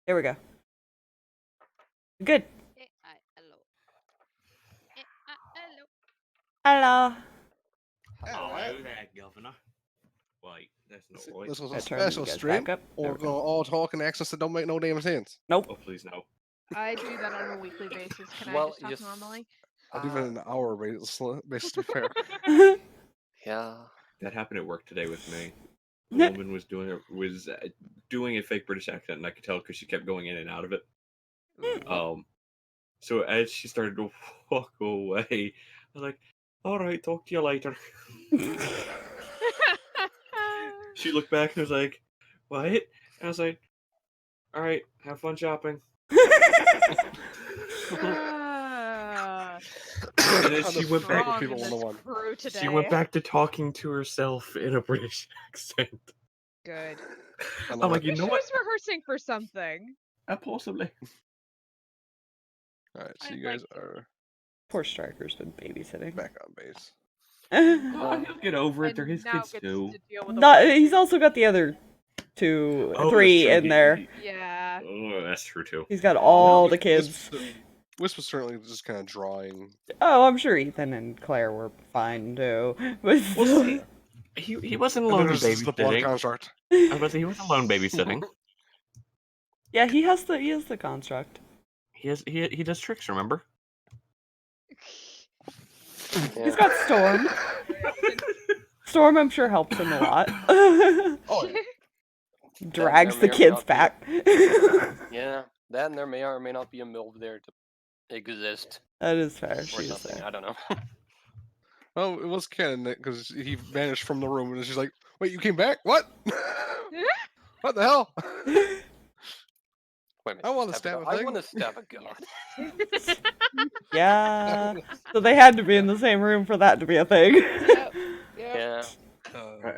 There we go. Good. Hello. Hello. Hello there, Governor. Wait, that's not right. This was a Gotta turn special you guys stream. back up. There We're we go. going to all talk and access that don't make no damn sense. Nope. Oh, please no. I do that on a weekly basis. Can Well, I just talk normally? I'll do that in an hour basis, to be fair. Yeah. That happened at work today with me. A woman was doing a fake British accent, and I could tell because she kept going in and out of it. So as she started to walk away, I was like, "All right, talk to you later." She looked back and was like, "What?" And I was like, "All right, have fun shopping." And then she went back. People 101. She went back to talking to herself in a British accent. Good. I'm like, you know She what? was rehearsing for something. Possibly. Alright, so I you guys liked it. are Poor Striker's been babysitting. back on base. Oh, he'll get over it. They're his now kids gets too. to deal with the Not, one he's kid. also got the other two, Oh, three that's true. in there. Yeah. Oh, that's true too. He's got all No, the kids. Wisp was certainly just kind of drawing. Oh, I'm sure Ethan and Claire were fine too. Well, see, he wasn't And then alone there's just the blood babysitting. construct. I was about to say, he wasn't alone babysitting. Yeah, he has the construct. He does tricks. Remember? He's got Storm. Storm, I'm sure, helps him a lot. Oh, yeah. Drags That the may or may kids not be- back. Yeah. That and there may or may not be a MILF there to exist That is fair. or She is something. there. I don't know. Well, it was canon because he vanished from the room and she's like, "Wait, you came back? What? What the hell?" Wait a minute, I wanna a stab god. a I thing. want to stab a god. Yeah. So they had to be in the same room for that to be a thing. Yep. Yeah.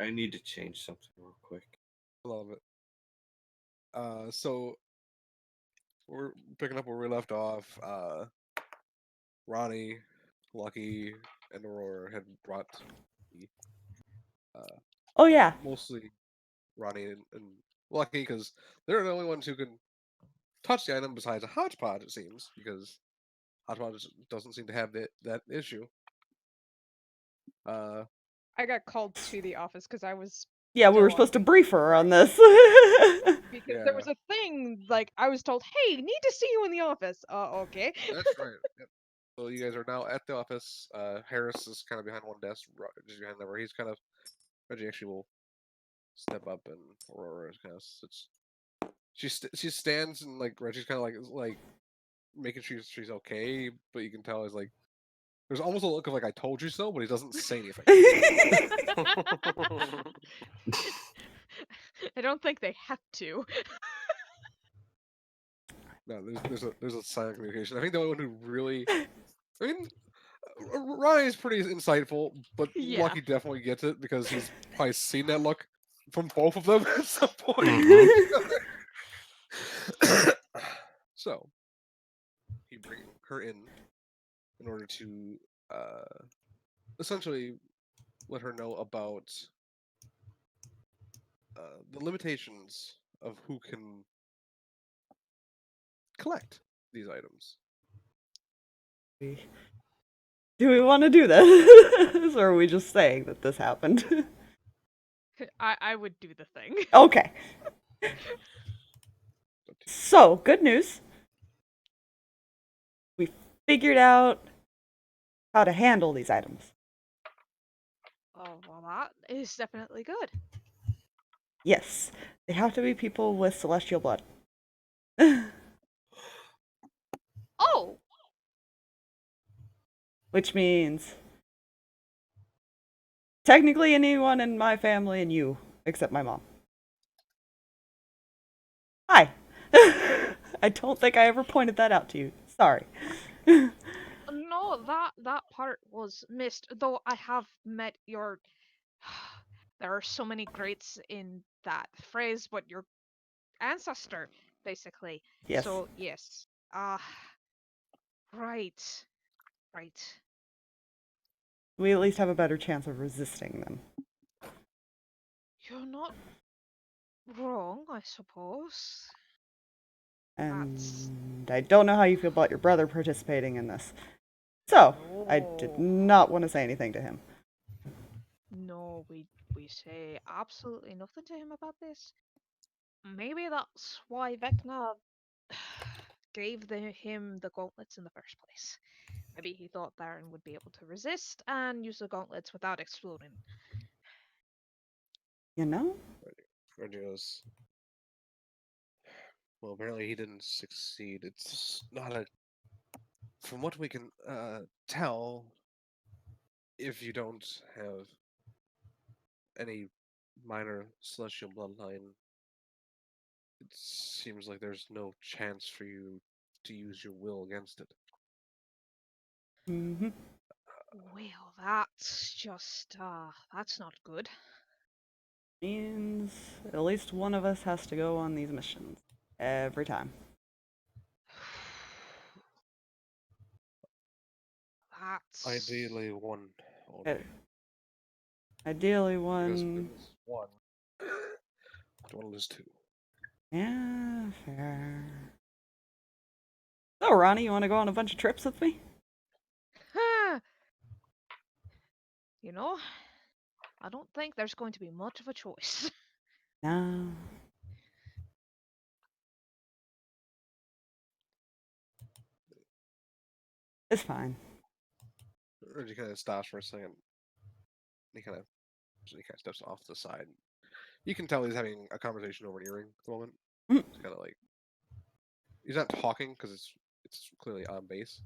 I need to change something real quick. Love it. So we're picking up where we left off. Ronnie, Lucky, and Aurora had brought the, Oh yeah. mostly Ronnie and Lucky because they're the only ones who can touch the item besides a Hodgepodge, it seems, because Hodgepodge doesn't seem to have that issue. I got called to the office because I was Yeah, we were Still supposed to on. brief her on this. because there was a thing like I was told, "Hey, need to see you in the office." Okay. That's right. Yep. So you guys are now at the office. Harris is kind of behind one desk, just behind there. He's kind of Reggie actually will step up, and Aurora is kind of sits. She stands and like Reggie's kind of like making sure she's okay, but you can tell he's like there's almost a look of like I told you so, but he doesn't say anything. I don't think they have to. No, there's a silent communication. I think the only one who really, I mean, Ronnie's pretty insightful, but Yeah. Lucky definitely gets it because he's probably seen that look from both of them at some point. So he brings her in order to essentially let her know about the limitations of who can collect these items. Do we want to do this? Or are we just saying that this happened? I would do the thing. Okay. So, good news. We figured out how to handle these items. Oh, well, that is definitely good. Yes, they have to be people with celestial blood. Oh, Which means technically anyone in my family and you, except my mom. Hi. I don't think I ever pointed that out to you. Sorry. no, that part was missed. Though I have met your. There are so many greats in that phrase, but your ancestor, basically. Yes. So yes. Right. Right. We at least have a better chance of resisting them. You're not wrong, I suppose. And I don't know how you feel about your brother participating in this. So, I did No. not want to say anything to him. No, we say absolutely nothing to him about this. Maybe that's why Vecna gave him the gauntlets in the first place. Maybe he thought Theron would be able to resist and use the gauntlets without exploding. You know? Reggie goes, well, apparently he didn't succeed. It's not a. From what we can tell, if you don't have any minor celestial bloodline, it seems like there's no chance for you to use your will against it. Mm-hmm. Well, that's just, that's not good. Means at least one of us has to go on these missions. Every time. That's... Ideally, one Uh, only. Ideally Because one... lose one, don't want to lose two. Yeah, fair. So, Ronnie, you want to go on a bunch of trips with me? You know, I don't think there's going to be much of a choice. No. It's fine. Reggie kind of stops for a second. He kind of steps off to the side. You can tell he's having a conversation over an earring at the moment. Mhm. It's kind of like he's not talking because it's clearly on base.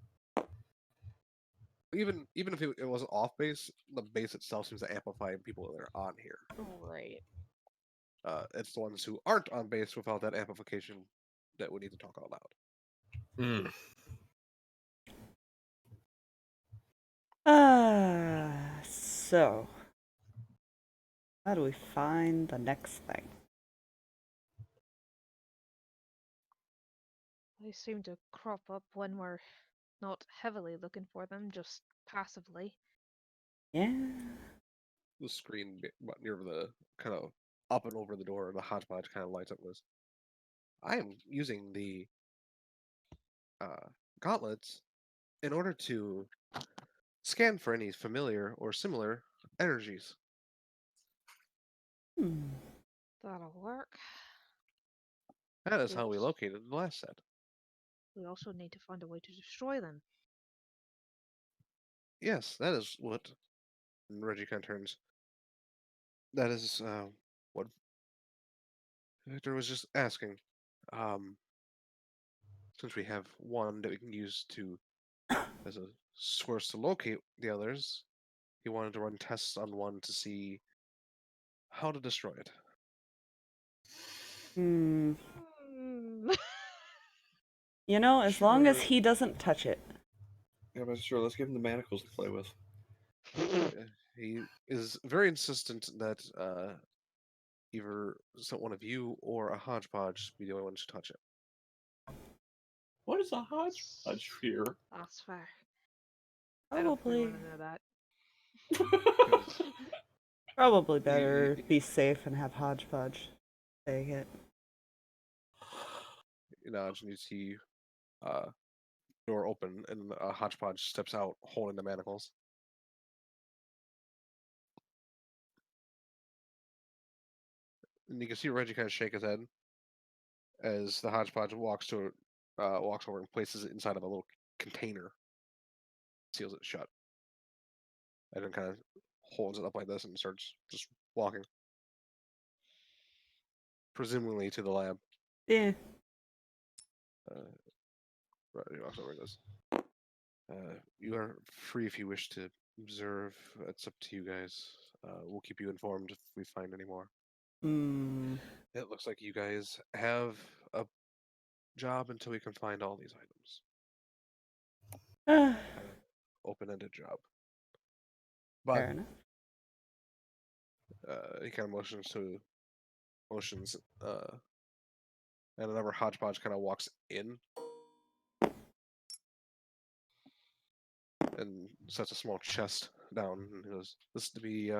Even if it wasn't off base, the base itself seems to amplify people that are on here. Right. It's the ones who aren't on base without that amplification that we need to talk out loud. So... How do we find the next thing? They seem to crop up when we're not heavily looking for them, just passively. Yeah. The screen near the kind of up and over the door, the hodgepodge kind of lights up with. I am using the gauntlets in order to scan for any familiar or similar energies. Hmm. That'll work. That is how we Yes. located the last set. We also need to find a way to destroy them. Yes, that is what. And Reggie kind of turns. That is what Victor was just asking. Since we have one that we can use to as a source to locate the others, he wanted to run tests on one to see how to destroy it. Hmm. Hmm. You know, as long as Sure. he doesn't touch it. Yeah, but sure, let's give him the manacles to play with. He is very insistent that either one of you or a hodgepodge be the only ones to touch it. What is a hodgepodge here? That's fair. I don't Probably, want to know that. probably better be safe and have hodgepodge take it. You know, and you see door open and a hodgepodge steps out holding the manacles. And you can see Reggie kind of shake his head as the hodgepodge walks over and places it inside of a little container, seals it shut, and then kind of holds it up like this and starts just walking, presumably to the lab. Yeah. Reggie walks over and goes, "You are free if you wish to observe. It's up to you guys. We'll keep you informed if we find any more." Hmm. It looks like you guys have a job until we can find all these items. Fair Open-ended job. But enough. he kind of motions, and another hodgepodge kind of walks in and sets a small chest down and he goes, "This is to be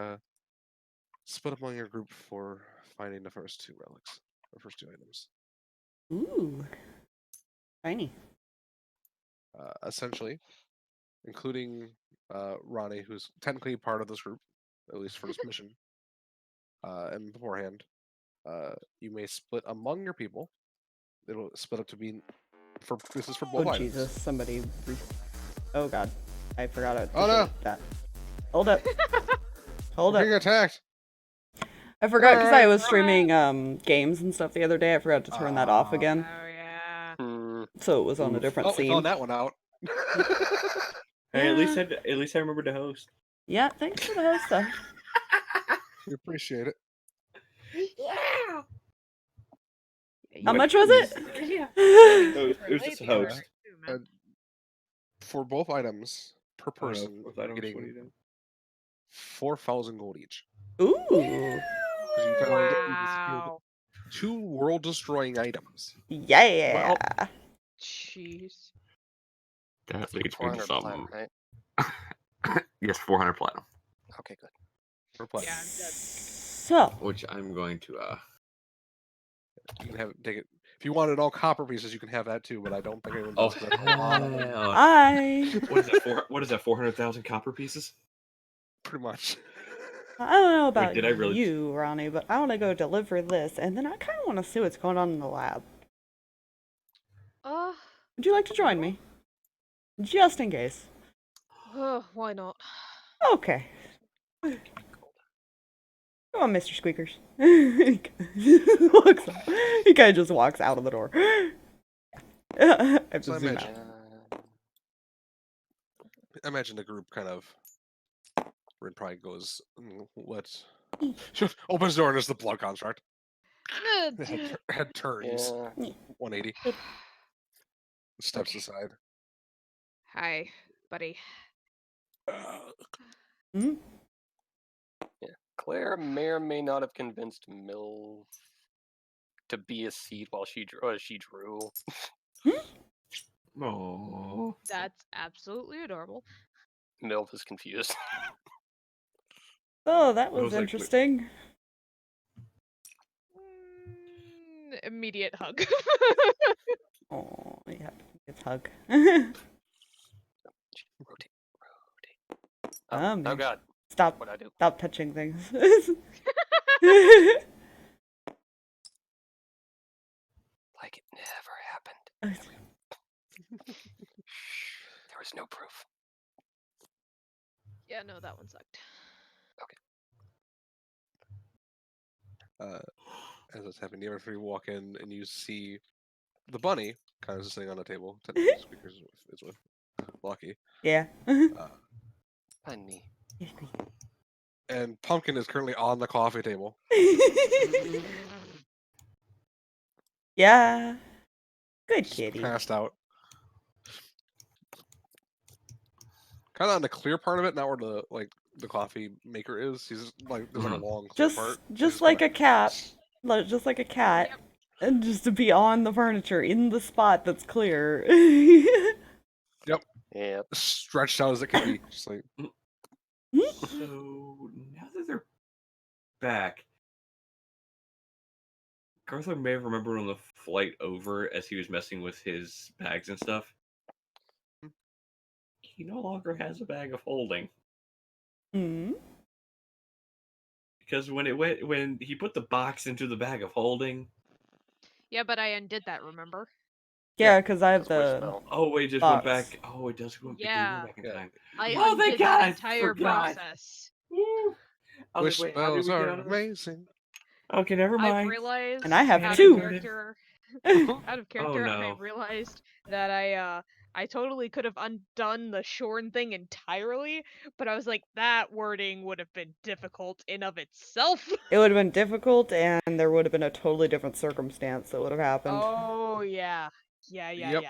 split among your group for finding the first two relics, or first two items." Ooh. Tiny. Essentially, including Ronnie, who's technically part of this group, at least for this mission. And beforehand, you may split among your people. It'll split up to be this is for both Oh items. Jesus! Somebody. Oh God! I forgot it. Oh no! That. Hold up. Hold We're up. being attacked. I forgot because I was streaming games and stuff the other day. I forgot to turn that off Oh again, yeah. so it was on a Oof. different Oh, we scene. found that one out. Hey, at least Yeah. I remembered to host. Yeah, thanks for the host stuff. We appreciate it. Yeah. How What much was it? Yeah. It was just a host. For both items per Oh, no, person, both you're items, what do getting you do? 4,000 gold each. Ooh. 'Cause you found you secured Wow. 2 world-destroying items. Yeah. Jeez. That leads me to 400 something. platinum, right? Yes, 400 platinum. Okay, good. Per platinum. Yeah, I'm dead. So. Which I'm going to You can take it. If you wanted all copper pieces, you can have that too. But I don't think anyone Oh, does. 'Cause that's a lot of them, what is that? What is that? 400,000 copper pieces? pretty much. I don't know about did I really- you, Ronnie, but I want to go deliver this, and then I kind of want to see what's going on in the lab. Would you like to join me? Just in case. Why not? Okay. Come on, Mr. Squeakers. He kind of just walks out of the door. I have So to I zoom imagine- out. I imagine the group kind of. Rinn probably goes. What? Opens the door and there's the blood construct. The head turns Yeah. 180. Steps aside. Hi, buddy. Hmm? Claire may or may not have convinced Milv to be a seed while she drew. Oh. That's absolutely adorable. Milv is confused. Oh, that was was like- interesting. Immediate hug. Oh, yeah, it's hug. Rotate. Oh, Um, oh god, Stop. what'd I do? Stop touching things. Like it never happened. There was no proof. Yeah, no, that one sucked. As it's happening, you ever walk in and you see the bunny kind of just sitting on the table. Technically, Squeakers is with Lucky. Yeah. Honey. And Pumpkin is currently on the coffee table. Yeah. Good Just kitty. passed out. Kind of on the clear part of it, not where the coffee maker is. He's like there's like a long clear part. Just like a cat. Just like a cat. Yep. And just to be on the furniture in the spot that's clear. Yep. Stretched out as it can be. Just like So now that they're back, Garthor may have remembered on the flight over as he was messing with his bags and stuff. He no longer has a bag of holding. Hmm. Because when he put the box into the bag of holding. Yeah, but I undid that, remember? Yeah, because I have That's where the. spell. Oh, it just Box. went back. Oh, it does go back. Yeah. Back in Yeah. time. I Oh, thank undid God, that I entire forgot. process. Woo. I was wish like, wait, how did spells we get are out of this? amazing. Okay, never I've mind. realized And I have out two. of character, out of character, I no. realized that I totally could have undone the Shorn thing entirely, but I was like, that wording would have been difficult in of itself. It would have been difficult, and there would have been a totally different circumstance that would have happened. Oh yeah, yeah. Yep.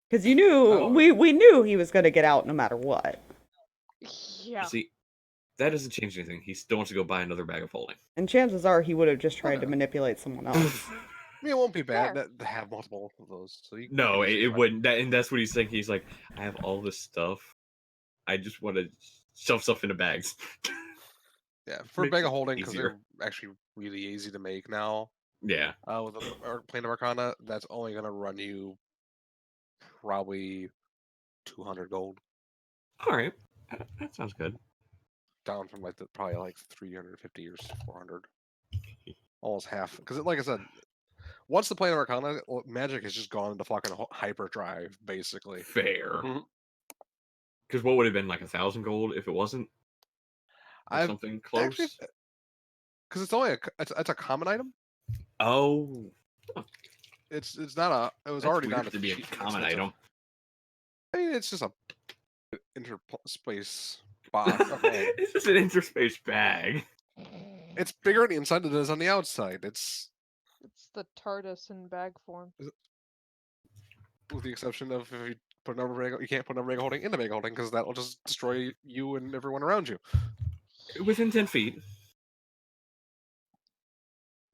Because you knew Oh. we knew he was gonna get out no matter what. Yeah. See, that doesn't change anything. He still wants to go buy another bag of holding. And chances are he would have just tried to Okay. manipulate someone else. I mean, it won't be bad Fair. to have multiple of those. So you No, can it wouldn't. And that's what he's saying. He's like, I have all this stuff. I just want to shove stuff into bags. Yeah, for a Makes bag it of holding because easier. they're actually really easy to make now. Yeah. with the Plane of Arcana, that's only gonna run you probably 200 gold, All right. That sounds good. down from probably like 350 or 400, almost half. Because like I said, once the Plane of Arcana, magic has just gone into fucking hyperdrive, basically. Fair. Mhm. Because what would have been like 1,000 gold if it wasn't? Or I've something close. Because it's only it's a common item. Oh, It's not a. It was that's already weird down to be a cheap common expensive. item. I mean, it's just a interspace box. Okay. It's just an interspace bag. It's bigger on the inside than it is on the outside. It's the TARDIS in bag form. with the exception of if you put another bag, you can't put another bag holding in the bag holding because that will just destroy you and everyone around you. Within 10 feet.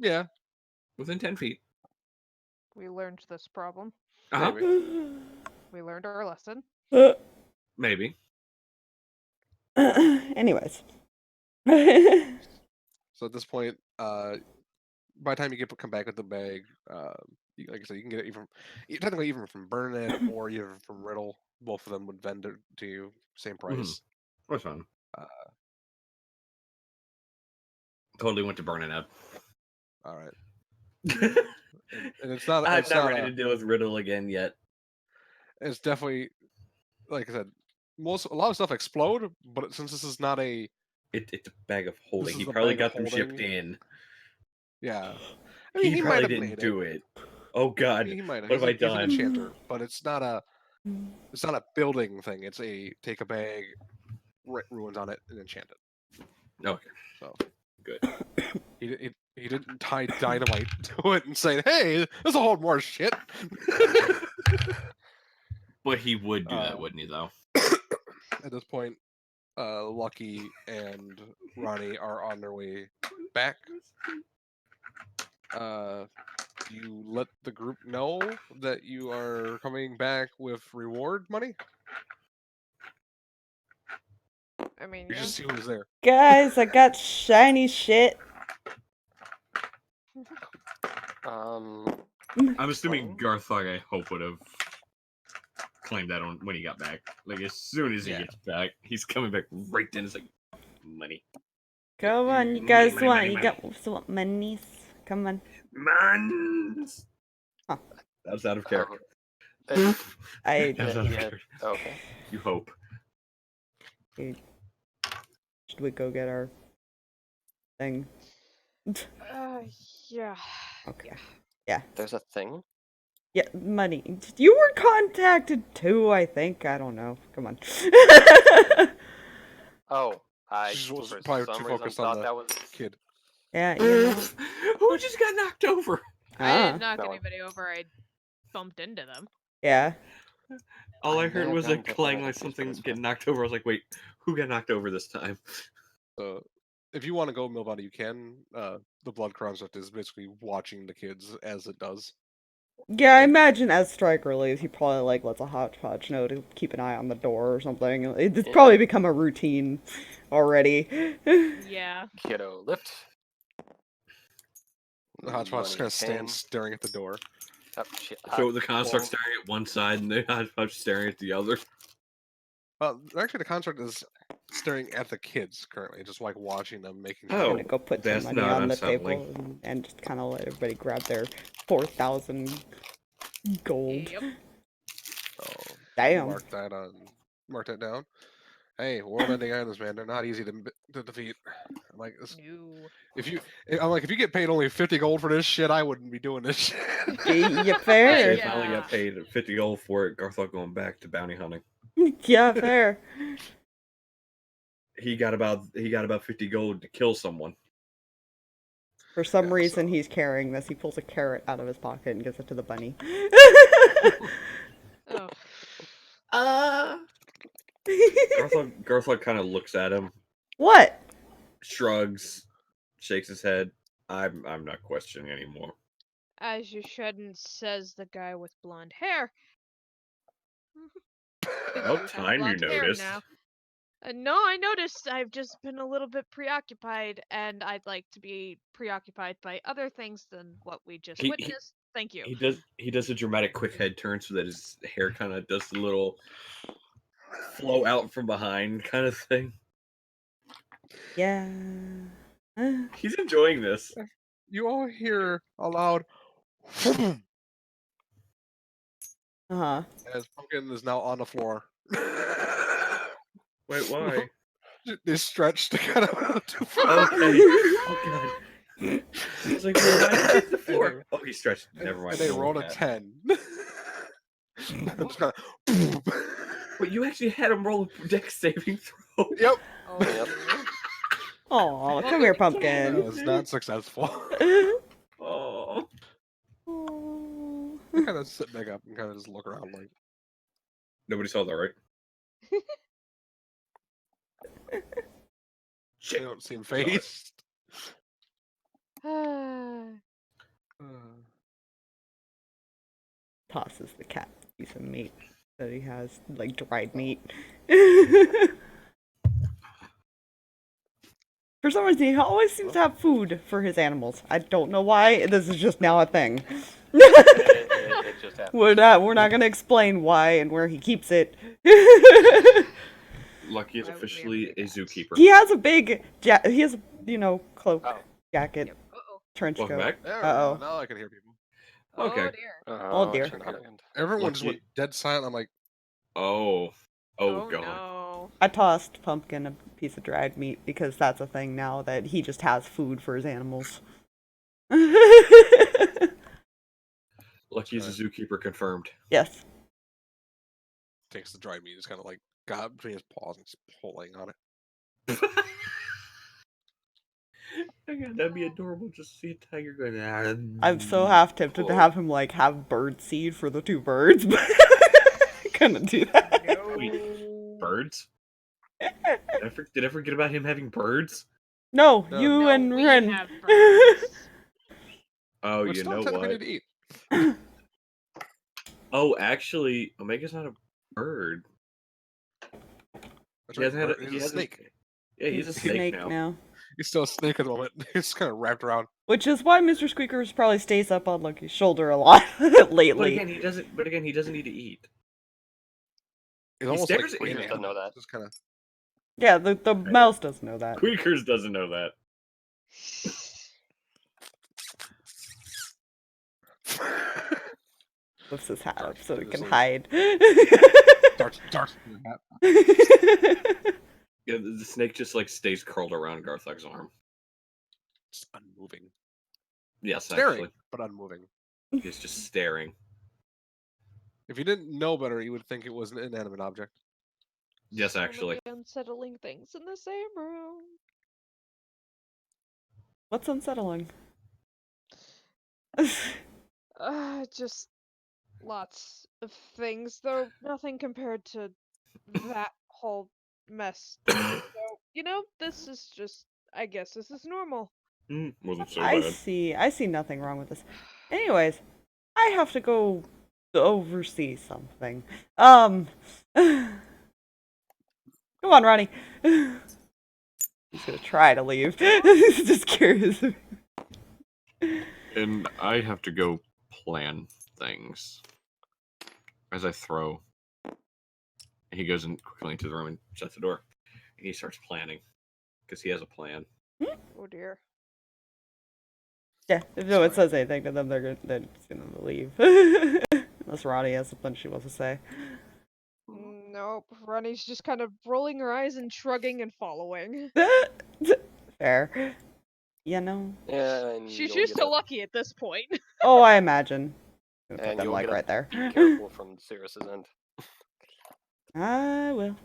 Yeah, Within 10 feet. We learned this problem. Uh-huh. maybe. We learned our lesson. Maybe. Anyways. So at this point, by the time you come back with the bag, like I said, you can get it technically even from Burnett or even from Riddle. Both of them would vend it to you, same price. That's fun. Totally went to burning up. All right, and it's not. I'm It's not not ready to deal with Riddle again yet. It's definitely, like I said, a lot of stuff explode, but since this is not a It's a bag of holding. is He the probably bag of got them shipped holding. in. Yeah, I mean He might probably have didn't made do it. Oh God, He might have. what have I He's an done? enchanter, but it's not a building thing. It's a take a bag, write runes on it, and enchant it. Okay, So good. He didn't tie dynamite to it and say, "Hey, this will hold more shit." But he would do that, wouldn't he? Though. At this point, Lucky and Ronnie are on their way back. You let the group know that you are coming back with reward money. I mean, You yeah. just see who's there. Guys, I got shiny shit. Um, I'm assuming Explain? Garthog, I hope, would have claimed that on when he got back. Like as soon as he Yeah. gets back, he's coming back right then. It's like money. Come on, you Money, guys money, want, money, you money. got want monies? Come on. Mons. Huh. That's out of character. I That's out of yeah. character. Okay. You hope. should we go get our thing? Yeah. Okay. Yeah. There's a thing. Yeah, money. You were contacted too, I think. I don't know. Come on. Oh, I She's for probably some too reason focused on thought the that was. kid. Yeah, you know. Who just got knocked over? I Ah, didn't knock No. anybody over. I bumped into them. yeah. All I I may heard have was a done different clang like entities, but something it's getting fine. knocked over. I was like, wait, who got knocked over this time? So, if you want to go Mylvada, you can. The blood construct is basically watching the kids as it does. Yeah, I imagine as Striker leaves, he probably like lets a hodgepodge know to keep an eye on the door or something. It's Yeah. probably become a routine already. Yeah. Kiddo lift. The hodgepodge just Money kind of stands paying. staring at the door. Oh, shit. So the construct well, staring at one side and the hodgepodge staring at the other. Actually, the construct is staring at the kids currently, just like watching them, making I'm sure. gonna go put some that's money not on the unsettling. table and just kind of let everybody grab their 4,000 gold. Yep. So, Damn. mark that down. Hey, world-ending items, man. They're not easy to defeat. I'm like, No. if you get paid only 50 gold for this shit, I wouldn't be doing this shit. Yeah, fair. If I only Yeah. got paid 50 gold for it, Garthog going back to bounty hunting. Yeah, fair. He got about 50 gold to kill someone. For some Yeah, reason, so- he's carrying this. He pulls a carrot out of his pocket and gives it to the bunny. Oh. Garthog kind of looks at him, What? shrugs, shakes his head. I'm not questioning anymore. As you shouldn't, says the guy with blonde hair. About You have time you blonde hair noticed. now. No, I noticed I've just been a little bit preoccupied, and I'd like to be preoccupied by other things than what we just He- witnessed. Thank you. He does a dramatic quick head turn so that his hair kind of does the little flow out from behind kind of thing. Yeah. He's enjoying this. You all hear a loud Uh-huh. as Pumpkin is now on the floor. Wait, why? They stretched to kind of too far. Okay. Oh god. I was like, well, why did he hit the floor? Oh, he stretched. Never mind. And they no rolled a cat. 10. Just kinda- But you actually had him roll a dex saving throw. Yep. Oh, Yep. Oh, come here, That Pumpkin. was not successful. Oh. Oh. I kind of sit back up and kind of just look around like, Nobody saw that, right? they Shit. don't seem phased. Tosses the cat a piece of meat that he has, like dried meat. For some reason, he always seems to have food for his animals. I don't know why. This is just now a thing. It just happened. We're not gonna explain why and where he keeps it. Lucky is Why would we ever officially do a that? zookeeper. He has a big he has cloak, Oh. jacket, Yep. Uh-oh. trench Welcome coat. back. There we Uh-oh. go. Now I can hear people. Okay. Oh dear. Oh, dear. Shenanigans. Everyone just Lucky- went dead silent. I'm like, Oh. Oh, Oh god. no. I tossed Pumpkin a piece of dried meat because that's a thing now that he just has food for his animals. Lucky is a zookeeper confirmed. Yes. takes the dried meat, just kind of like got it between his paws and just pulling on it. Oh god, that'd be adorable just to see a tiger going. I'm so half tempted to Oh. have him like have bird seed for the two birds, but I couldn't do that. No. Birds? Did I forget about him having birds? No, No. you No, and we Rinn. have birds. Oh, But you still know technically what? need to eat. Oh, actually, Omega's not a bird. That's He hasn't had bird- a, he he's a hasn't- snake. Yeah, he's a snake now. He's still a snake at the moment. He's kind of wrapped around. Which is why Mr. Squeakers probably stays up on Lucky's shoulder a lot But lately. again, he doesn't. But again, he doesn't need to eat. He's He almost stares like at you. breathing. Doesn't know that. Just kind of. Yeah, the mouse doesn't know that. Squeakers doesn't know that. Lifts his hat up Darts so he through can his hide. darts in the hat. Yeah, the snake just like stays curled around Garthak's arm. Just unmoving. Yes, Staring, actually, but unmoving. he's just staring. If you didn't know better, you would think it was an inanimate object. Yes, So actually. many unsettling things in the same room. What's unsettling? Just lots of things, though nothing compared to that whole mess. So, this is just, I guess this is normal. Wasn't so I bad. see nothing wrong with this. Anyways, I have to go oversee something. Come on, Ronnie. He's gonna try to leave. Just curious. And I have to go plan things as I throw. And he goes in quickly into the room and shuts the door. And he starts planning because he has a plan. Oh dear. Yeah, if no one says anything to them, they're just gonna leave. Unless Ronnie has something she wants to say. Nope. Ronnie's just kind of rolling her eyes and shrugging and following. Fair. You know. Yeah, and She's you'll used get to a- lucky at this point. Oh, I imagine. Gonna put And them you'll like get a right there. Be careful from Sirris's end. I will.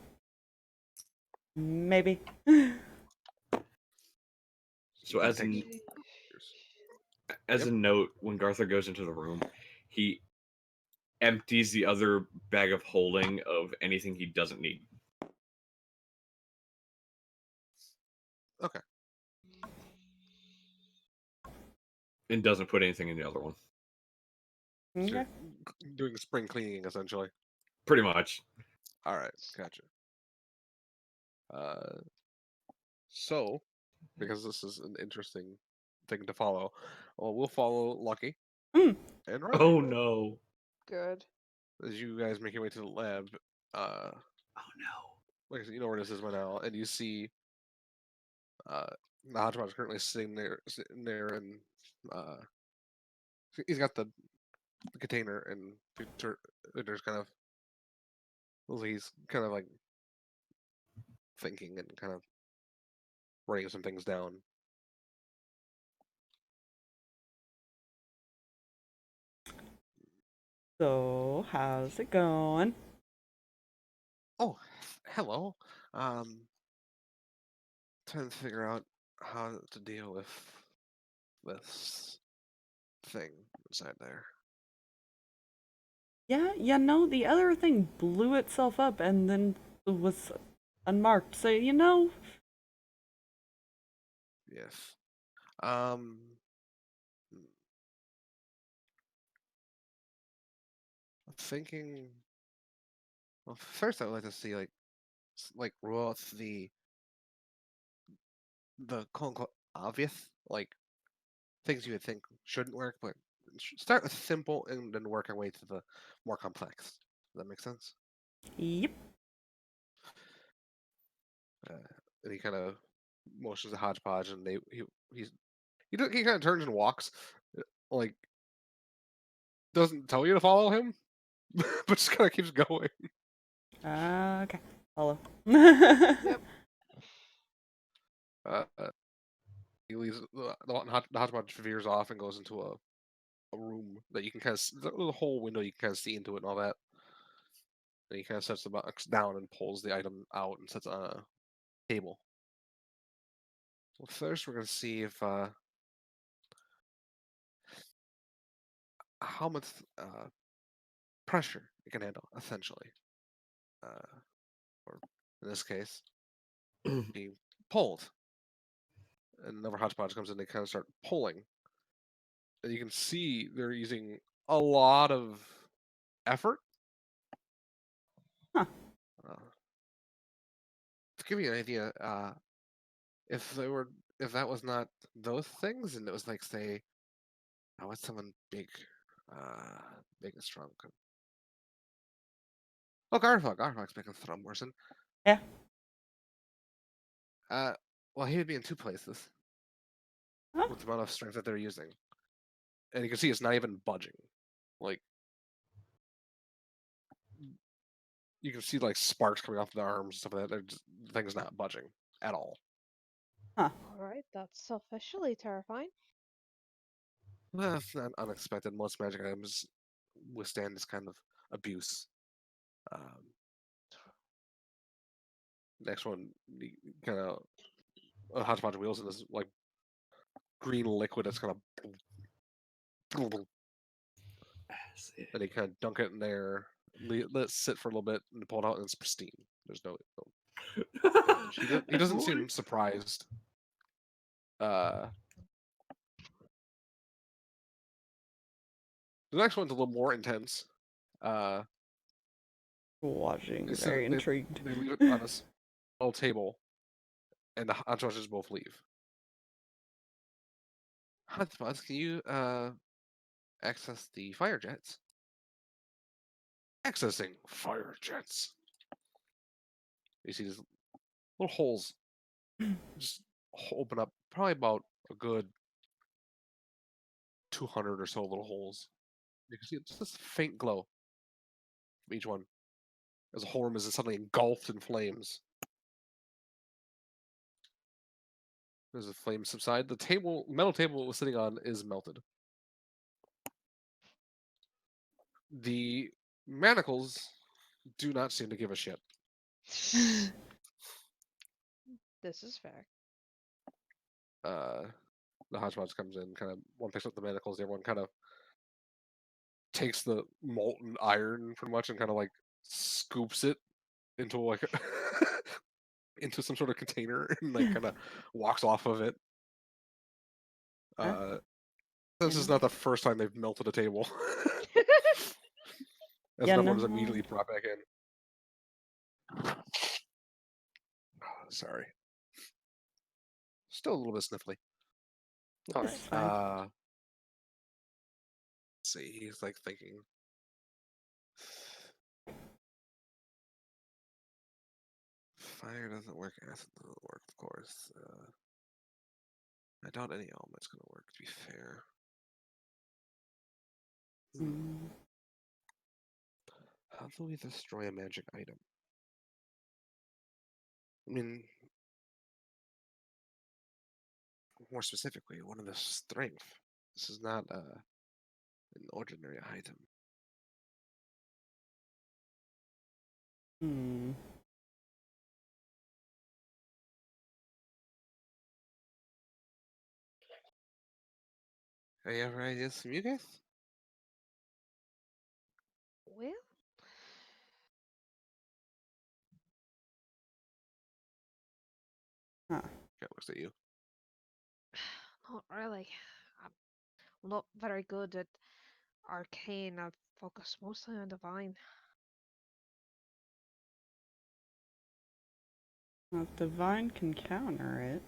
Maybe. So as a note, when Garthar goes into the room, he empties the other bag of holding of anything he doesn't need. Okay. And doesn't put anything in the other one. So Okay. you're doing spring cleaning, essentially. Pretty much. All right, gotcha. So, because this is an interesting thing to follow, well, we'll follow Lucky Mm. and Ronnie. Oh no. Good. As you guys make your way to the lab, Oh no. like I said, you know where this is by now, and you see the Hodgepodge currently sitting there, and he's got the container, and there's kind of, he's kind of like thinking and kind of writing some things down. So, how's it going? Oh, hello. Trying to figure out how to deal with this thing inside there. Yeah, the other thing blew itself up and then was unmarked. So, Yes. Hmm. I'm thinking. Well, first I would like to see like rule out the quote unquote obvious things you would think shouldn't work, but start with simple and then work our way to the more complex. Does that make sense? yep. And he kind of motions the hodgepodge, and he kind of turns and walks, like doesn't tell you to follow him, but just kind of keeps going. Okay. Follow. Yep. He leaves the hodgepodge veers off and goes into a room that you can kind of the whole window you can kind of see into it and all that. And he kind of sets the box down and pulls the item out and sets it on a table. Well, first we're gonna see if how much pressure it can handle, essentially. Or in this case, being pulled. And another hodgepodge comes in, they kind of start pulling. And you can see they're using a lot of effort. Huh. To give you an idea, if that was not those things, and it was like, say, what's someone big, big and strong? Oh, Garfog's big and strong person. Yeah. Well, he would be in two places Oh. with the amount of strength that they're using, and you can see it's not even budging. Like, you can see like sparks coming off the arms and stuff like that. The thing's not budging at all. Huh. Alright, that's officially terrifying. Well, it's not unexpected. Most magic items withstand this kind of abuse. Next one, kind of a hodgepodge of wheels in this like green liquid that's kind of, and they kind of dunk it in there, let it sit for a little bit, and pull it out, and it's pristine. There's no he doesn't seem surprised. The next one's a little more intense. Watching, very intrigued. They leave it on a small table, and the hodgepodges both leave. Hodgepodge, can you access the fire jets? Accessing fire jets. You see these little holes just open up, probably about a good 200 or so little holes. You can see just this faint glow from each one as the whole room is suddenly engulfed in flames. As the flames subside, the metal table it was sitting on is melted. The manacles do not seem to give a shit. This is fair. The hodgepodge comes in, kind of one picks up the manacles, the other one kind of takes the molten iron pretty much and kind of like scoops it into like into some sort of container and like kind of walks off of it. This is not the first time they've melted a table. As another one is immediately brought back in. Sorry. Still a little bit sniffly. Oh, It's nice. fine. Let's see, he's like thinking. Fire doesn't work, acid doesn't work, of course. I doubt any element's gonna work, to be fair. Mm. How do we destroy a magic item? I mean, more specifically, one of the strength. This is not an ordinary item. Hmm. Any other ideas from you guys? Well, Huh. Cat looks at you. not really. I'm not very good at arcane. I focus mostly on divine. Well, divine can counter it.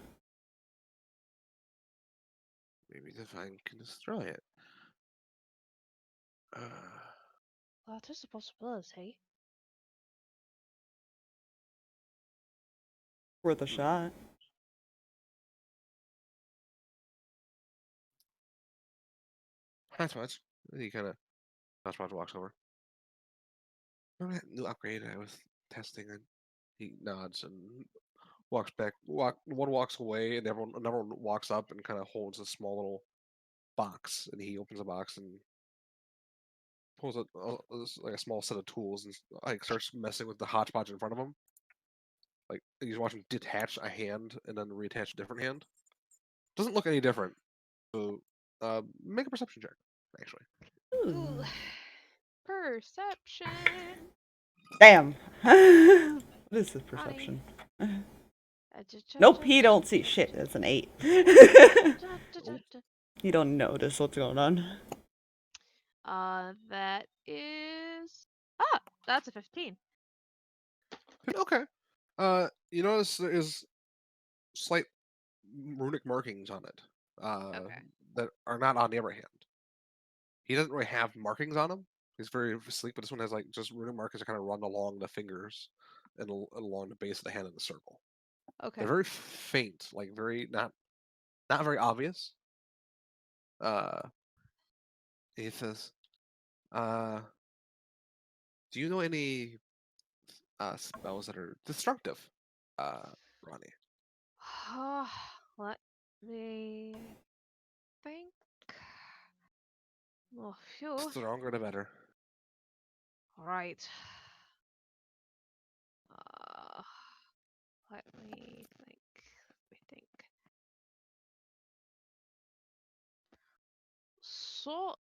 Maybe divine can destroy it. That is a possibility. Worth a shot. That's much. He kind of walks over. Remember that new upgrade I was testing? And he nods and walks back. One walks away, and another one walks up and kind of holds a small little box. And he opens the box and pulls like a small set of tools and like starts messing with the hodgepodge in front of him. Like he's watching detach a hand and then reattach a different hand. Doesn't look any different. So make a perception check, actually. Ooh. Perception. Damn. What is this perception? Nope, he don't see shit. That's an 8. He don't notice what's going on. That is that's a 15. Okay. You notice there is slight runic markings on it. Okay. That are not on the other hand. He doesn't really have markings on him. He's very sleek, but this one has like just runic markings that kind of run along the fingers and along the base of the hand in a circle. Okay. They're very faint, like very not very obvious. He says, "Do you know any spells that are destructive, Ronnie?" Let me think. Oh, phew. Stronger the better. All right. Let me think. So,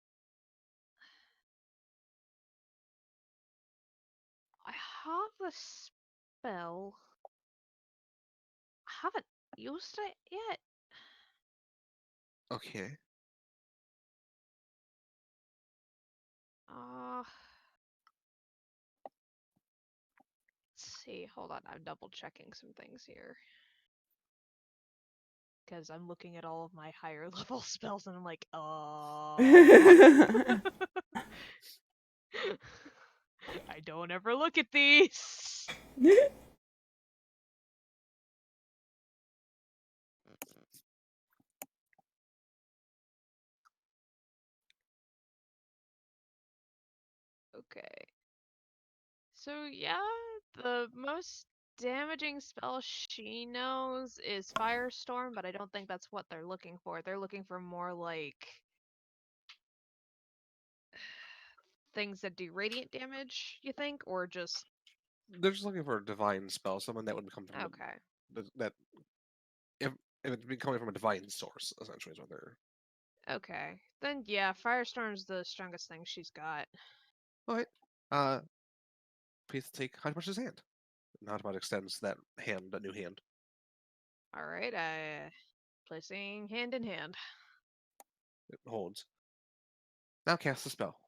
I have a spell. I haven't used it yet. Okay. Let's see. Hold on. I'm double checking some things here. Because I'm looking at all of my higher level spells and I'm like, I don't ever look at these. Okay. So yeah, the most damaging spell she knows is Firestorm, but I don't think that's what they're looking for. They're looking for more like things that do radiant damage, you think? Or just They're just looking for a divine spell, someone that would come from okay. that if it's been coming from a divine source, essentially is what they're. Okay. Then yeah, Firestorm's the strongest thing she's got. Alright. Please take Hodgepodge's hand. And Hodgepodge extends that new hand. Alright, placing hand in hand. It holds. Now cast the spell.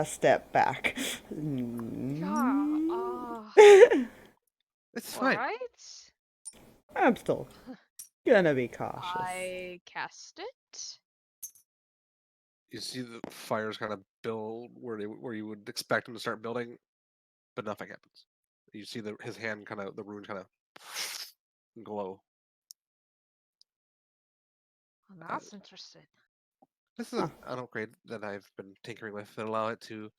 Step back. Yeah, It's fine. Alright. I'm still gonna be cautious. I cast it. You see the fires kind of build where you would expect them to start building, but nothing happens. You see his hand kind of the runes kind of glow. Well, that's interesting. This is an upgrade that I've been tinkering with that allow it to.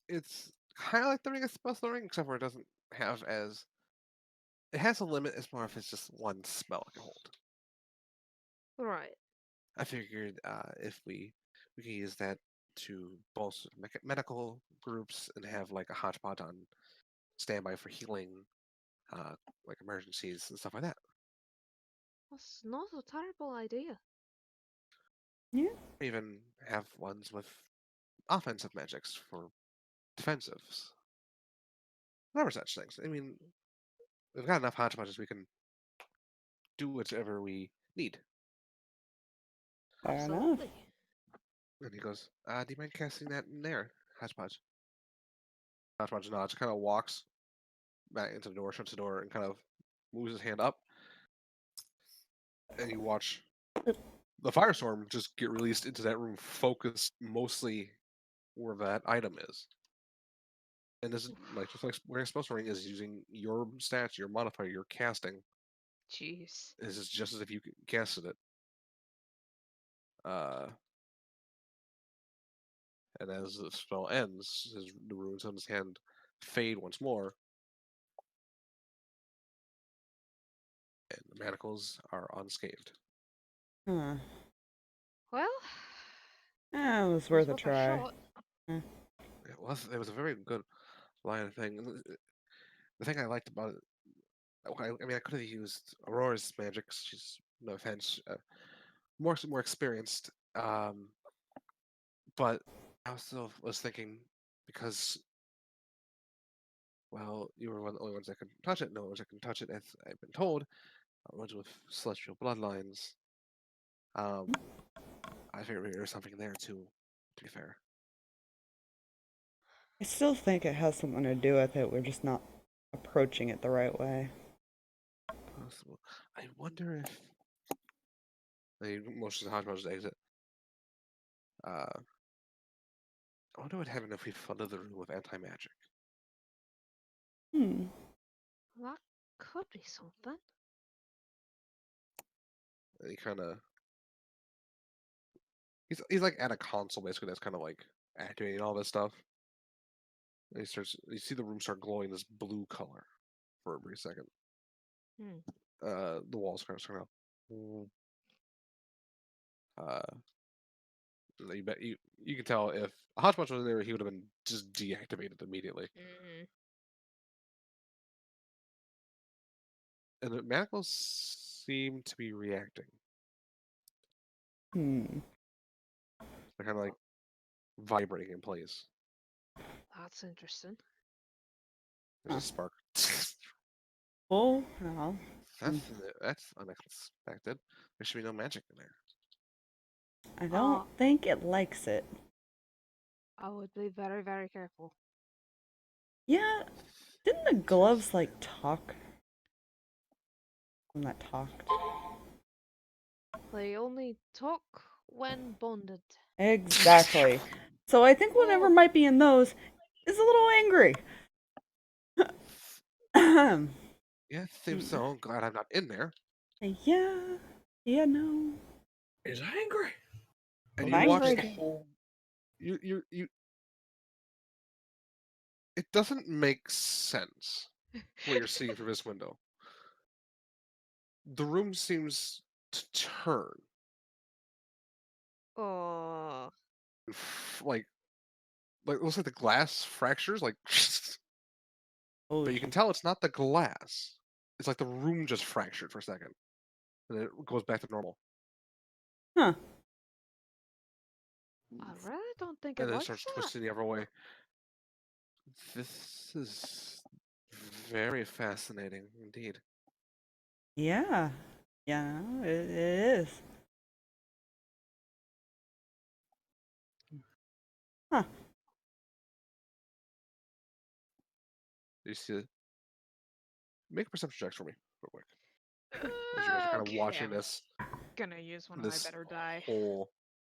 It's kind of like the ring of spell throwing, except for it doesn't have as. It has a limit as more if it's just one spell it can hold. Right. I figured if we can use that to bolster medical groups and have like a hodgepodge on standby for healing, like emergencies and stuff like that. That's not a terrible idea. Yeah. Even have ones with offensive magics for defensives. Whatever such things. I mean, we've got enough hodgepodges we can do whatever we need. Fair enough. Absolutely. And he goes, do you mind casting that in there, hodgepodge? Hodgepodge nods, kind of walks back into the door, shuts the door, and kind of moves his hand up. And you watch the firestorm just get released into that room, focused mostly where that item is. And this is like just like wearing a spell ring is using your stats, your modifier, your casting. Jeez. This is just as if you casted it. And as the spell ends, the runes on his hand fade once more. And the manacles are unscathed. Huh. Well, It was it worth a was try. shot. It was a very good line of thing. The thing I liked about it, I mean, I could have used Aurora's magic. She's, no offense, more experienced. But I still was thinking because, well, you were one of the only ones that could touch it. No one that can touch it, as I've been told. Ones with celestial bloodlines. I figured there was something there too. To be fair. I still think it has something to do with it. We're just not approaching it the right way. Possible. I wonder if they most of the hodgepodge exit. I wonder what happened if we flooded the room with anti-magic. That could be something. And he kind of he's like at a console basically that's kind of like activating all this stuff. And he starts. You see the room start glowing this blue color for a brief second. The walls kind of start out. You bet you can tell if a hodgepodge was there, he would have been just deactivated immediately. And the manacles seem to be reacting. They're kind of like vibrating in place. That's interesting. There's a spark. Oh, well. That's unexpected. There should be no magic in there. I don't think it likes it. I would be very, very careful. Yeah. Didn't the gloves, like, talk? When that talked. They only talk when bonded. Exactly. So I think whatever might be in those is a little angry. Yeah, seems so. Glad I'm not in there. Yeah. Yeah, no. Is angry. And Well, you watch angry. the whole. You. It doesn't make sense what you're seeing through this window. The room seems to turn. Oh. Like it looks like the glass fractures, like. Oh, But you can tell it's not the glass. It's like the room just fractured for a second, and then it goes back to normal. huh. I really don't think And it then it likes starts that. twisting the other way. This is very fascinating indeed. Yeah. Yeah, it is. Huh. You see Make perception checks for me, real quick. As you guys are kind of Okay, watching I'm this gonna use one of my this better die. whole.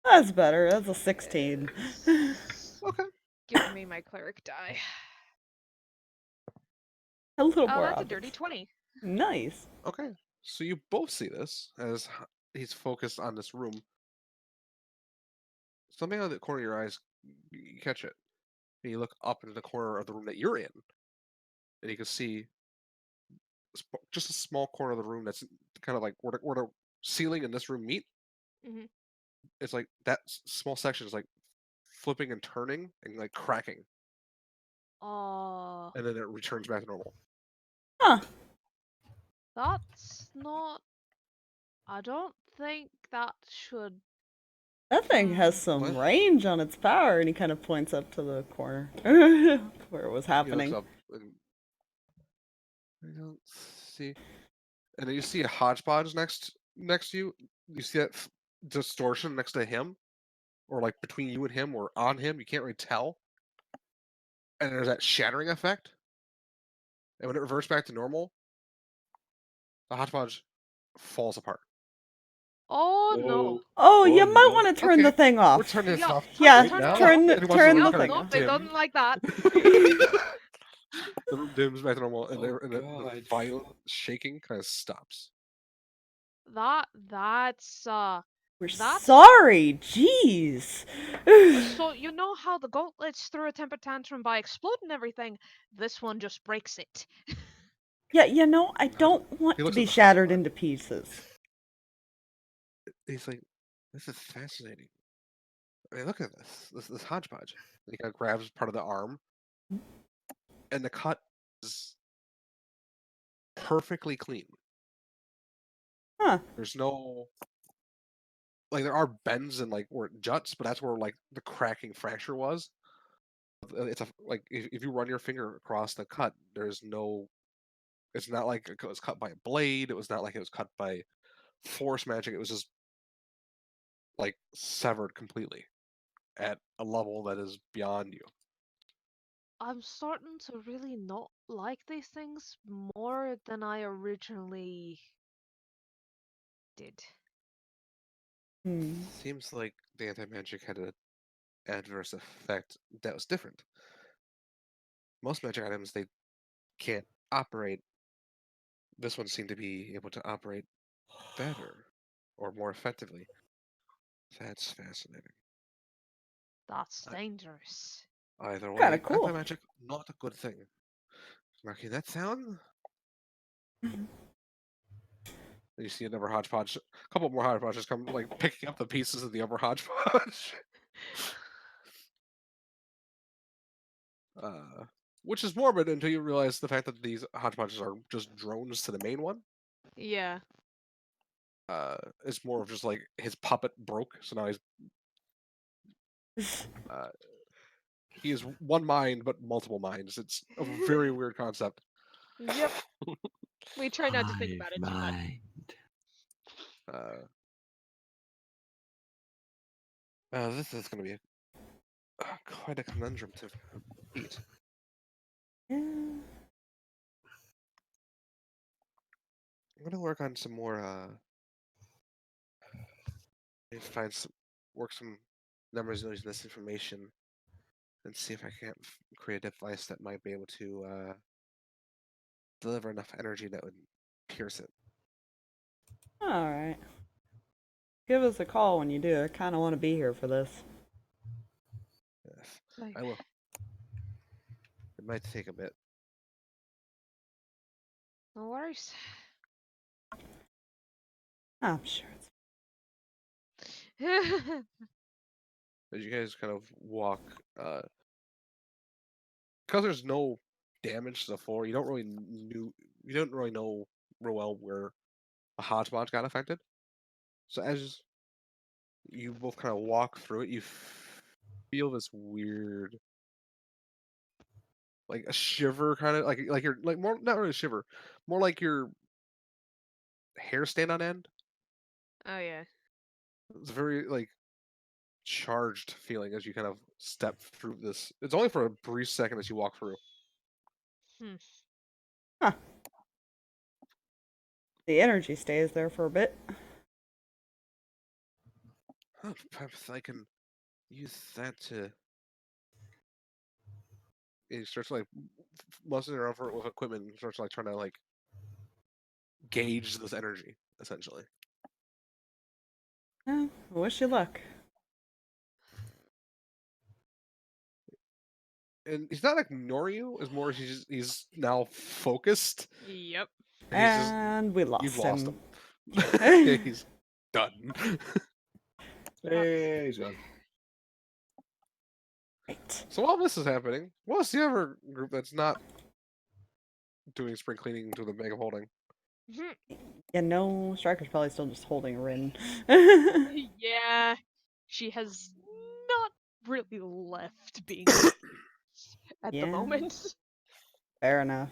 That's better. That's a 16. Okay. Give me my cleric die. A little Oh, more that's a obvious. dirty 20. Nice. Okay. So you both see this as he's focused on this room. Something out of the corner of your eyes, you catch it. And you look up into the corner of the room that you're in, and you can see just a small corner of the room that's kind of like where the ceiling and this room meet. Mhm. It's like that small section is like flipping and turning and like cracking, Oh, and then it returns back to normal. Huh. that's not. I don't think that should. That thing has Hmm. some What? range on its power, and he kind of points up to the corner where it was He looks happening. up and I don't see, and then you see a hodgepodge next to you. You see that distortion next to him, or like between you and him, or on him. You can't really tell. And there's that shattering effect. And when it reverts back to normal, the hodgepodge falls apart. Oh no. Oh, Oh, you might no. want to turn the Okay, thing off. We're turning this Yeah, off Yeah, right turn now. it off. turn the Anyone turn wants the to thing Nope, off. it dim. doesn't like that. The room dims back to normal, and, Oh, the God. violent shaking kind of stops. That's We're That's- sorry. Jeez. so you know how the gauntlets threw a temper tantrum by exploding everything? This one just breaks it. Yeah, I don't want He to looks be at the shattered hodgepodge. into pieces. He's like, "This is fascinating. I mean, look at this hodgepodge." And he kind of grabs part of the arm, and the cut is perfectly clean. Huh. There's no like there are bends and like where it juts, but that's where like the cracking fracture was. It's a like if you run your finger across the cut, there's no. It's not like it was cut by a blade. It was not like it was cut by force magic. It was just like severed completely at a level that is beyond you. I'm starting to really not like these things more than I originally did. Seems like the anti-magic had an adverse effect that was different. Most magic items they can't operate. This one seemed to be able to operate better or more effectively. That's fascinating. That's I- dangerous. Either way, Kinda cool. anti-magic not a good thing. Marking that down. You see another hodgepodge. A couple more hodgepodges come, like picking up the pieces of the other hodgepodge. Which is morbid until you realize the fact that these hodgepodges are just drones to the main one. Yeah. It's more of just like his puppet broke, so now he is one mind but multiple minds. It's a very weird concept. Yep. We try not to think about it too much. This is going to be quite a conundrum to eat. Yeah. I'm going to work on some more. Find some, work some numbers using this information, and see if I can't create a device that might be able to deliver enough energy that would pierce it. All right. Give us a call when you do. I kind of want to be here for this. Yes, Like, I will. It might take a bit. no worries. I'm sure it's. As you guys kind of walk, because there's no damage to the floor, you don't really know real well where the hodgepodge got affected. So as you both kind of walk through it, you feel this weird, like a shiver, kind of like you're like more not really a shiver, more like your hair stand on end. Oh yeah. It's very like charged feeling as you kind of step through this. It's only for a brief second as you walk through. Hmm. Huh. The energy stays there for a bit. Huh, perhaps I can use that to. He starts like mussing around for with equipment and starts like trying to like gauge this energy, essentially. I wish you luck. And he's not ignoring you, as more he's now focused. Yep. And he's just And we lost you've lost him. him. He's done. Hey, he's gone. Right. So while this is happening, what's the other group that's not doing spring cleaning to the bag of holding? Yeah, no, Striker's probably still just holding Rinn. Yeah, she has not really left being at the Yeah. moment. Fair enough.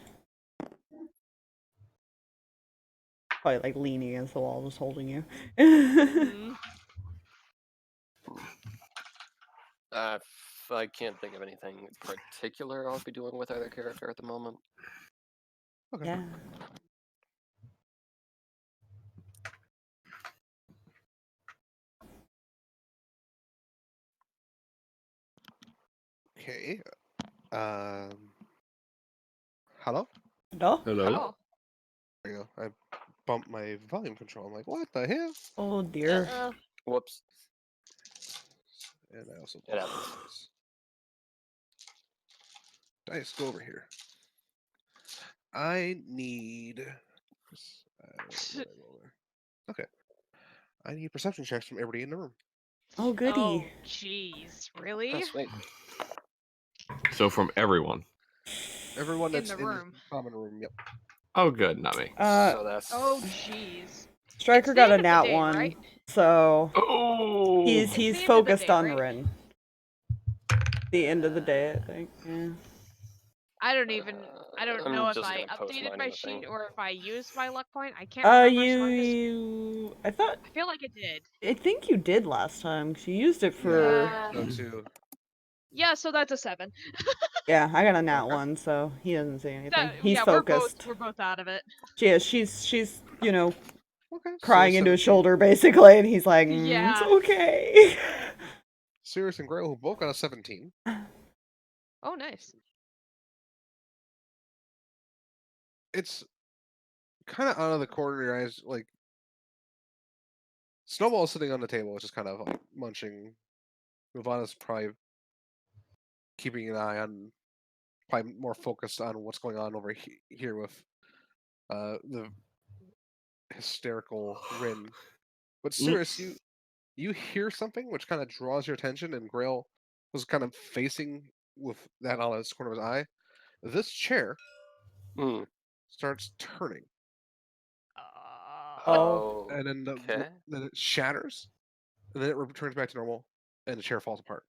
Probably like leaning against the wall, just holding you. Mm. I can't think of anything particular I'll be doing with either character at the moment. Okay. Yeah. Okay. Hello? No? Hello. Oh. There you go. I bumped my volume control. I'm like, what the hell? Oh dear. Whoops. And I also It happens. Dice, go over here. I need. Okay. I need perception checks from everybody in the room. Oh Oh, goody. jeez. Really? Oh, sweet. So from everyone. Everyone In that's the in room. the common room. Yep. Oh, good, not me. So that's. Oh, jeez. Striker It's got the a end of the nat day, one, right? so Oh, he's the end of the focused day, on right? Rinn. The end of the day, I think. Yeah. I don't know I'm if just I gonna post updated mine my in the thing. sheet or if I used my luck point. I can't remember. I thought, I feel like it did. I think you did last time, 'cause you used it for, Go to. Yeah, so that's a 7. yeah, I got a nat Okay. one, so he doesn't see anything. He's Yeah, focused. we're both out of it. She's, you know, Okay. crying so into his 17. shoulder, basically, and he's like, it's Yeah. okay. Sirris and Grail, who both got a 17. Oh, nice. It's kind of out of the corner of your eyes, like Snowball's sitting on the table, just kind of like munching. Mylvada's probably keeping an eye on, probably more focused on what's going on over here with the hysterical Rinn. But Sirris, you hear something which kind of draws your attention, and Grail was kind of facing with that on his corner of his eye. This chair starts turning, Oh. and then Okay. then it shatters, and then it returns back to normal, and the chair falls apart.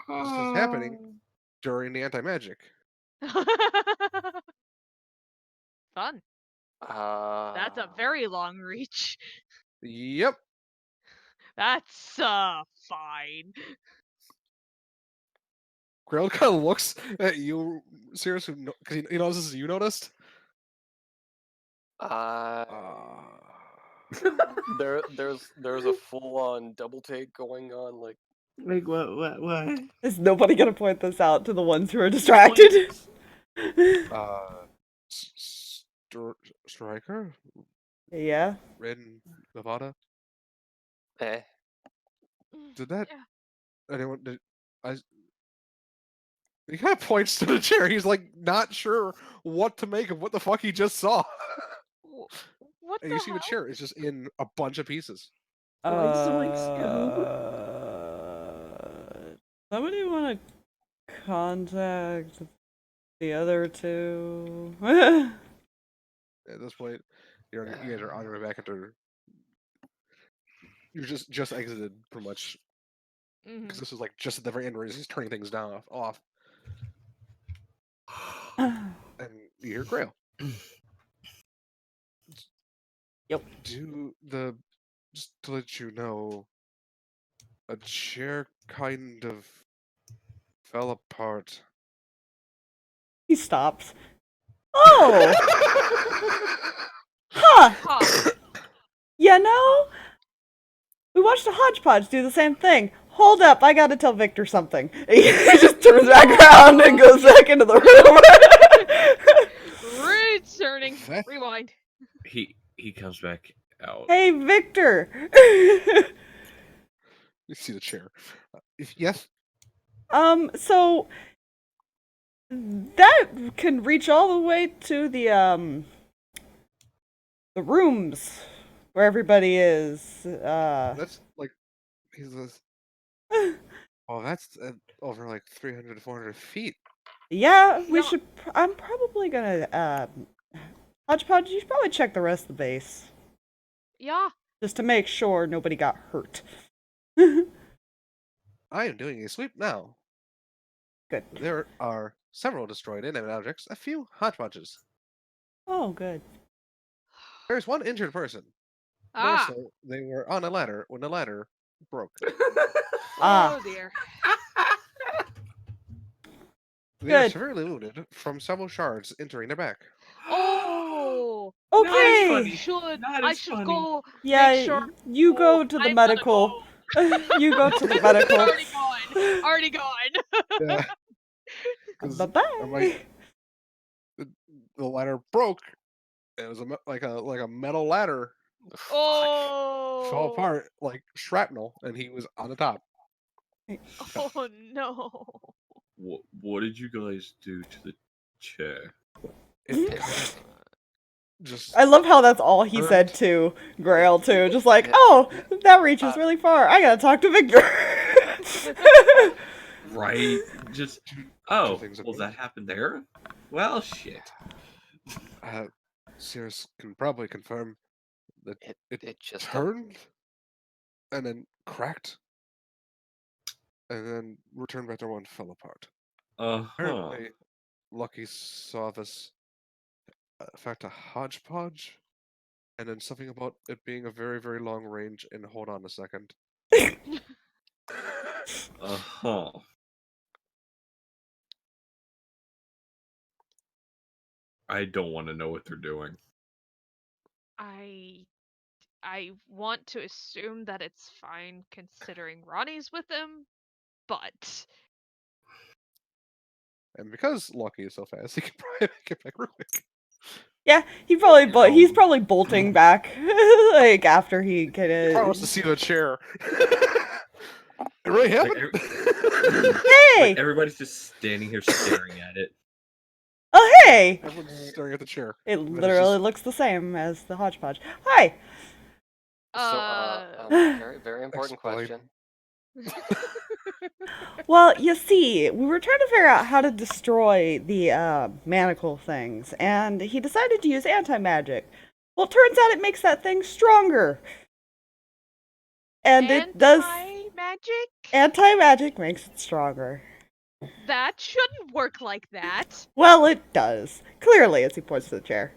This is happening during the anti-magic. Fun. That's a very long reach. Yep. That's fine. Grail kind of looks at you, Sirris, because he knows this is you noticed. There's a full-on double take going on, like what? Is nobody gonna point this out to the ones who are distracted? Striker, Yeah. Rinn, Mylvada. eh. Did that? Yeah. Anyone? He kind of points to the chair. He's like not sure what to make of what the fuck he just saw. What And the you see hell? the chair is just in a bunch of pieces. Somebody want to contact the other two? At this point, you guys are on your way back after. You just exited pretty much, because this was like just at the very end where he's turning things off. And you hear Grail. Yep. Just to let you know, a chair kind of fell apart. He stops. Oh! Huh! Huh. You know, we watched a hodgepodge do the same thing. Hold up, I gotta tell Victor something. He just turns back around and goes back into the room. Returning. That- Rewind. He comes back out. Hey, Victor! You see the chair. Yes? So that can reach all the way to the rooms where everybody is. That's like he's this. Oh, that's over like 300 to 400 feet. Yeah, we No. should. I'm probably gonna. Hodgepodge, you should probably check the rest of the base Yeah. just to make sure nobody got hurt. I am doing a sweep now. Good. There are several destroyed inanimate objects, a few hodgepodges. Oh, good. There's one injured person. More Ah. so, they were on a ladder when the ladder broke. Ah. Oh dear. They are Good. severely wounded from several shards entering their back. Oh. Okay. funny. Should Not I as should funny. go Yeah, make sure. you go Oh, to the I'm gonna medical. You go to the medical. Already gone. Already gone. Yeah. 'Cause Bye bye. the ladder broke. It was like a metal ladder Oh. fell apart like shrapnel, and he was on the top. Oh no. What did you guys do to the chair? It kind of just I love how that's all he said Hurt. to Grail too. Just like, Yeah. oh, that reaches really far. I gotta talk to Victor. Right? Just two well, things happened. that happened there. Well, shit. Sirris can probably confirm that it It just turned and then cracked and then returned back to one fell apart. Huh. Apparently, Lucky saw this affect a hodgepodge, and then something about it being a very, very long range. And hold on a second. Huh. I don't want to know what they're doing. I want to assume that it's fine considering Ronnie's with him, but And because Lucky is so fast, he can probably make it back real quick. Yeah, he's probably bolting back like after he He probably wants to get see the chair. It really happened. Hey! Like, everybody's just standing here staring at it. Oh hey! Everyone's staring at the chair. It And it's literally just- looks the same as the hodgepodge. Hi. very, very important Explain. question. Well, you see, we were trying to figure out how to destroy the manacle things, and he decided to use anti-magic. Well, it turns out it makes that thing stronger. And it does. Magic? Anti-magic makes it stronger. That shouldn't work like that. Well, it does. Clearly, as he points to the chair.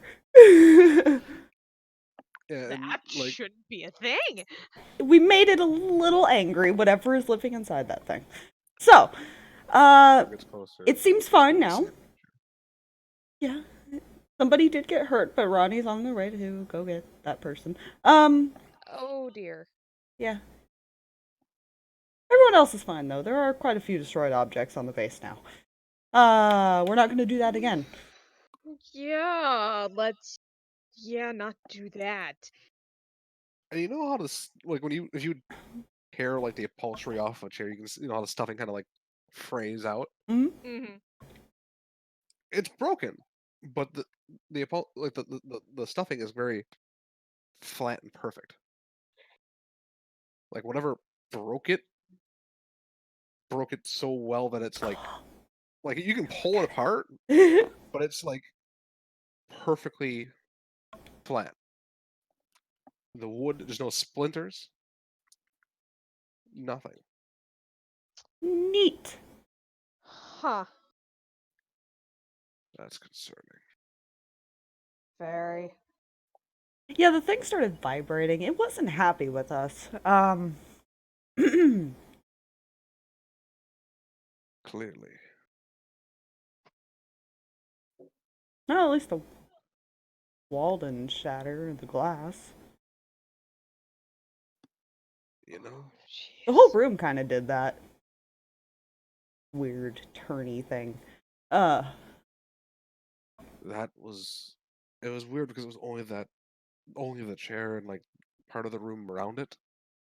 Yeah, and, That like shouldn't be a thing. We made it a little angry, whatever is living inside that thing. So, gets closer. it seems fine now. Yeah. Somebody did get hurt, but Ronnie's on the way to go get that person. Oh dear. Yeah. Everyone else is fine, though. There are quite a few destroyed objects on the base now. We're not going to do that again. Yeah, let's not do that. And you know how to like when if you tear like the upholstery off a chair, you can how the stuffing kind of like frays out. Mm-hmm. It's broken, but the stuffing is very flat and perfect. Like whatever broke it so well that it's like you can pull it apart, but it's like perfectly flat. The wood, there's no splinters. Nothing. Neat. Huh. That's concerning. Very. Yeah, the thing started vibrating. It wasn't happy with us. Clearly. Well, at least the wall didn't shatter the glass. You know? The whole Jeez. room kind of did that weird turny thing. That was... It was weird because it was only the chair and, like, part of the room around it.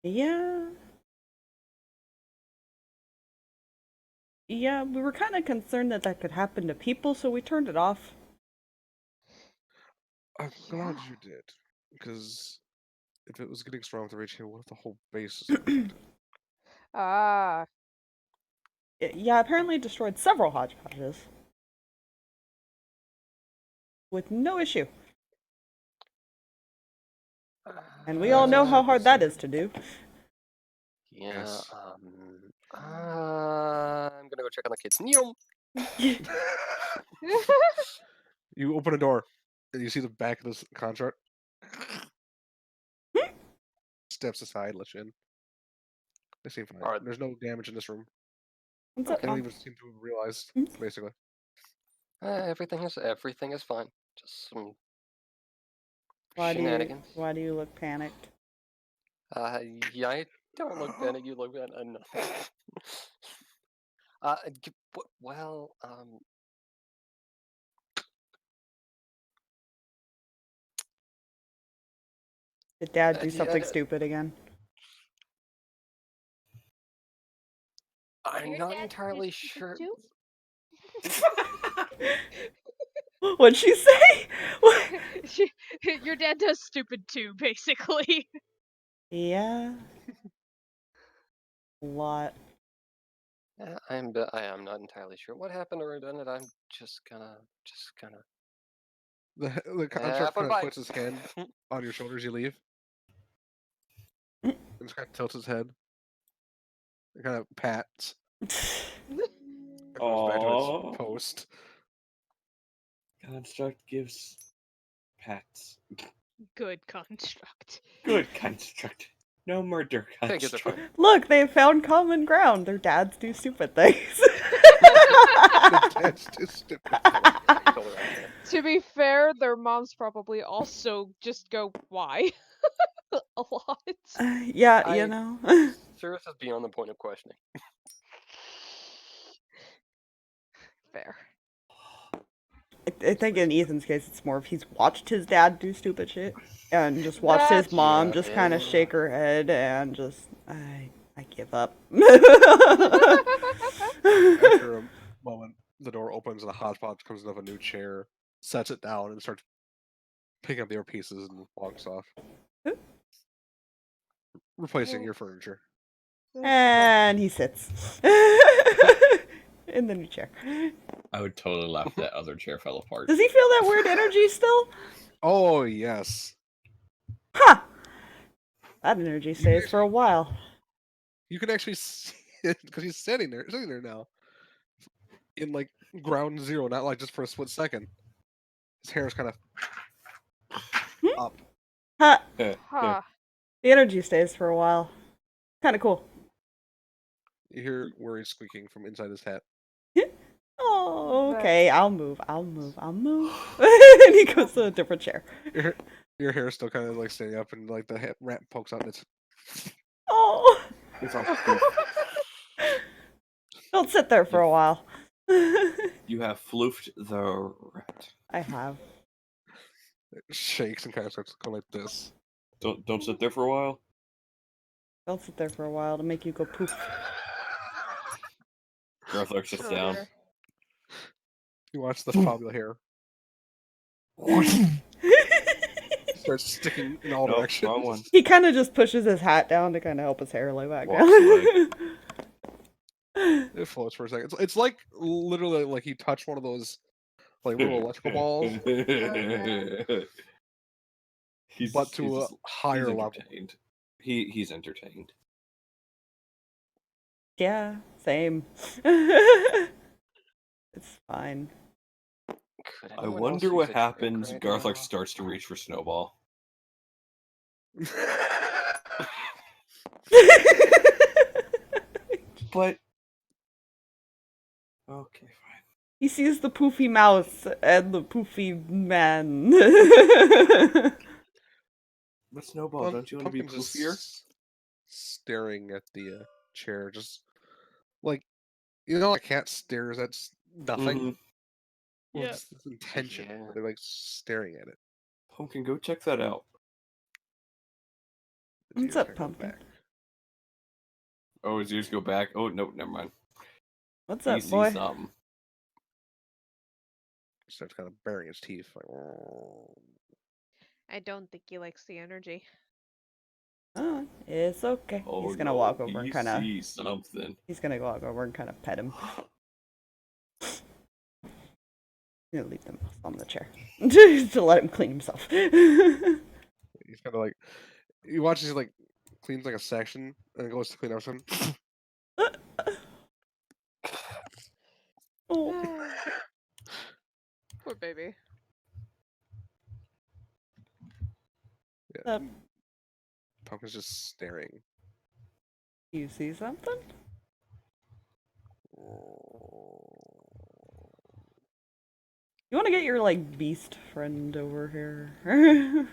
Yeah. Yeah, we were kind of concerned that that could happen to people, so we turned it off. I'm glad Yeah. you did. Because if it was getting strong with the rage here, what if the whole base is affected? Ah. Yeah, apparently it destroyed several hodgepodges. With no issue. And we all know how hard that is to do. Yeah. Yes. I'm gonna go check on the kids. Neom. You open a door, and you see the back of this contract. Steps aside, lets you in. They seem fine. Alright. There's no damage in this room. What's They up, don't Mom? even seem to have realized, basically. Everything is fine. Just some Why shenanigans. do you look panicked? Yeah, I don't look panicked. You look bad. No. Well, Did Dad do yeah, something stupid again? I'm Your not dad entirely is sure. too? What'd she say? What? Your dad does stupid too, basically. Yeah. A lot. I am not entirely sure what happened or done it. I'm just gonna. The contract Have fun, kind of bye. puts his hand on your shoulders. You leave, and just kind of tilts his head. It kind of pats. And goes back to Aww. its post. Construct gives pats. Good construct. Good construct. No murder Thank you, construct. sir. Look, they found common ground. Their dads do stupid things. That's just stupid. Totally right. To be fair, their moms probably also just go, why? A lot. Yeah, you I- know. Sirris is beyond the point of questioning. Fair. I think in Ethan's case, it's more of he's watched his dad do stupid shit and just watched his That's mom true. just kind of Yeah. shake her head and just, I give up. After a moment, the door opens and a hodgepodge comes out of a new chair, sets it down, and starts picking up their pieces and walks off, replacing your furniture. And he sits in the new chair. I would totally laugh if that other chair fell apart. Does he feel that weird energy still? Oh yes, Huh. That energy stays for a while. you can actually see it because he's sitting there now, in like ground zero, not like just for a split second. His hair is kind of up. Huh. Huh. The energy stays for a while. Kind of cool. You hear worried squeaking from inside his hat. Oh, That's- okay. I'll move. And he goes to a different chair. Your hair is still kind of like standing up, and like the rat pokes out, and it's Oh. It's all poof. Don't sit there for a while. You have floofed the rat. I have. it shakes and kind of starts going like this. Don't sit there for a while. Don't sit there for a while to make you go poof. Garthlark sits down. Sure. You watch the fabula hair starts sticking in all Nope, directions. wrong one. He kind of just pushes his hat down to kind of help his hair lay back Walks down. It floats for a second. It's like literally like he touched one of those like little electrical balls, but to a higher level. Entertained. He's entertained. Yeah, same. It's fine. Could I anyone else wonder use what a happens. drink right Garthlark now? starts to reach for Snowball. But okay, fine. He sees the poofy mouse and the poofy man. But Snowball, don't you want to be Pumpkin's poofier? just staring at the chair, just like a cat stares at nothing. Mhm. Well, Yeah. it's this intention. Yeah. They're like staring at it. Pumpkin, go check that out. The What's tears up, kinda go Pumpkin? back. Oh, his ears go back. Oh, nope, never mind. What's He up, sees boy? something. Starts kind of baring his teeth. Like, "Oh." I don't think he likes the energy. Oh, it's okay. Oh, He's gonna no, walk over he and kind of. sees something. He's gonna walk over and kind of pet him. I'm gonna leave them on the chair to let him clean himself. He's kind of like, you watch as he like cleans like a section and then goes to clean up some. Oh, Poor baby. Yeah. Pumpkin's just staring. you see something? You want to get your like beast friend over here?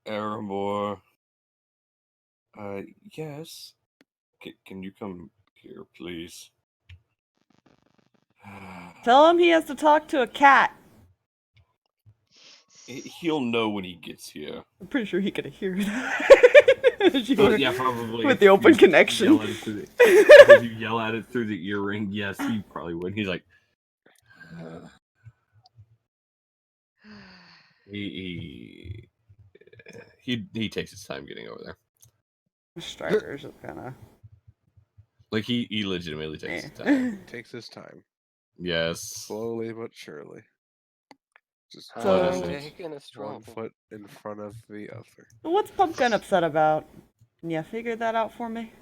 Aramore. Yes. Can you come here, please? Tell him he has to talk to a cat. He'll know when he gets here. I'm pretty sure he could hear that. As you were- Yeah, probably. with the If open you connection. Yell at it through the, if you yell at it through the earring, yes, he probably would. He's like, he takes his time getting over there. Strider's just kinda. Like he legitimately takes his time. Takes his time, Yes. slowly but surely. Just So- What is it? taking a stroll. one foot in front of the other. What's Pumpkin upset about? Can you figure that out for me?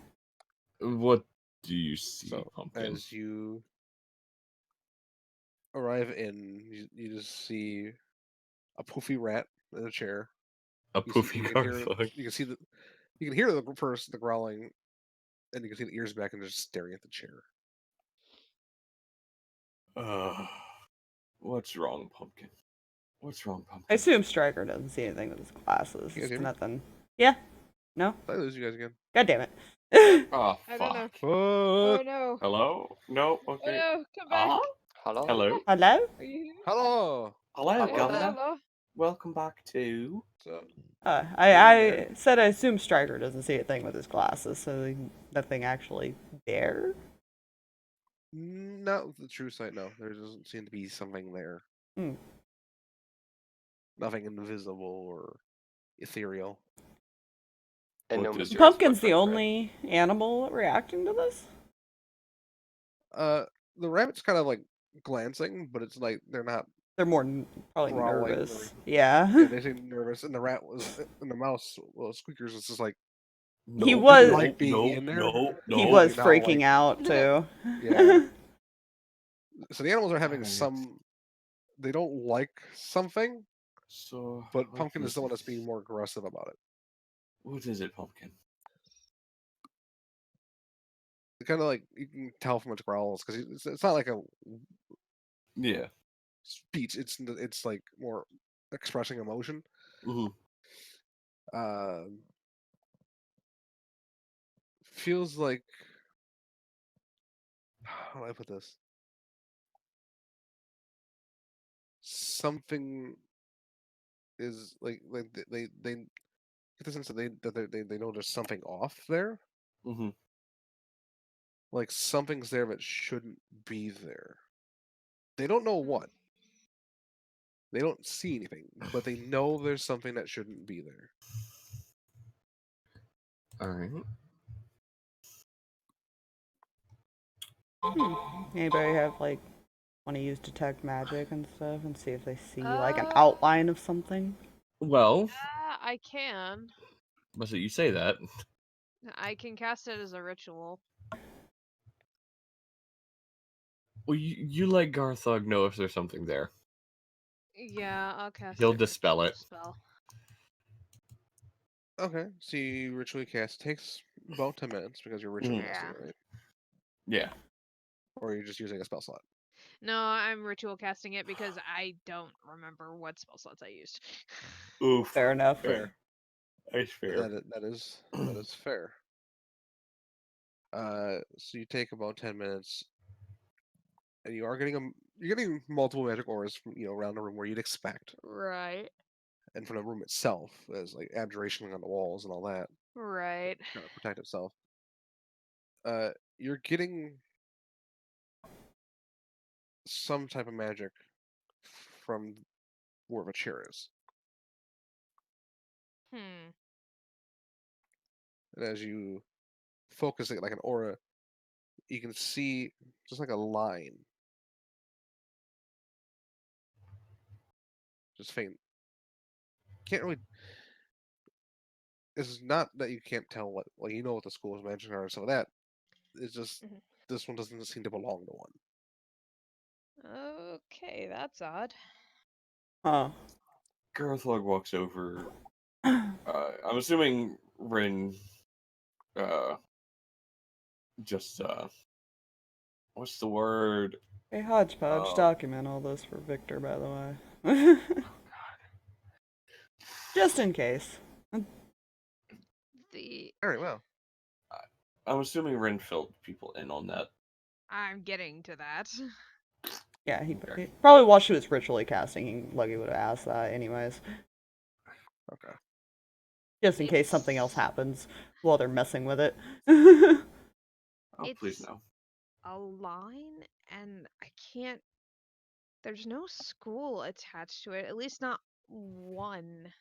What do you see, So Pumpkin? as you arrive in, you just see a poofy rat in a chair. A You see- poofy you can hear- garthog. You can see you can hear the growling, and you can see the ears back and just staring at the chair. What's wrong, Pumpkin? What's wrong, I Pumpkin? assume Striker doesn't see anything with his glasses. You guys It's hear me? nothing. Yeah? No? Did I lose you guys again? God damn it. Oh, I don't know. fuck. Oh no. Hello? No? Oh Okay. no. Come back. Hello. Hello? Hello? Are you here? Hello. Hello, Hello. Governor. Hello. Welcome back to... So, I said I assume Striker doesn't see a thing with his glasses, so nothing actually there. not with the true sight. No, there doesn't seem to be something there. Hmm. Nothing invisible or ethereal. And no What is- mysterious Pumpkin's the footprints, right? only animal reacting to this? The rabbit's kind of like glancing, but it's like they're not. They're more probably Growling or- nervous. Yeah. Yeah, they seem nervous, and the mouse, well, Squeakers was just like He was- like being in there. No, He no. was Now, freaking like- out too. Yeah. So the animals are having Alright. some. They don't like something, So, but what Pumpkin is the one that's this? being more aggressive about it. What is it, Pumpkin? Kind of like you can tell from its growls because it's not like a Yeah. speech. It's like more expressing emotion. Mhm. Feels like how do I put this? Something is like they get the sense that they know there's something off there. Mhm. Like something's there that shouldn't be there. They don't know what. They don't see anything, but they know there's something that shouldn't be there. Alright. Anybody have like want to use detect magic and stuff and see if they see like an Uh, outline of something? Well, Yeah, I can. must you say that. I can cast it as a ritual. Well, you let Garthog know if there's something there. Yeah, I'll cast He'll it dispel ritual it. Spell. Okay, so you ritually cast. Takes about 10 minutes because you're ritually Mhm. casting it, right? Yeah. Or you're just using a spell slot. No, I'm ritual casting it because I don't remember what spell slots I used. Oof. Fair enough. Fair. That's fair. That is fair. So you take about 10 minutes, and you're getting multiple magic auras from around the room where you'd expect, Right. and from the room itself, as like abjuration on the walls and all that, Right. trying to protect itself. You're getting some type of magic from where the chair is, Hmm. and as you focus it like an aura, you can see just like a line, just faint. Can't really. It's not that you can't tell what, like, what the school's magic are and some of that. It's just Mhm. this one doesn't seem to belong to one. Okay, that's odd. Huh. Garthog walks over. I'm assuming Rinn just what's the word? Hey, Hodgepodge, Oh. document all this for Victor, by the way. Just in case. Very well. I'm assuming Rinn filled people in on that. I'm getting to that. Yeah, he probably while she was ritually casting, Luggy would have asked that anyways. Okay. Just in case something else It's- happens while they're messing with it. Oh, please It's- no. A line, and I can't. There's no school attached to it, at least not one.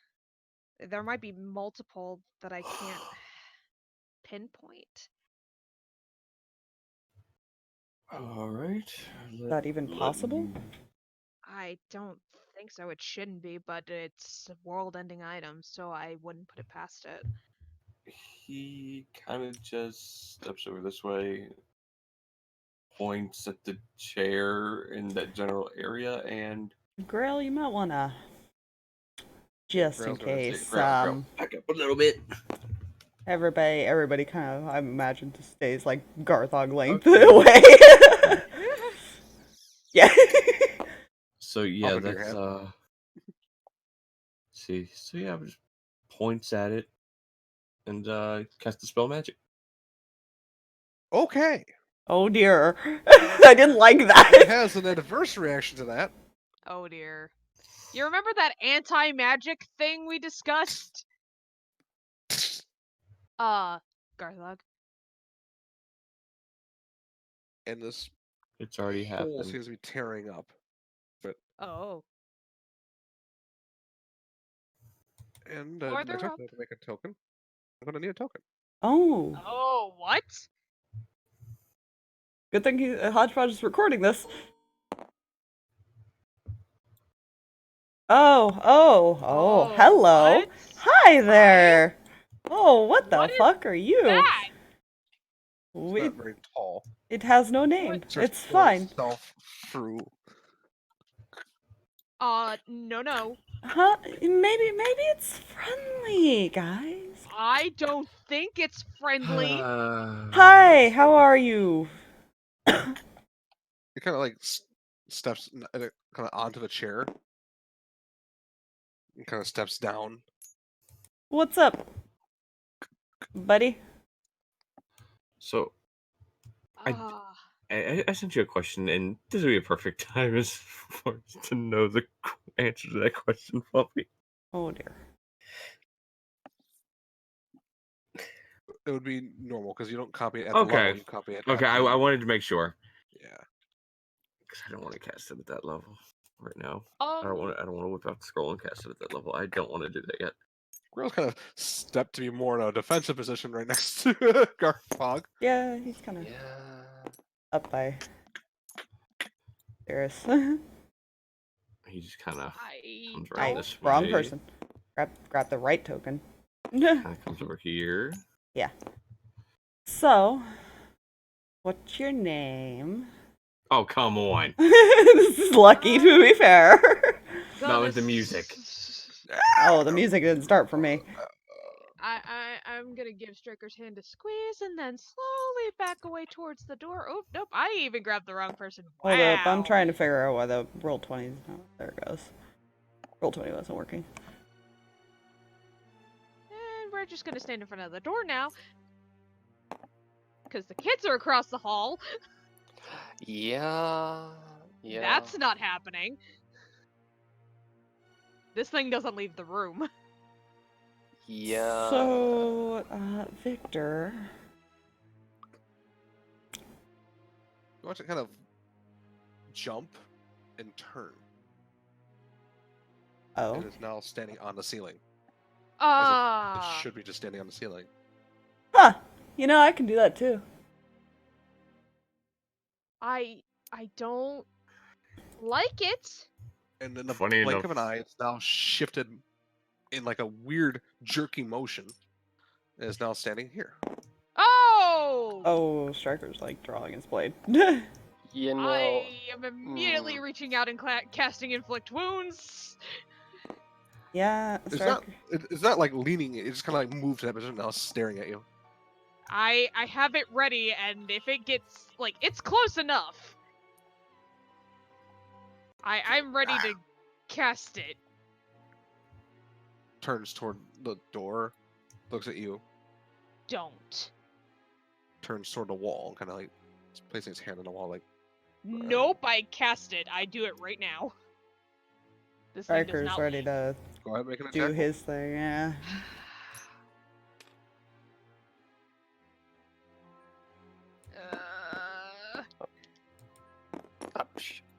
There might be multiple that I can't pinpoint. All right. Is that even possible? I don't think so. It shouldn't be, but it's a world-ending item, so I wouldn't put it past it. He kind of just steps over this way, points at the chair in that general area, and Grail, you might wanna just in Grail's gonna take case, Grail, back up a little bit. everybody kind of, I imagine, just stays like Garthog length Okay. away. Yeah. So yeah, Up into your that's hand. see. So yeah, just points at it and cast the spell magic. Okay. Oh dear. I didn't like It that. has an adverse reaction to that. Oh dear. You remember that anti-magic thing we discussed? Garthog. And this It's already hole happened. seems to be tearing up. Oh. And Farther next up, up. I have to make a token. I'm gonna need a token. Oh. Oh, what? Good thing Hodgepodge is recording this. Oh, hello. What? Hi there. Oh, what the What is fuck are you? that? It's not very tall. It has no name. What? Starts It's pulling fine. itself through. No. Huh? Maybe it's friendly, guys. I don't think it's friendly. Hi, how are you? It kind of like steps kind of onto the chair. And kind of steps down. What's up, buddy? So Ah. I sent you a question, and this would be a perfect time as for us to know the answer to that question, Fluffy. Oh dear. It would be normal because you don't copy it at Okay. the level. You copy it. Okay, at I the... wanted to make sure Yeah. because I don't want to cast it at that level right now. Um. I don't want to whip out the scroll and cast it at that level. I don't want to do that yet. Grail's kind of stepped to be more in a defensive position right next to Garthog. Yeah, he's kind of Yeah. up by Sirris. He just kind of I comes around don't. this Wrong way. person. Grab the right token. Kind of comes over here. Yeah. So, what's your name? Oh, come on. This is lucky, to be fair. Not with the music. Oh, the music didn't start for me. I'm gonna give Striker's hand a squeeze and then slowly back away towards the door. Oh, nope, I even grabbed the wrong person. Wow. Hold up, I'm trying to figure out why the roll 20. Oh, there it goes. Roll 20 wasn't working. And we're just gonna stand in front of the door now. Because the kids are across the hall. Yeah. Yeah. That's not happening. This thing doesn't leave the room. Yeah. So, Victor. You want to kind of jump and turn. Oh. It is now standing on the ceiling. It Ah. should be just standing on the ceiling. Huh. You know, I can do that too. I don't like it. And in the Funny blink enough- of an eye, it's now shifted in like a weird jerky motion. And is now standing here. Oh! Oh, Striker's like drawing his blade. You know. I am immediately reaching out and casting Inflict Wounds. Yeah, It's Striker. it's not like leaning, it just kind of like moved to that position, now staring at you. I have it ready, and if it gets, like, it's close enough. I'm ready to cast it. Turns toward the door, looks at you, Don't. turns toward the wall, kind of like placing his hand on the wall, like, Nope, I cast it. I do it right now. This thing does Striker's not ready leave. to go ahead and make an attack. do roll. his thing, yeah.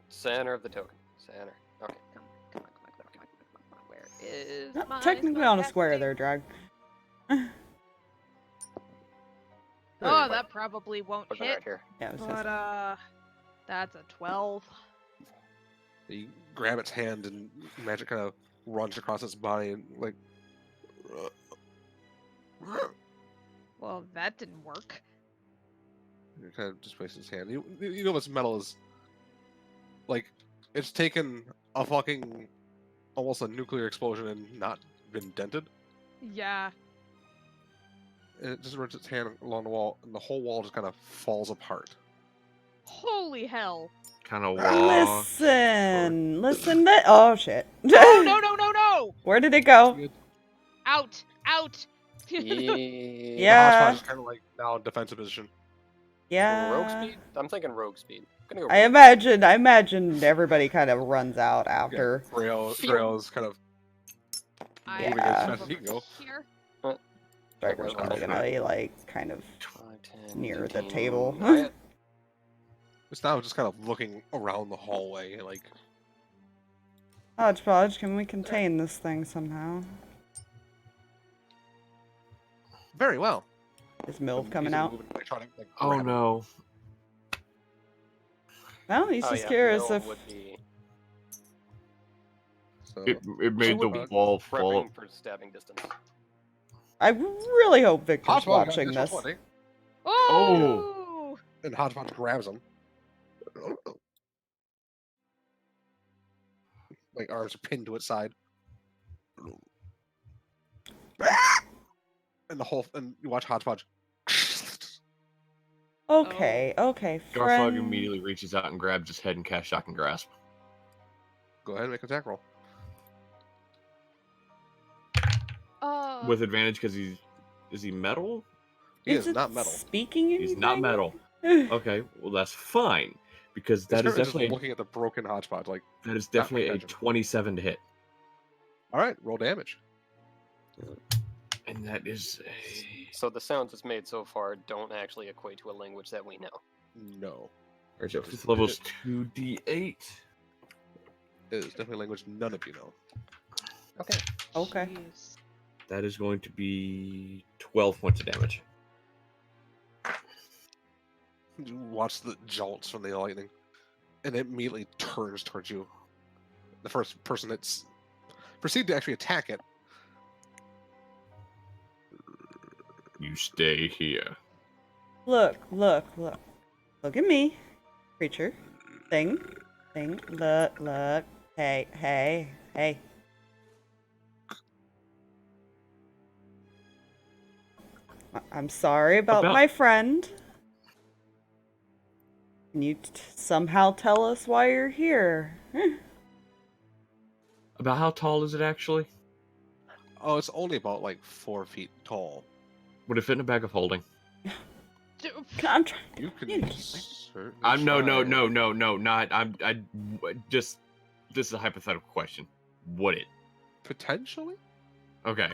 Center of the token. Center. Okay. Come on. Where is Not my technically on a spellcasting? square there, Drag. Oh, that probably won't Looking hit. right here. Yeah, it was But, that's a 12. You grab its hand and magic kind of runs across its body and like. Well, that didn't work. You kind of displaces his hand. You know this metal is like it's taken a fucking almost a nuclear explosion and not been dented. Yeah. And it just runs its hand along the wall, and the whole wall just kind of falls apart. Holy hell. Kind of Listen to... Oh, shit. Oh, no! Where did it go? Out! Yeah. Hodgepodge is kind of like now in defensive position. Rogue Yeah. speed? I'm thinking rogue speed. I'm gonna go I rogue. imagine everybody kind of runs out after. Grail is kind of I Moving as move fast as he can go. Here. Striker's probably gonna be like kind of 5, 10, near the 15. table. It's now just kind of looking around the hallway, like Hodgepodge, can we contain this thing somehow? very well. Is Milv I'm coming easily out? moving, like, trying to, like, Oh grab it. no. Well, he's Oh, just yeah, curious Mill if... would be So, It made would the be wall fall. prepping for stabbing distance. I really hope Victor's Hodgepodge got watching additional this. 20, Oh! and Hodgepodge grabs him. Like arms are pinned to its side. And you watch Hodgepodge. Okay, okay, Garfog friend. immediately reaches out and grabs his head and casts Shock and Grasp. Go ahead and make an attack roll. With advantage because is he metal? He is it not metal. Speaking anything? He's not metal. Okay, well that's fine because that is It's just definitely looking at the broken Hodgepodge. Like, that is definitely a catch him. 27 to hit, all right, roll damage. and that is a So the sounds it's made so far don't actually equate to a language that we know. No, Alright, so fifth level's 2d8. it is definitely a language none of you know. Okay. Okay. Jeez. That is going to be 12 points of damage. You watch the jolts from the lightning, and it immediately turns towards you. The first person that's proceed to actually attack it. You stay here. Look. Look at me. Creature. Thing. Look. Hey. I'm sorry about About- my friend. Can you somehow tell us why you're here? About how tall is it actually? Oh, it's only about like 4 feet tall. Would it fit in a bag of holding? I'm trying to You can communicate with certainly I'm no, try. not. Just. This is a hypothetical question. Would it? Potentially. Okay.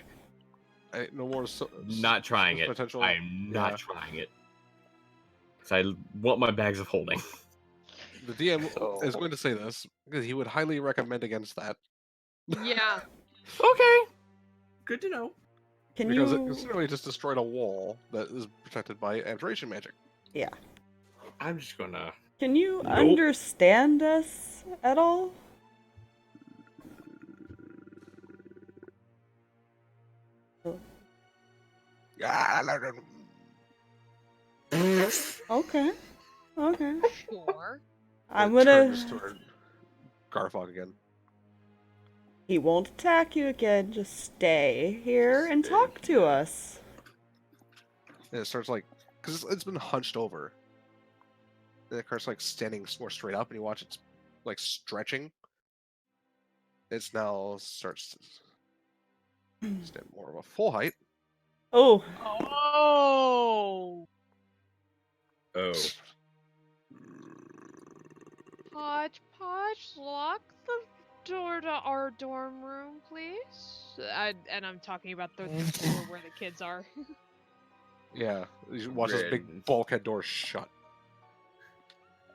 No more. Not trying it. Potential. I'm Yeah. not trying it. Because I want my bags of holding. The DM is So- going to say this because he would highly recommend against that. Yeah. Okay. Good to know. Can Because it you? considerably just destroyed a wall that is protected by abjuration magic. Yeah. I'm just gonna. Can you Nope. understand us at all? Okay. Okay. Sure. I'm Turn gonna. this toward Garfog again. He won't attack you again. Just stay here and talk to us. And it starts like, because it's been hunched over. And it starts like standing more straight up, and you watch it's like stretching. It's now starts to stand more of a full height. Oh, Oh. Oh. Podge, lock the door to our dorm room, please. And I'm talking about the floor where the kids are. Yeah, you watch this big Rinn. bulkhead door shut.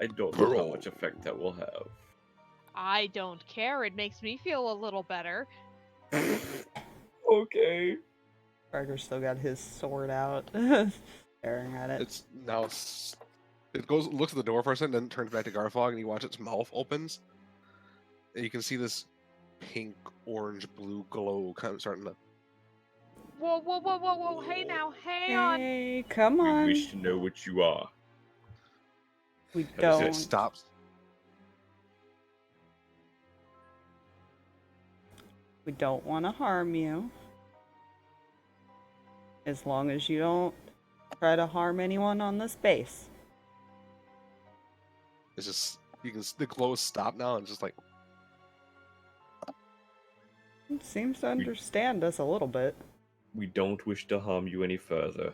I don't know how much effect that will have. I don't care. It makes me feel a little better. Okay. Gregor's still got his sword out, staring at it. It's now. It goes, looks at the door for a second, then turns back to Garfog, and you watch its mouth opens. And you can see this pink, orange, blue glow kind of starting to. Whoa. Hey now, hang on. Hey, come We on. wish to know what you are. We How does it don't. It stops. We don't want to harm you. As long as you don't try to harm anyone on this base. It's just you can the glow stop now and just like It seems to understand us a little bit. We don't wish to harm you any further.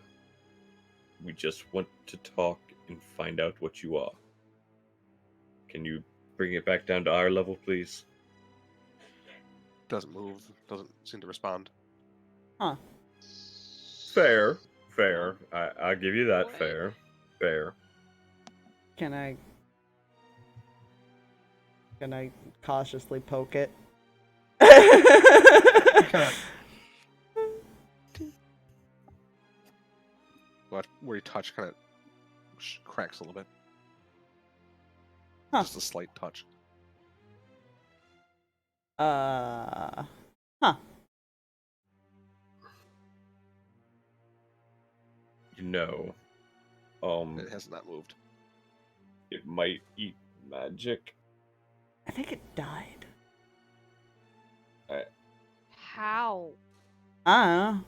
We just want to talk and find out what you are. Can you bring it back down to our level, please? doesn't move, doesn't seem to respond. Huh. Fair. I'll give you that. What? Fair. Can I cautiously poke it? Watch where you touch kind of cracks a little bit. Huh. Just a slight touch. Huh. You know, It has not moved. it might eat magic. I think it died. How? Ah.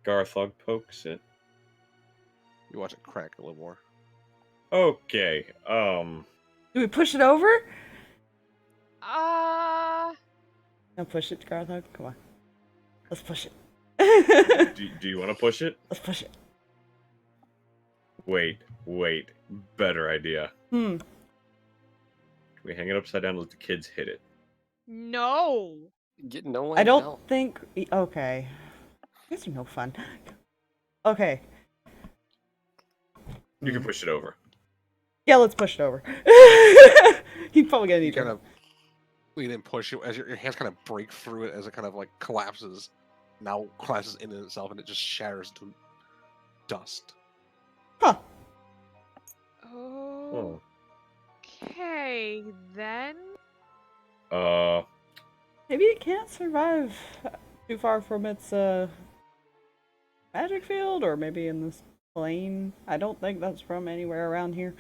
Garthog pokes it. You watch it crack a little more. Okay, Do we push it over? No, push it, Garthog. Come on. Let's push it. do you want to push it? Let's push it. Wait. Better idea. Hmm. Can we hang it upside down and let the kids hit it? No. No one I don't help. think. Okay. You guys are no fun. Okay. You can push it over. Yeah, let's push it over. He's probably gonna You need kind to. of lean and push it as your hands kind of break through it as it kind of like collapses. Now collapses in itself and it just shatters to dust. Huh. Oh. Okay, then. Maybe it can't survive too far from its magic field, or maybe in this plane. I don't think that's from anywhere around here.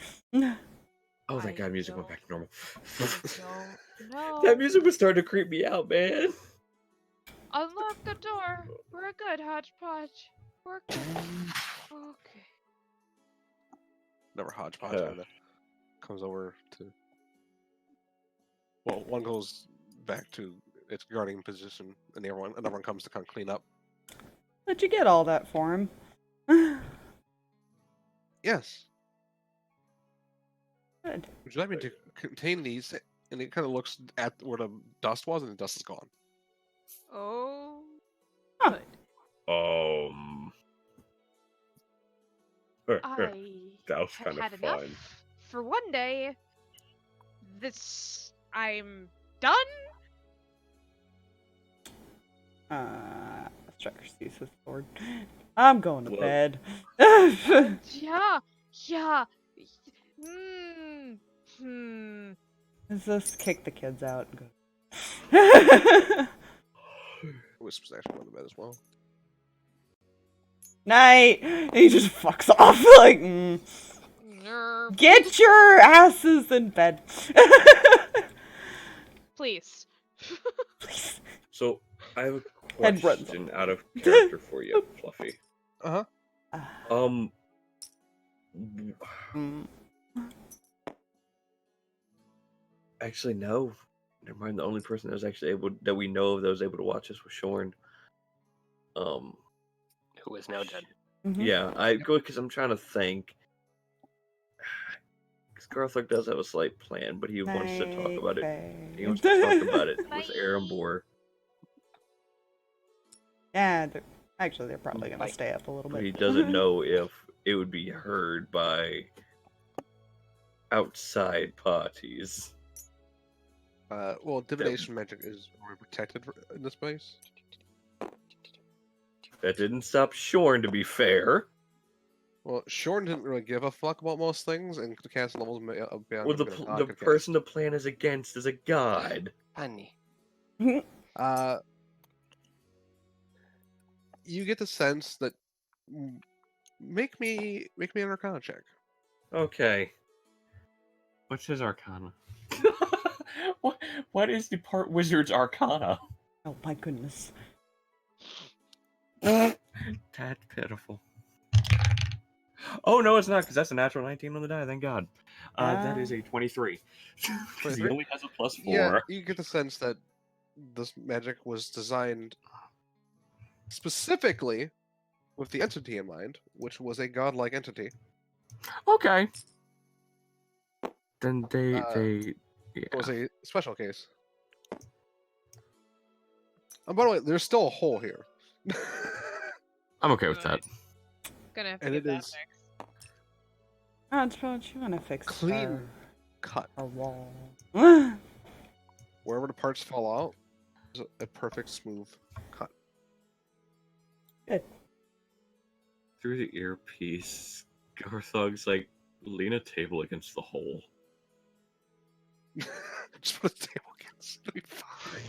Oh, thank I God, music went back to normal. Don't know. That music was starting to creep me out, man. Unlock the door. We're good, Hodgepodge. We're good. Okay. Never hodgepodge Yeah. kinda. comes over to. Well, one goes back to its guarding position, and another one comes to kind of clean up. Did you get all that for him? Yes. Good. Would you like me to contain these? And it kind of looks at where the dust was, and the dust is gone. Oh. Huh. Good. I That was have kind had of enough fun. for one day. I'm done. Striker sees his sword. I'm going to Whoa. bed. Yeah. Hmm. Let's just kick the kids out and go. Wisp's actually going to bed as well. Night. And he just fucks off like. Nerve. Get your asses in bed. Please. Please. So I have a Head runs question out of character for you, Fluffy. Uh huh. Mm. Actually, no. Never mind. The only person that was actually that we know of that was able to watch us was Shorn. Who is now dead. Mhm. Yeah, I go because I'm trying to think. Because Garthok does have a slight plan, but he wants to talk about it. He wants to talk about it with Bye. Arambor, Yeah, they're probably gonna Bye. stay up a little but bit. he doesn't know if it would be heard by outside parties. Well, divination magic is protected in this place. That didn't stop Shorn, to be fair. Well, Shorn didn't really give a fuck about most things, and the cast levels beyond Well, the person the plan is against is a god. Honey. You get the sense that make me an Arcana check. Okay. What's his Arcana? What is the part wizard's Arcana? Oh my goodness. That's pitiful. Oh no, it's not, because that's a natural 19 on the die. Thank God. That is a 23. 'Cause he 23? only has a +4. Yeah, you get the sense that this magic was designed specifically with the entity in mind, which was a godlike entity. Okay. Then they It was a special case. And by the way, there's still a hole here. I'm okay with that. Gonna have to And get it that is fixed. Don't you want to fix clean cut. our wall? Wherever the parts fall out, is a perfect smooth cut. Good. Through the earpiece, Garthog's like, lean a table against the hole. Just put a table against. It'll be fine.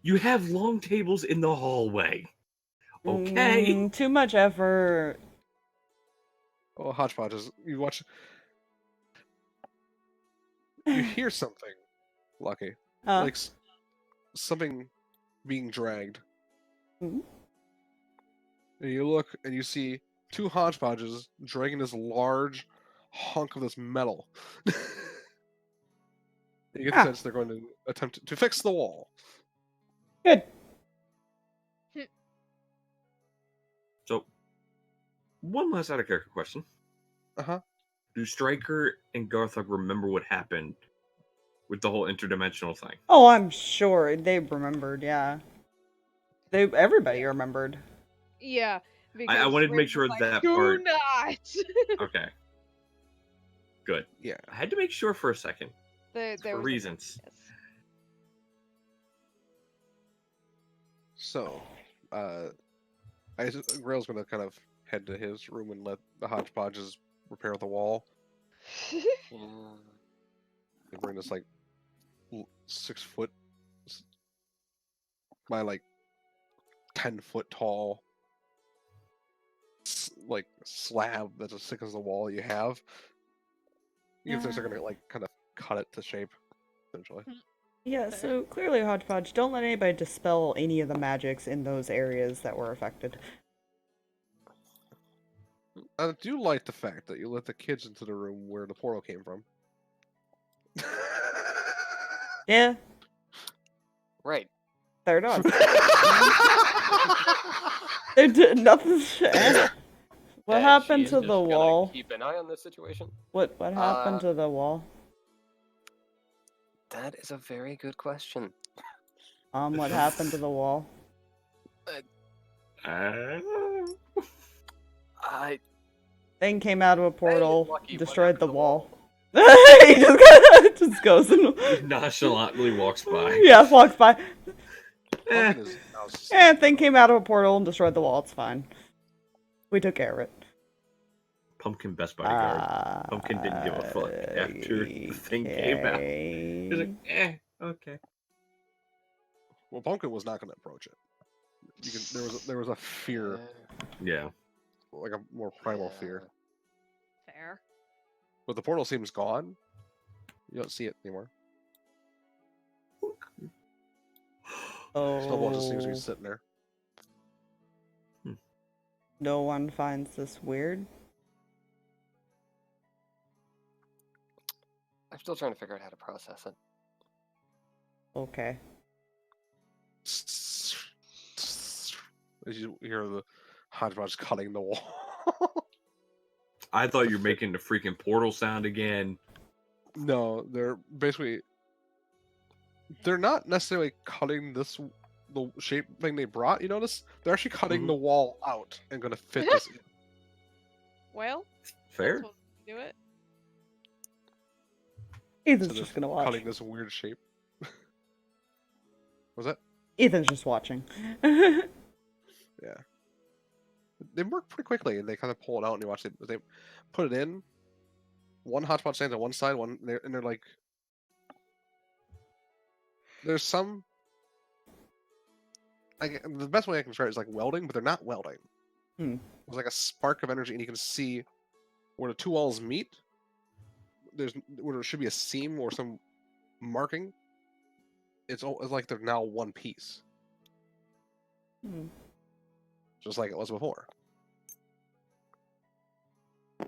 You have long tables in the hallway. Okay. Too much effort. Oh, hodgepodge is. You watch. You hear something, Lucky. Like something being dragged. Mhm. And you look and you see two hodgepodges dragging this large hunk of this metal. You get the sense they're going to attempt to fix the wall. Good. So, one last out of character question. Uh-huh. Do Striker and Garthog remember what happened with the whole interdimensional thing? Oh, I'm sure they remembered. Yeah, everybody remembered. Yeah. I wanted to make sure like, that do part. not. Okay. Good. Yeah. I had to make sure for a second. There For was reasons. Yes. So, Grail's going to kind of head to his room and let the hodgepodges repair the wall. Mm. They bring this like 6 foot by like 10 foot tall like slab that's as thick as the wall you have. You think they're gonna like kind of cut it to shape, essentially. Yeah, so clearly, Hodgepodge, don't let anybody dispel any of the magics in those areas that were affected. I do like the fact that you let the kids into the room where the portal came from. Yeah, Right. they're not. They did nothing. What And happened she's to just the gonna wall? keep an eye on this situation. What happened Uh, to the wall? That is a very good question. What happened to the wall? I Thing came out of a portal, lucky, what destroyed happened the to the wall. wall? He just goes and He nonchalantly walks by. yeah, walks by. Pumpkin is now s- And thing came out of a portal and destroyed the wall. It's fine. We took care of it. Pumpkin best bodyguard. Pumpkin didn't give a fuck after the thing came out. He's like, okay. Well, Pumpkin was not going to approach it. There was a fear, Yeah. like a more primal fear. Fair. But the portal seems gone. You don't see it anymore. Snowball just seems to be Oh, sitting there. no one finds this weird. I'm still trying to figure out how to process it. Okay. As you hear the hodgepodge cutting the wall. I thought you were making the freaking portal sound again. No, they're basically they're not necessarily cutting the shape thing they brought. You notice they're actually cutting Mhm. the wall out and gonna fit this in. Well, Fair. that's what we do it. Ethan's So just they're gonna watch. cutting this weird shape. Was that? Ethan's just watching. Yeah. They work pretty quickly, and they kind of pull it out, and you watch it. They put it in. One hotspot stands on one side, and they're like, there's some. The best way I can describe it is like welding, but they're not welding. Hmm. There's like a spark of energy, and you can see where the two walls meet. Where there should be a seam or some marking. It's like they're now one piece, Hmm. just like it was before. You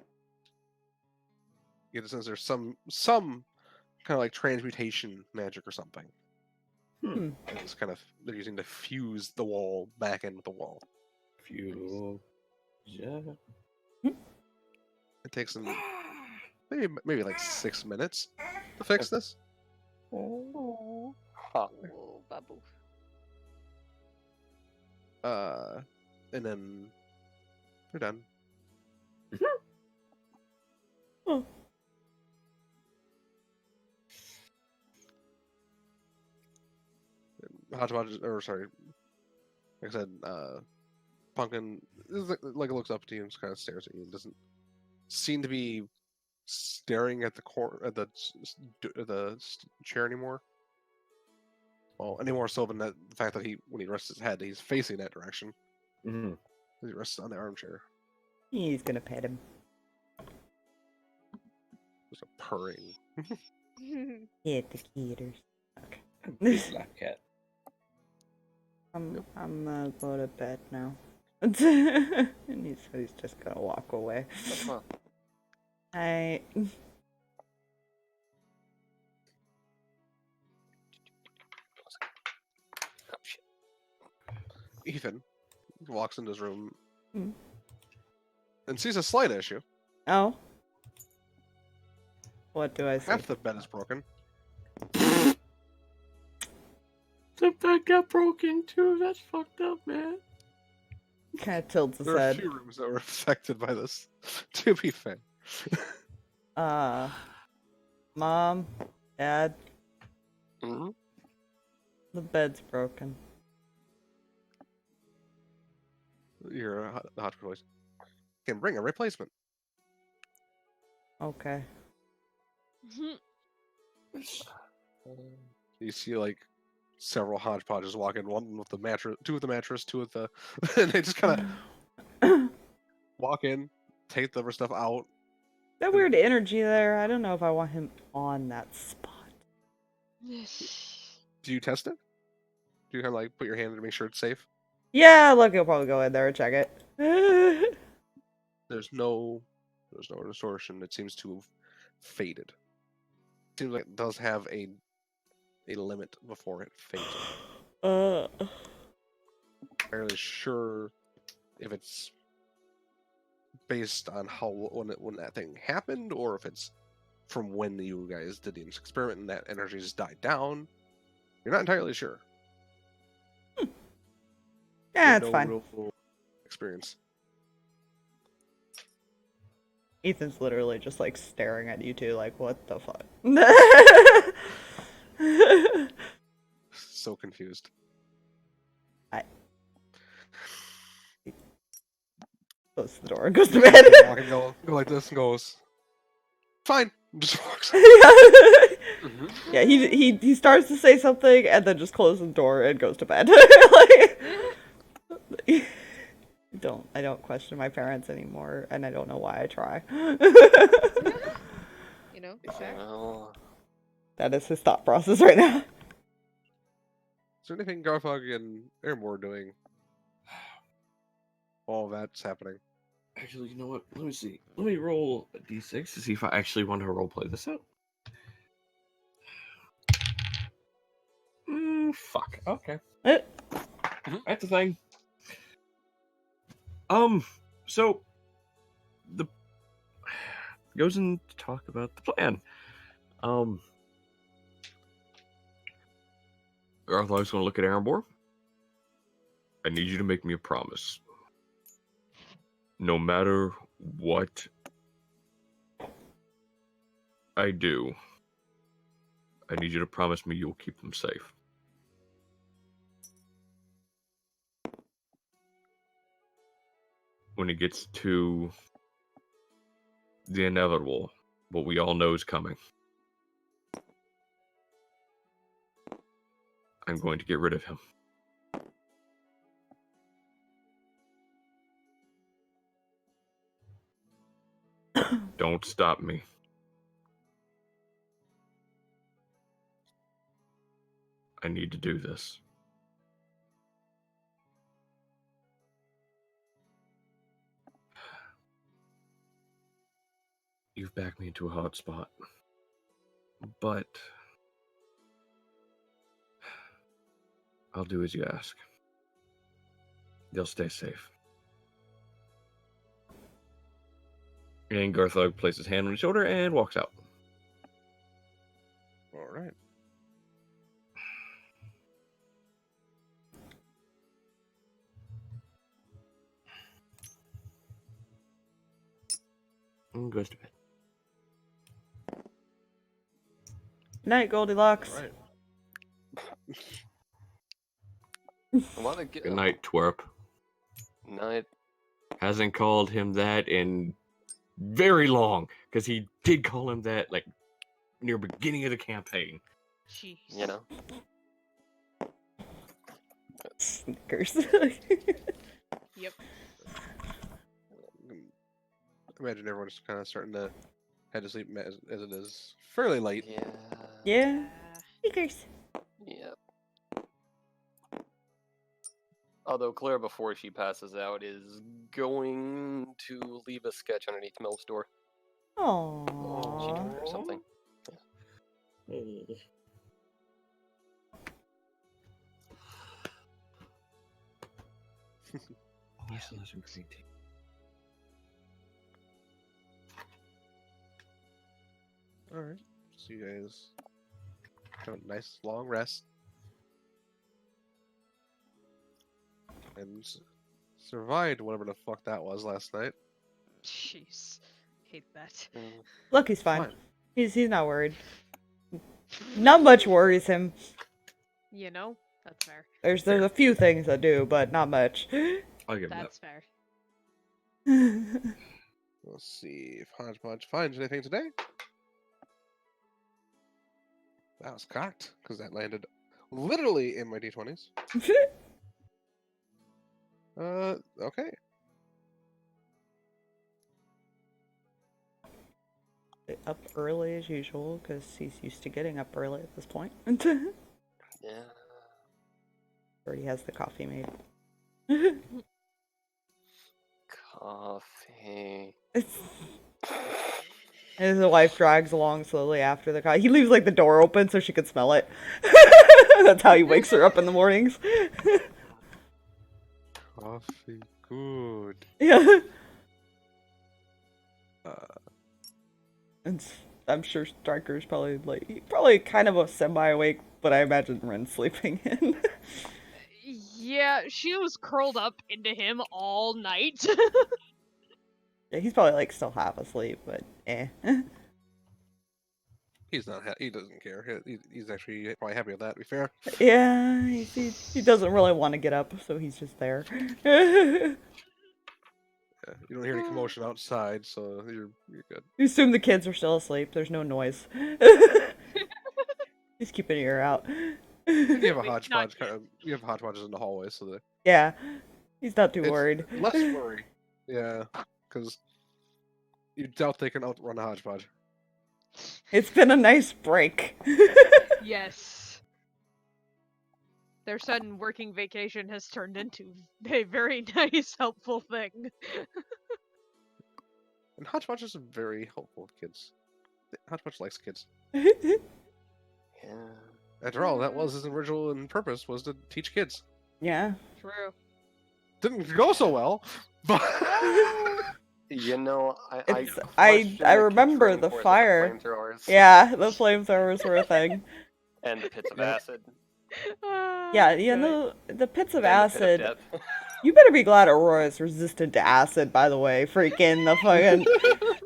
get the sense there's some kind of like transmutation magic or something. Hmm. It's kind of they're using to fuse the wall back in with the wall. Fuel. Yeah. It takes them maybe like 6 minutes to fix this. Oh, huh. Oh, babu. And then they're done. Oh. Hodgepodge, or sorry, like I said, Pumpkin like looks up to you and just kind of stares at you and doesn't seem to be staring at the chair anymore. Well, any more so than the fact that when he rests his head, he's facing that direction. Mm-hmm. He rests on the armchair. He's gonna pet him. There's a purring. Yeah, the kitties. Okay. Big black cat. I'm gonna go to bed now. And he's just gonna walk away. That's well. I Oh shit. Ethan walks into his room Hmm. and sees a slight issue. oh. What do I see? Half the bed is broken. The bed got broken too. That's fucked up, man. Kind of tilts his There are a head. few rooms that were affected by this, to be fair. Mom, Dad, Mm-hmm. the bed's broken. You're a hot voice. Can bring a replacement. Okay. You see like several hodgepodges walk in, one with the mattress, two with the mattress, two with the and they just kind of walk in, take the other stuff out. That weird energy there. I don't know if I want him on that spot. Do you test it? Do you kind of like put your hand in to make sure it's safe? Yeah, look, he'll probably go in there and check it. There's no distortion. It seems to have faded. Seems like it does have a a limit before it fades. Uh, Fairly sure if it's based on when that thing happened, or if it's from when you guys did the experiment and that energy just died down. You're not entirely sure. yeah, it's no fine. real experience. Ethan's literally just like staring at you two, like, what the fuck? So confused. Closes the door and goes to bed. Walk and go like this and goes, fine. Just walks. Yeah, he starts to say something and then just closes the door and goes to bed. Like, I don't question my parents anymore, and I don't know why I try. You know, fair. Well, That is his thought process right now. Is there anything Garthog and Airmore are doing? All that's happening. Actually, you know what? Let me see. Let me roll a d6 to see if I actually want to roleplay this out. Fuck. Okay. That's the thing. So the goes in to talk about the plan. Garthog's gonna look at Arambor. I need you to make me a promise. No matter what I do, I need you to promise me you'll keep them safe. When it gets to the inevitable, what we all know is coming, I'm going to get rid of him. Don't stop me. I need to do this. You've backed me into a hot spot. But I'll do as you ask. They'll stay safe. And Garthog places his hand on his shoulder and walks out. All right. And goes to bed. Night, Goldilocks. All right. Good night, twerp. Night. Hasn't called him that in very long, because he did call him that like near beginning of the campaign. Jeez. You know. Snickers. Yep. Imagine everyone's kind of starting to head to sleep as it is fairly late. Yeah. Yeah. Snickers. Yep. Although Claire, before she passes out, is going to leave a sketch underneath Mel's door. She Aww. drew or something. Yes, that's a great tea. All right. So you guys have a nice long rest and survived whatever the fuck that was last night. Jeez. Hate that. Look, he's fine. He's not worried. Not much worries him. You know, that's fair. There's a few things that do, but not much. I'll give him That's fair. Let's see if Hodgepodge finds anything today. That was cocked, because that landed literally in my d20s. Okay. Up early as usual, because he's used to getting up early at this point. Yeah. Already has the coffee made. Coffee. And his wife drags along slowly after the car. He leaves like the door open so she can smell it. That's how he wakes her up in the mornings. Coffee, good. Yeah. Uh, And I'm sure Striker's probably kind of a semi-awake, but I imagine Rinn's sleeping in. Yeah, she was curled up into him all night. Yeah, he's probably like still half asleep, but eh. he's not. He doesn't care. He's actually probably happy with that. To be fair. Yeah, he doesn't really want to get up, so he's just there. You Yeah, you don't hear any commotion outside, so you're good. assume the kids are still asleep. There's no noise. Just keep an ear out. And you have a Wait, hodgepodge. not You have hodgepodges in the hallway, so that Yeah, he's not too it's worried. less worry. Yeah, because you doubt they can outrun a hodgepodge. It's been a nice break. Yes. Their sudden working vacation has turned into a very nice, helpful thing. And hodgepodges are very helpful with kids. Hodgepodge likes kids. Yeah. After all, that was his original and purpose was to teach kids. Yeah. True. Didn't go so well, but You know, I I remember the fire. flamethrowers Yeah, the flamethrowers were a thing. and the pits of Yeah. acid. Yeah, good. no, the pits of and the pit of acid. death. You better be glad Aurora's resistant to acid, by the way. Freaking the fucking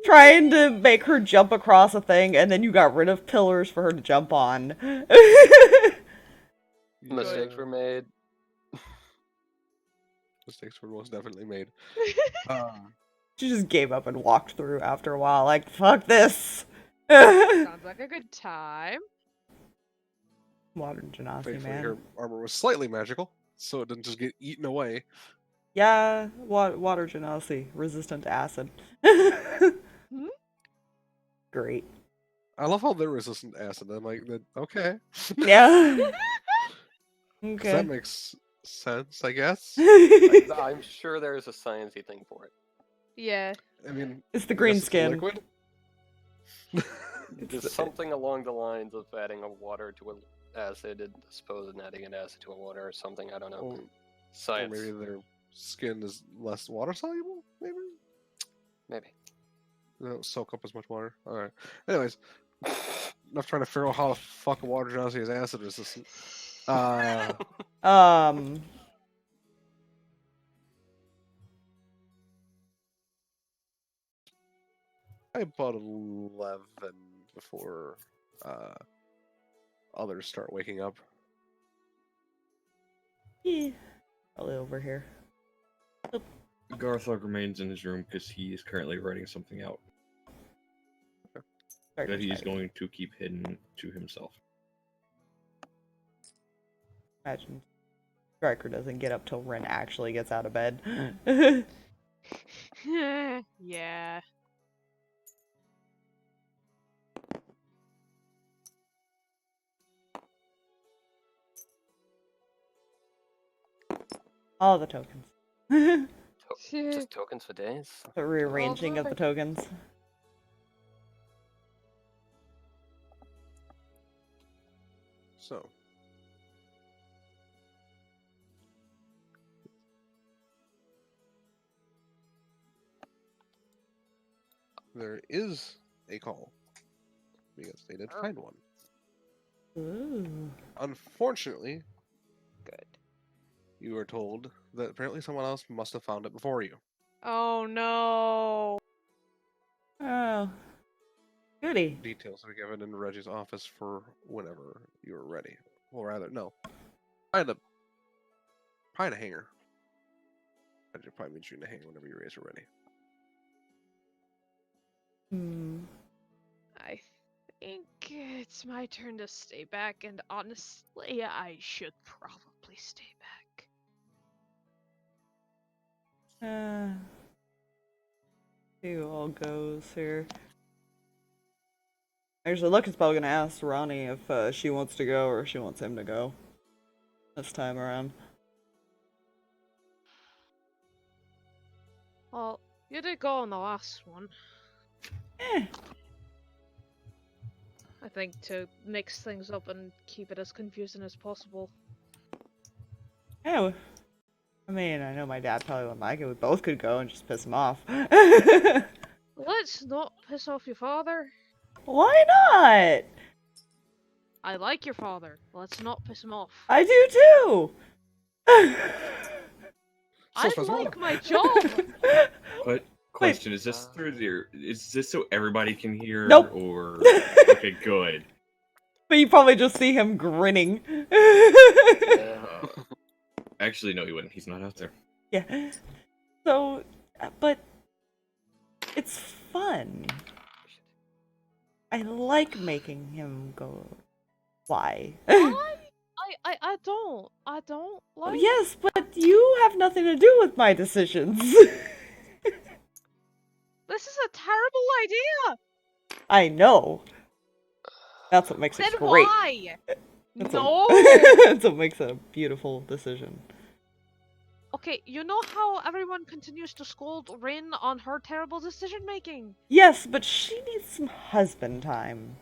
trying to make her jump across a thing, and then you got rid of pillars for her to jump on. Mistakes were made. Mistakes were most definitely made. She just gave up and walked through after a while, like, fuck this. Sounds like a good time. Modern Genasi, Thankfully, man. her armor was slightly magical, so it didn't just get eaten away. Yeah, water Genasi, resistant to acid. Great. I love how they're resistant to acid. I'm like, okay. Yeah. 'Cause Okay. that makes sense, I guess. I'm sure there's a sciencey thing for it. Yeah. I mean, It's the I green guess it's skin. liquid. Just something along the lines of adding a water to an acid and supposed adding an acid to a water or something. I don't know. Or, or Science, maybe their skin is less water soluble. Maybe maybe. they don't soak up as much water. All right. Anyways, enough trying to figure out how the fuck a water genasi is acid resistant. I about 11 before others start waking up. Yeah. Probably over here. Garthog remains in his room because he is currently writing something out that he is going to keep hidden to himself. Imagine Striker doesn't get up till Rinn actually gets out of bed. Yeah. All the tokens. Just tokens for days. The rearranging of the perfect. tokens. So. There is a call because they did find one. Ooh. Unfortunately, Good. you were told that apparently someone else must have found it before you. Oh no. Oh. Goody. Details are given in Reggie's office for whenever you're ready. Or rather, no. Find a hanger. Reggie will probably meet you in the hangar whenever you guys are ready. Hmm. I think it's my turn to stay back, and honestly, I should probably stay back. See who all goes here. Actually, Lucky's probably gonna ask Ronnie if she wants to go or if she wants him to go. This time around. Well, you did go on the last one. Eh. I think to mix things up and keep it as confusing as possible. Yeah, I mean, I know my dad probably wouldn't like it. We both could go and just piss him off. Let's not piss off your father. Why not? I like your father. Let's not piss him off. I do too. I says like what? my job. But question, is this through your? Is this so everybody can hear? Nope. Or okay, good. But you probably just see him grinning. Actually, no, he wouldn't. He's not out there. Yeah. So, but it's fun. I like making him go. Why? I don't like. Yes, but you have nothing to do with my decisions. This is a terrible idea. I know. That's what makes Then it great. why? That's No. That's what makes it a beautiful decision. Okay, you know how everyone continues to scold Rinn on her terrible decision making? Yes, but she needs some husband time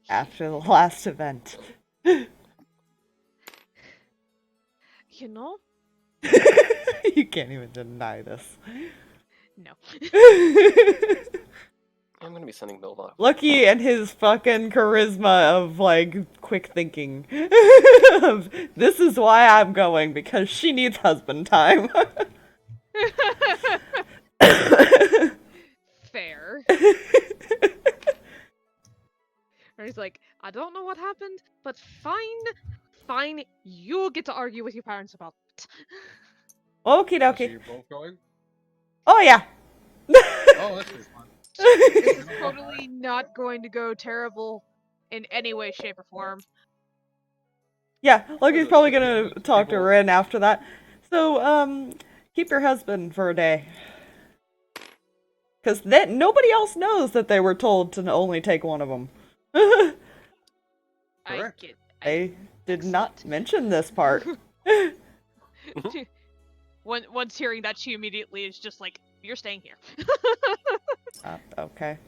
after the last event. You know? You can't even deny this. No. I'm gonna be sending Mylvada. Lucky and his fucking charisma of, like, quick thinking. This is why I'm going, because she needs husband time. Fair. Or he's like, I don't know what happened, but fine, you get to argue with your parents about it. Okie So dokie. you're both going? Oh, yeah. Oh, that's pretty fun. This is totally not going to go terrible in any way, shape, or form. Yeah, Lucky's probably gonna People- talk to Rinn after that. So, keep your husband for a day. Because then nobody else knows that they were told to only take one of them. Correct. They did not mention this part. Once hearing that, she immediately is just like, "You're staying here." Okay.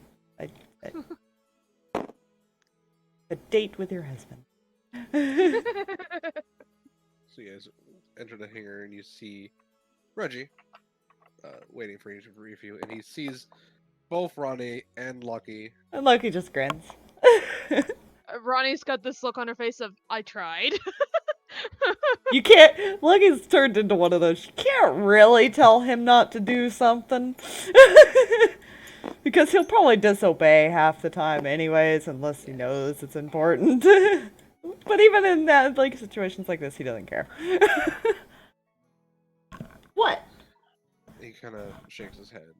A date with your husband. So you guys enter the hangar and you see Reggie waiting for you to brief you, and he sees both Ronnie and Lucky. And Lucky just grins. Ronnie's got this look on her face of, "I tried." You can't. Lucky's turned into one of those. You can't really tell him not to do something. Because he'll probably disobey half the time, anyways, unless he knows it's important. But even in that, like, situations like this, he doesn't care. What? He kind of shakes his head.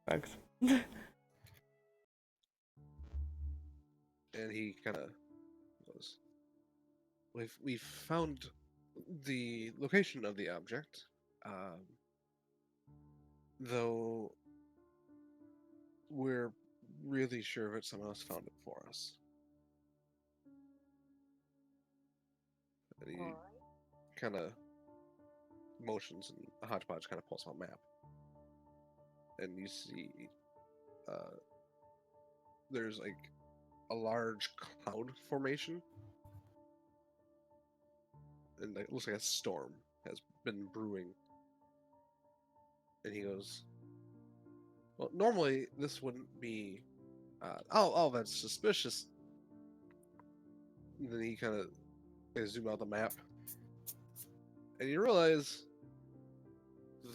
Bugs. And he kind of goes, We've found the location of the object, though we're really sure that someone else found it for us. And he kind of motions, and a hodgepodge kind of pulls out a map. And you see there's like a large cloud formation, and it looks like a storm has been brewing. And he goes, well, normally this wouldn't be that's suspicious. And then he kind of zoom out the map, and you realize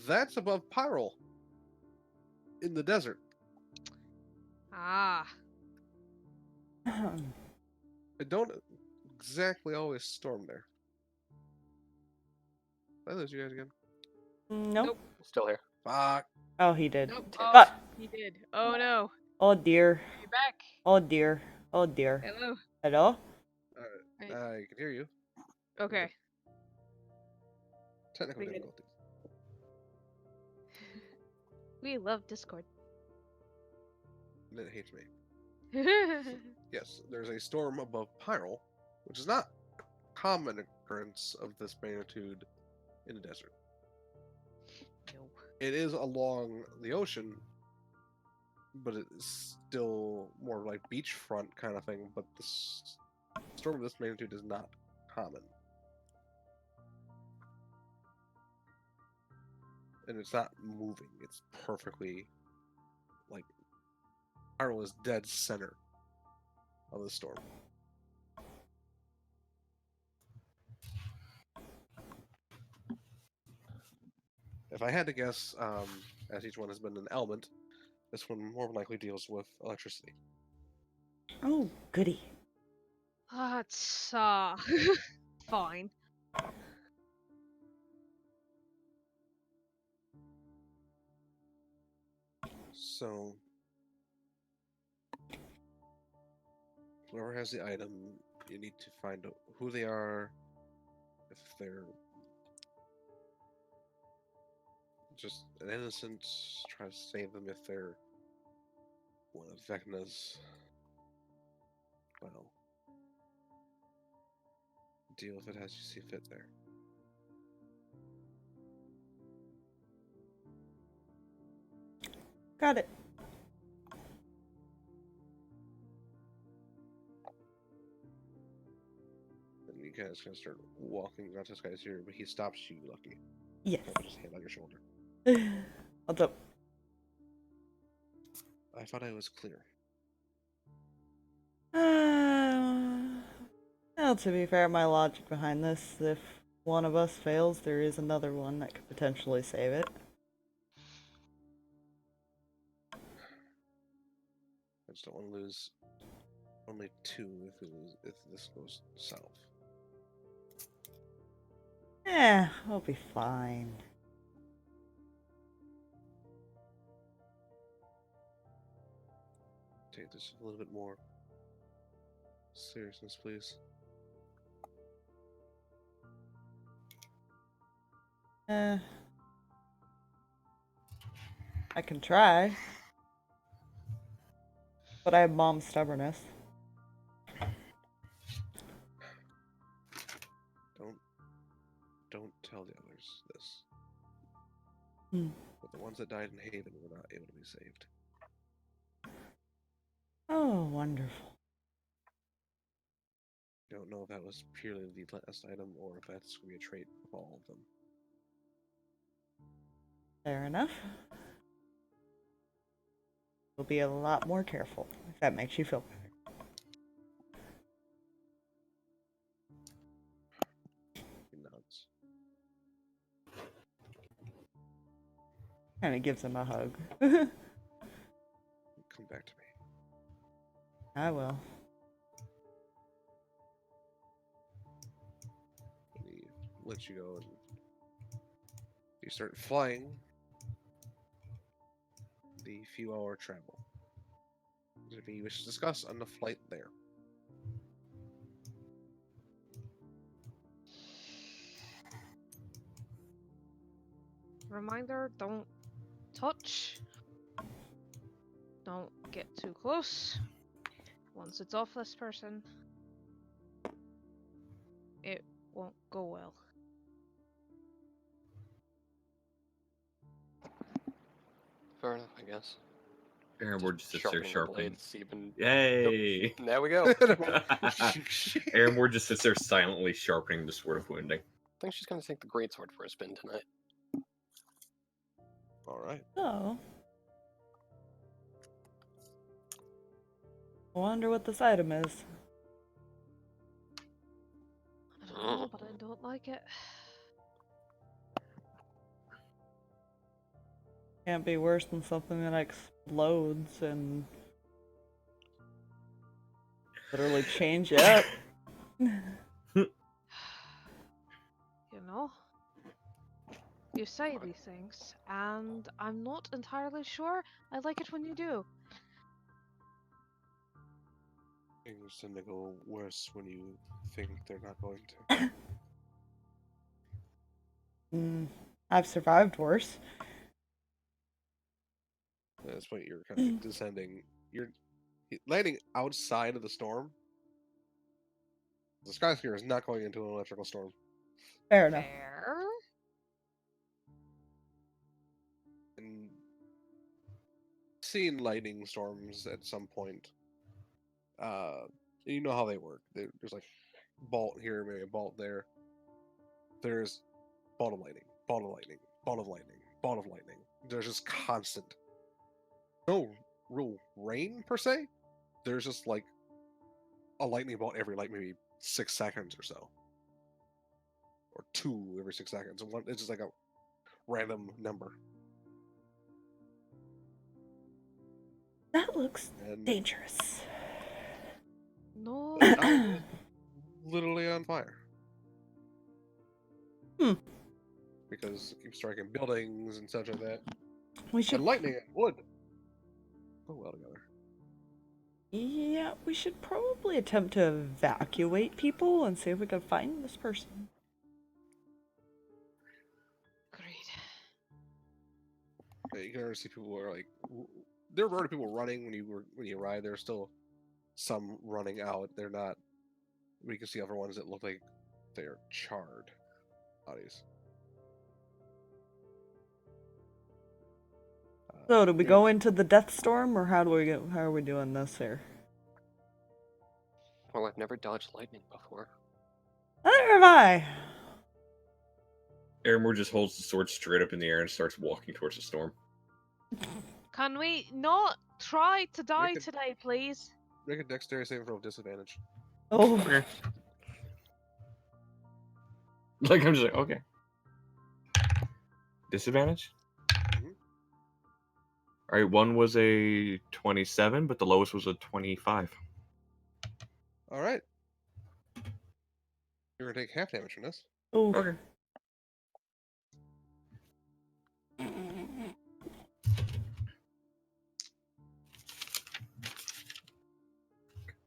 that's above Pyrrole in the desert. Ah. It don't exactly always storm there. Did I lose you guys again? Nope. Still here. Fuck. Oh, he did. Nope. Ah. He did. Oh no. Oh dear. You're back. Oh dear. Oh dear. Hello. Hello? I can hear you. Okay. Technical We good. difficulties. We love Discord. And it hates me. Yes, there's a storm above Pyrrole, which is not a common occurrence of this magnitude in the desert. No. It is along the ocean, but it's still more like beachfront kind of thing. But the storm of this magnitude is not common, and it's not moving. It's perfectly like Ireland is dead center of the storm. If I had to guess, as each one has been an element, this one more than likely deals with electricity. Oh, goody. That's fine. So, whoever has the item, you need to find out who they are, if they're just an innocent, try to save them if they're one of Vecna's, well, deal with it as you see fit there. Got it. And you guys kind of start walking, not this guy's here, but he stops you, Lucky. Yes. His hand on your shoulder. What's up? I thought I was clear. Well, to be fair, my logic behind this, if one of us fails, there is another one that could potentially save it. I just don't want to lose only two if this goes south. We'll be fine. Take this a little bit more seriousness, please. I can try. But I have mom's stubbornness. Don't tell the others this. Hmm. But the ones that died in Haven were not able to be saved. Oh, wonderful. Don't know if that was purely the last item or if that's going to be a trait of all of them. Fair enough. We'll be a lot more careful, if that makes you feel better. He nods. Kinda gives him a hug. Come back to me. I will. And he lets you go and you start flying the few hour travel. Is there anything you wish to discuss on the flight there? Reminder, don't touch. Don't get too close. Once it's off this person, it won't go well. Fair enough, I guess. Aaronborg just sits there Sharpening the sharpening. blades, even. Yay! There we go. Aaronborg just sits there silently sharpening the sword of wounding. I think she's gonna take the greatsword for a spin tonight. All right. So, I wonder what this item is. I don't know, but I don't like it. Can't be worse than something that explodes and literally change up. You know? You say these things, and I'm not entirely sure I like it when you do. Things tend to go worse when you think they're not going to. I've survived worse. At this point, you're kind of like descending. You're landing outside of the storm. The skyscraper is not going into an electrical storm. Fair enough. Fair. seen lightning storms at some point. You know how they work. There's like bolt here, maybe a bolt there. There's bolt of lightning, bolt of lightning, bolt of lightning, bolt of lightning. There's just constant. No real rain per se. There's just like a lightning bolt every like maybe 6 seconds or so, or 2 every 6 seconds. And it's just like a random number. That looks And dangerous. No. I was literally on fire. Because it keeps striking buildings and such like that. We should. And lightning and wood go well together. Yeah, we should probably attempt to evacuate people and see if we can find this person. Great. You can already see people who are like, there were already people running when you arrive. There's still some running out. They're not. We can see other ones that look like they are charred bodies. So, do we go into the death storm, or how are we doing this here? Well, I've never dodged lightning before. Neither have I. Aramor just holds the sword straight up in the air and starts walking towards the storm. Can we not try to die could- today, please? Make a dexterity saving throw with disadvantage. Oh, Okay. Like, I'm just like, okay. Disadvantage? Mhm. Alright, one was a 27, but the lowest was a 25. All right. You're gonna take half damage from this. oh. Okay.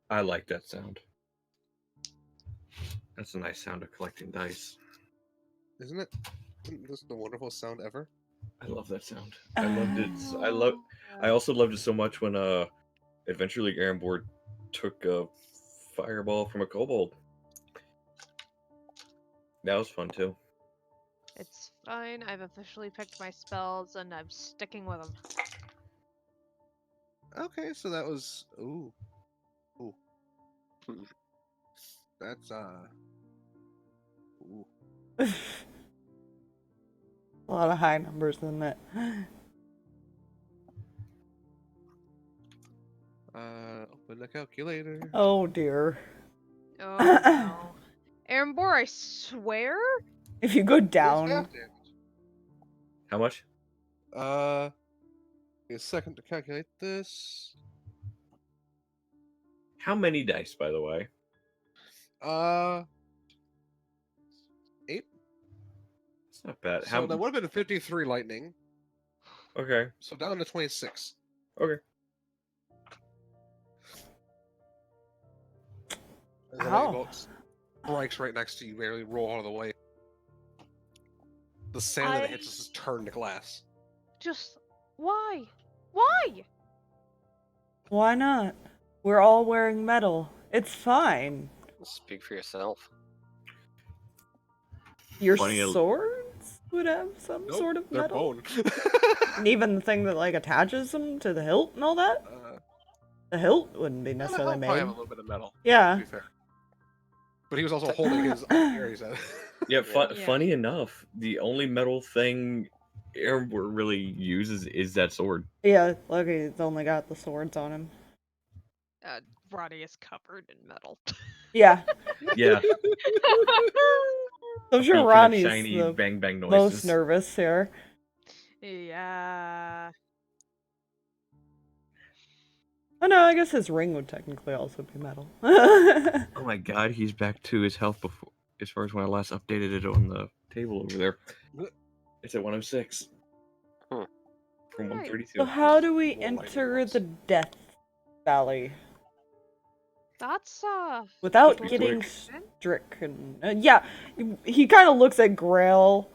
I like that sound. That's a nice sound of collecting dice. Isn't it? Isn't this the wonderful sound ever? I love that sound. I loved it. I also loved it so much when Adventure League Aramboard took a fireball from a kobold. That was fun too. It's fine. I've officially picked my spells and I'm sticking with them. Okay, so that was ooh. That's ooh. A lot of high numbers in it. Open the calculator. Oh dear. Oh no. Erembor, I swear? If you go What's down, half damage? How much? Give me a second to calculate this. How many dice, by the way? 8. It's not bad. So that would have been 53 lightning. Okay. So down to 26. Okay. And the Ow. lightning bolt strikes right next to you, barely roll out of the way. The sand that it hits just turn to glass. Just why? Why? why not? We're all wearing metal. It's fine. Speak for yourself. Your Funny- swords would have some Nope, sort of they're metal. bone. And even the thing that like attaches them to the hilt and all that. The hilt wouldn't be necessarily probably made. have a little bit of metal. To Yeah. be fair. But he was also holding his here, he said. Yeah, Yeah. funny enough, the only metal thing Aramboard really uses is that sword. Yeah, look, he's only got the swords on him. Ronnie is covered in metal. Yeah. Yeah. I'm sure Speaking of Ronnie's shiny the bang bang most noises. nervous here. Yeah. Oh no, I guess his ring would technically also be metal. Oh my god, he's back to his health before, as far as when I last updated it on the table over there. It's at 106. Hmm. From Right. 132. So how do we More lightning enter bolts. the Death Valley That's without Just be getting quick. stricken? Yeah, he kind of looks at Grail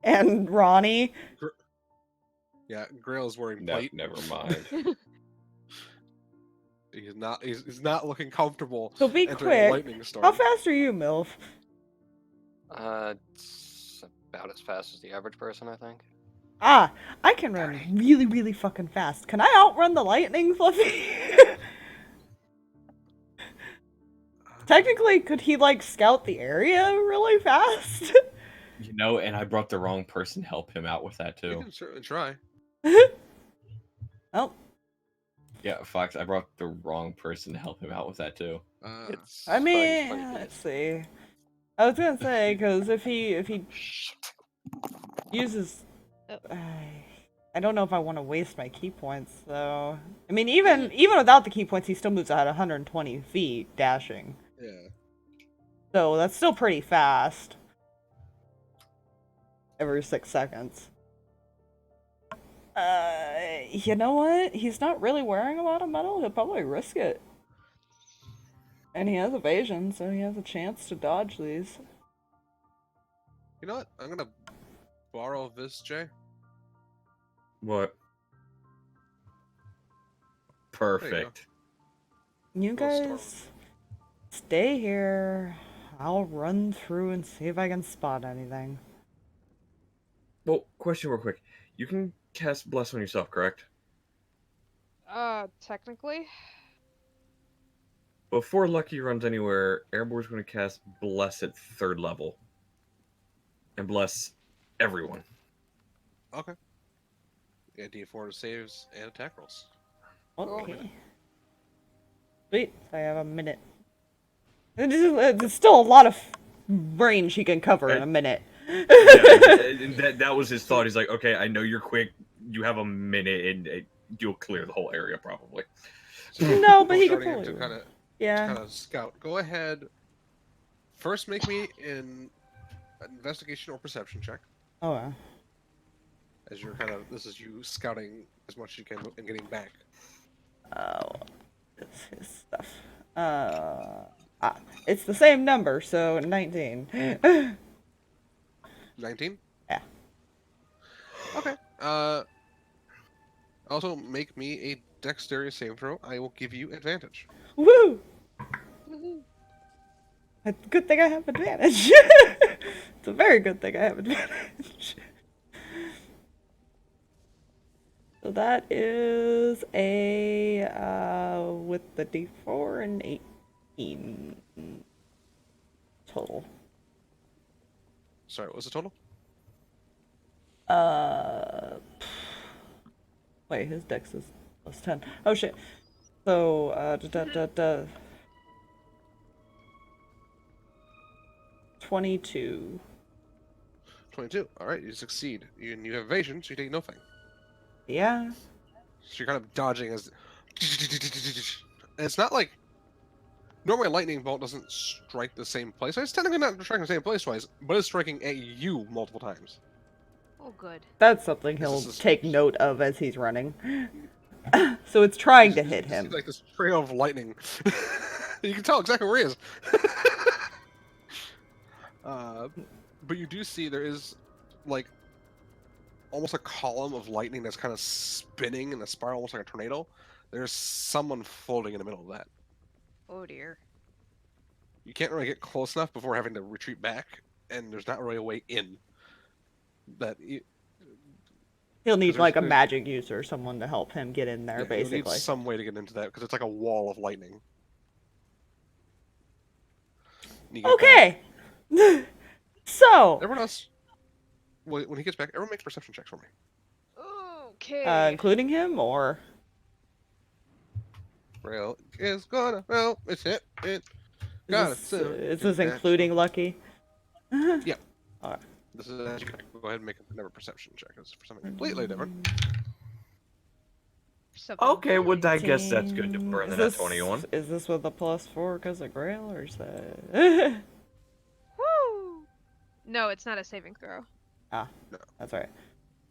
and Ronnie. Yeah, Grail's wearing No, plate. never mind. He's not looking comfortable. So be entering a quick. lightning storm. How fast are you, MILF? It's about as fast as the average person, I think. Ah, I can run really, really fucking fast. Can I outrun the lightning, Fluffy? Technically, could he, like, scout the area really fast? You know, and I brought the wrong person to help him out with that You too. can certainly try. Oh, Yeah, Fox, I brought the wrong person to help him out with that too. It's I fine, mean, funny let's days. see. I was gonna say, because if he Shit. uses... Oh. I don't know if I want to waste my key points, though. I mean, even without the key points, he still moves at 120 feet, dashing. Yeah. So that's still pretty fast. Every 6 seconds. You know what? He's not really wearing a lot of metal. He'll probably risk it. And he has evasion, so he has a chance to dodge these. You know what? I'm gonna borrow this, Jay. What? Perfect. You Little storm. guys stay here. I'll run through and see if I can spot anything. Well, question real quick. You can cast Bless on yourself, correct? Technically. Before Lucky runs anywhere, Airborne's going to cast Bless at 3rd level. And bless everyone. Okay. Yeah, D4 saves and attack rolls. Okay. Sweet. I have a minute. There's still a lot of range he can cover in a minute. Yeah, that was his thought. He's like, okay, I know you're quick. You have a minute, and you'll clear the whole area probably. So No, but he can starting pull to you. kind Yeah. of scout. Go ahead. First, make me an investigation or perception check. Oh, well. As you're this is you scouting as much as you can and getting back. Oh, it's his stuff. It's the same number, so 19. 19? Yeah. Okay. Also make me a dexterity saving throw. I will give you advantage. Woo! It's a good thing I have advantage. It's a very good thing I have advantage. So that is a, with the D4 and 18 total. Sorry, what was the total? Wait, his dex is plus 10. Oh shit. So, 22. 22. Alright, you succeed. You have evasion, so you take nothing. Yeah. So you're kind of dodging as... And it's not like... Normally a lightning bolt doesn't strike the same place. It's technically not striking the same place twice, but it's striking at you multiple times. Oh, good. That's something he'll This is- take note of as he's running. So it's trying to hit You see, him. like this trail of lightning. You can tell exactly where he is. But you do see there is, like, almost a column of lightning that's kind of spinning in a spiral, almost like a tornado. There's someone floating in the middle of that. Oh dear. You can't really get close enough before having to retreat back, and there's not really a way in. He'll need there's- like a there's- magic user or someone to help him get in there, You'll basically. need some way to get into that because it's like a wall of lightning. You get back. Okay. So, Everyone else, when he gets back, everyone makes perception checks for me. Okay. including him, or Rail is gonna, well, it's hit. It is got this, it. is this including Lucky? Yeah. Alright. This is you can go ahead and make another perception check. It's for something completely different. Something. Okay, well, I guess that's good to burn Is the this, 21. Is this with a +4 because of Grail, or is that... Woo! No, it's not a saving throw. That's right.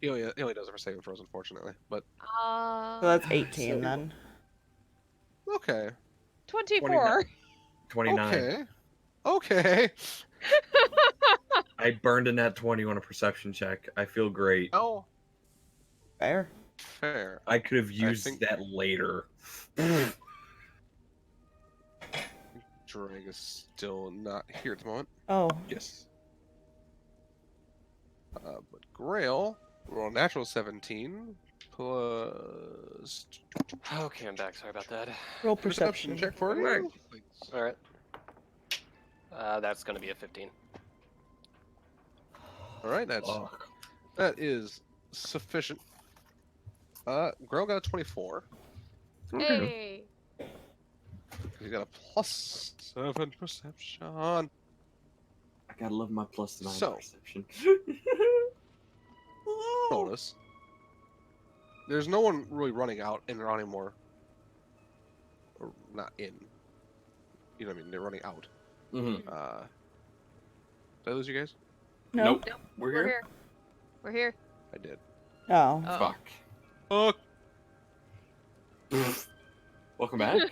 He only does it for saving throws, unfortunately. But So that's 18 So- then. okay, 24. 29. okay. I burned a nat 20 on a perception check. I feel great. Oh, Fair. fair. I could have used think- that later. Drag is still not here at the moment. Oh. Yes. But Grail Roll natural 17 plus Okay, I'm back. Sorry about that. Roll perception perception. check for you. All right. That's gonna be a 15. All right, that is sufficient. Girl got a 24. Okay. Hey. He's got a +7 perception. I gotta love my +9 So. perception. Bonus. There's no one really running out in or anymore. Or not in. You know what I mean? They're running out. Mm-hmm. Did I lose you guys? No. Nope. Nope. We're here. We're here. I did. Oh. Oh. Fuck. Oh, Welcome back.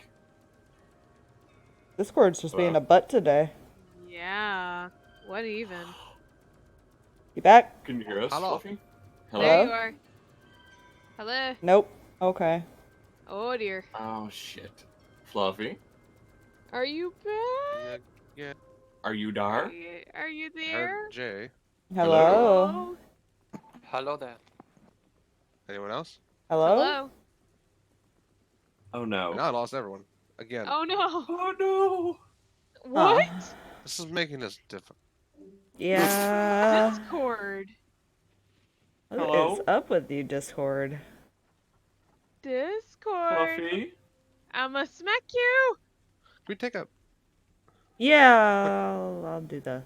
Discord's just being Wow. a butt today. Yeah. What even? You back? Can you hear us, Hello. Fluffy? There Hello? you are. Hello. Nope. Okay. Oh dear. Oh shit. Fluffy, Are you back? yeah. are you dar? Are you I there? heard Jay. Hello. Hello there. Anyone else? Hello? Hello. Oh no. Now I lost everyone. Again. Oh no. Oh no. What? This is making this difficult. Yeah. Discord. What Hello? is up with you, Discord? Discord. Fluffy. I'ma smack you. Can we take a Yeah, I'll do the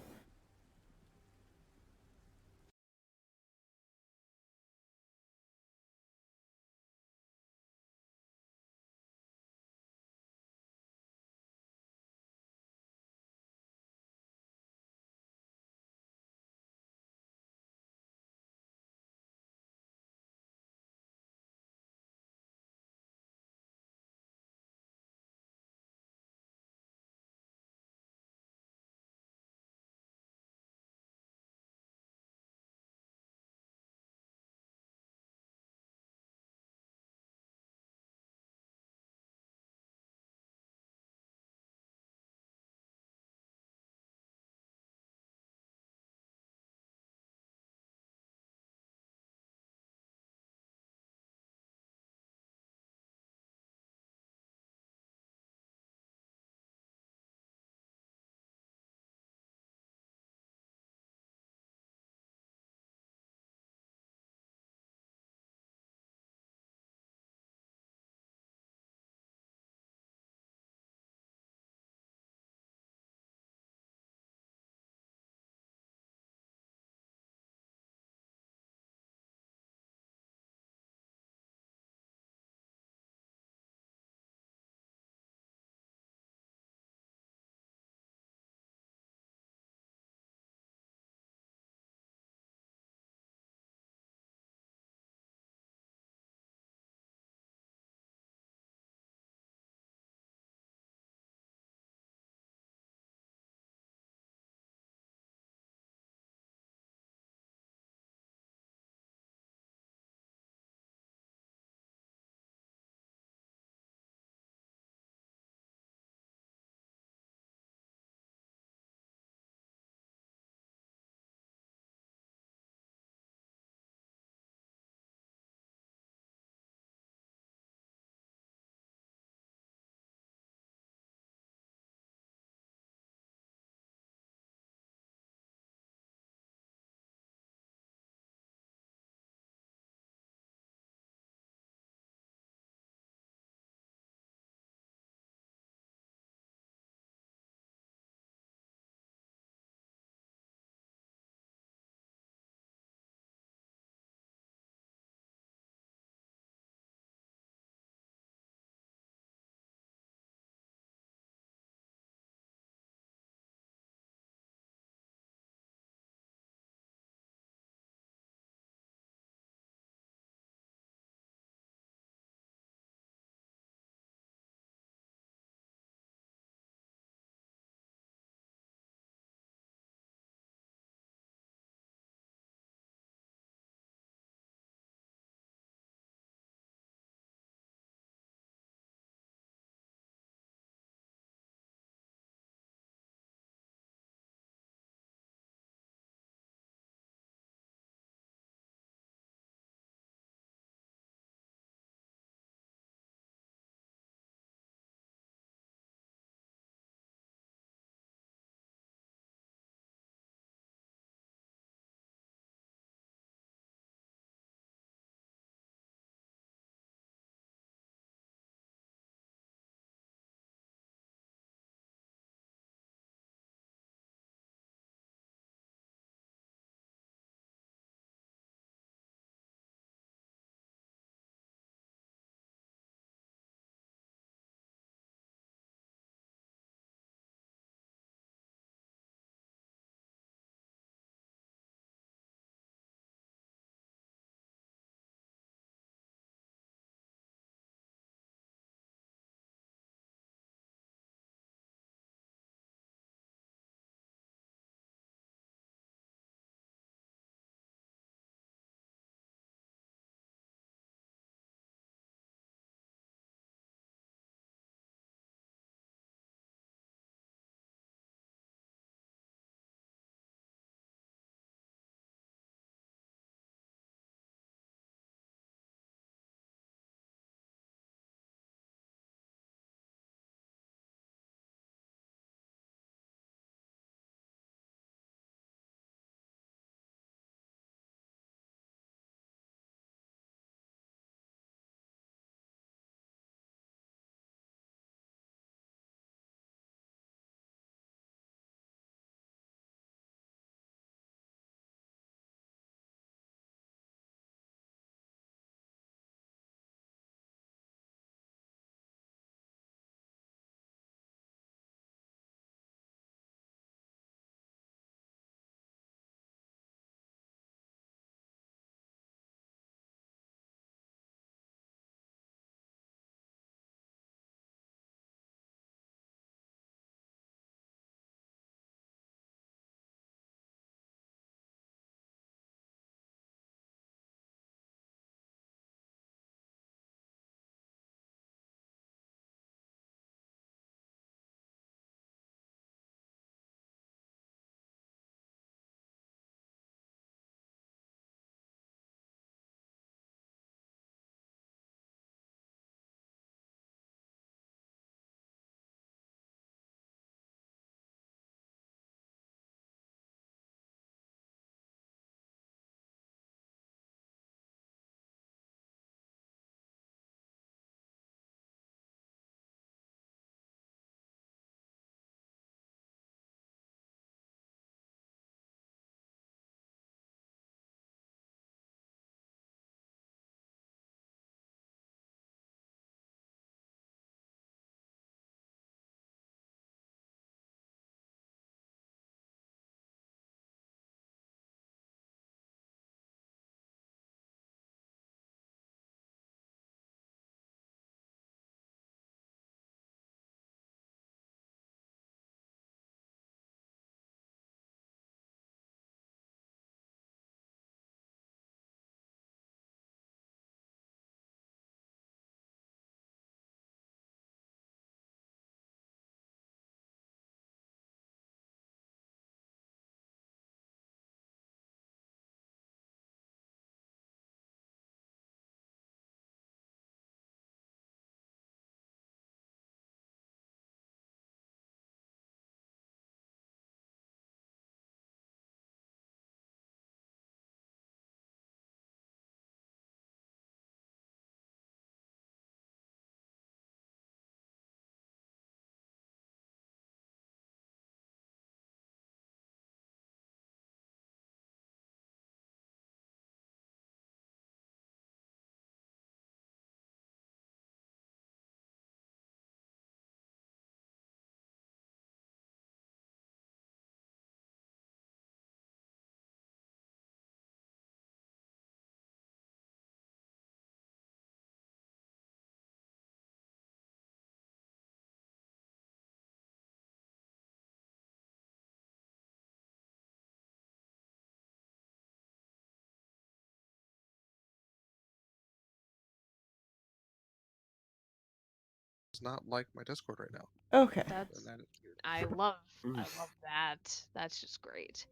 not like my Discord right now. Okay. That's And that is weird. I love Oof. that. That's just great.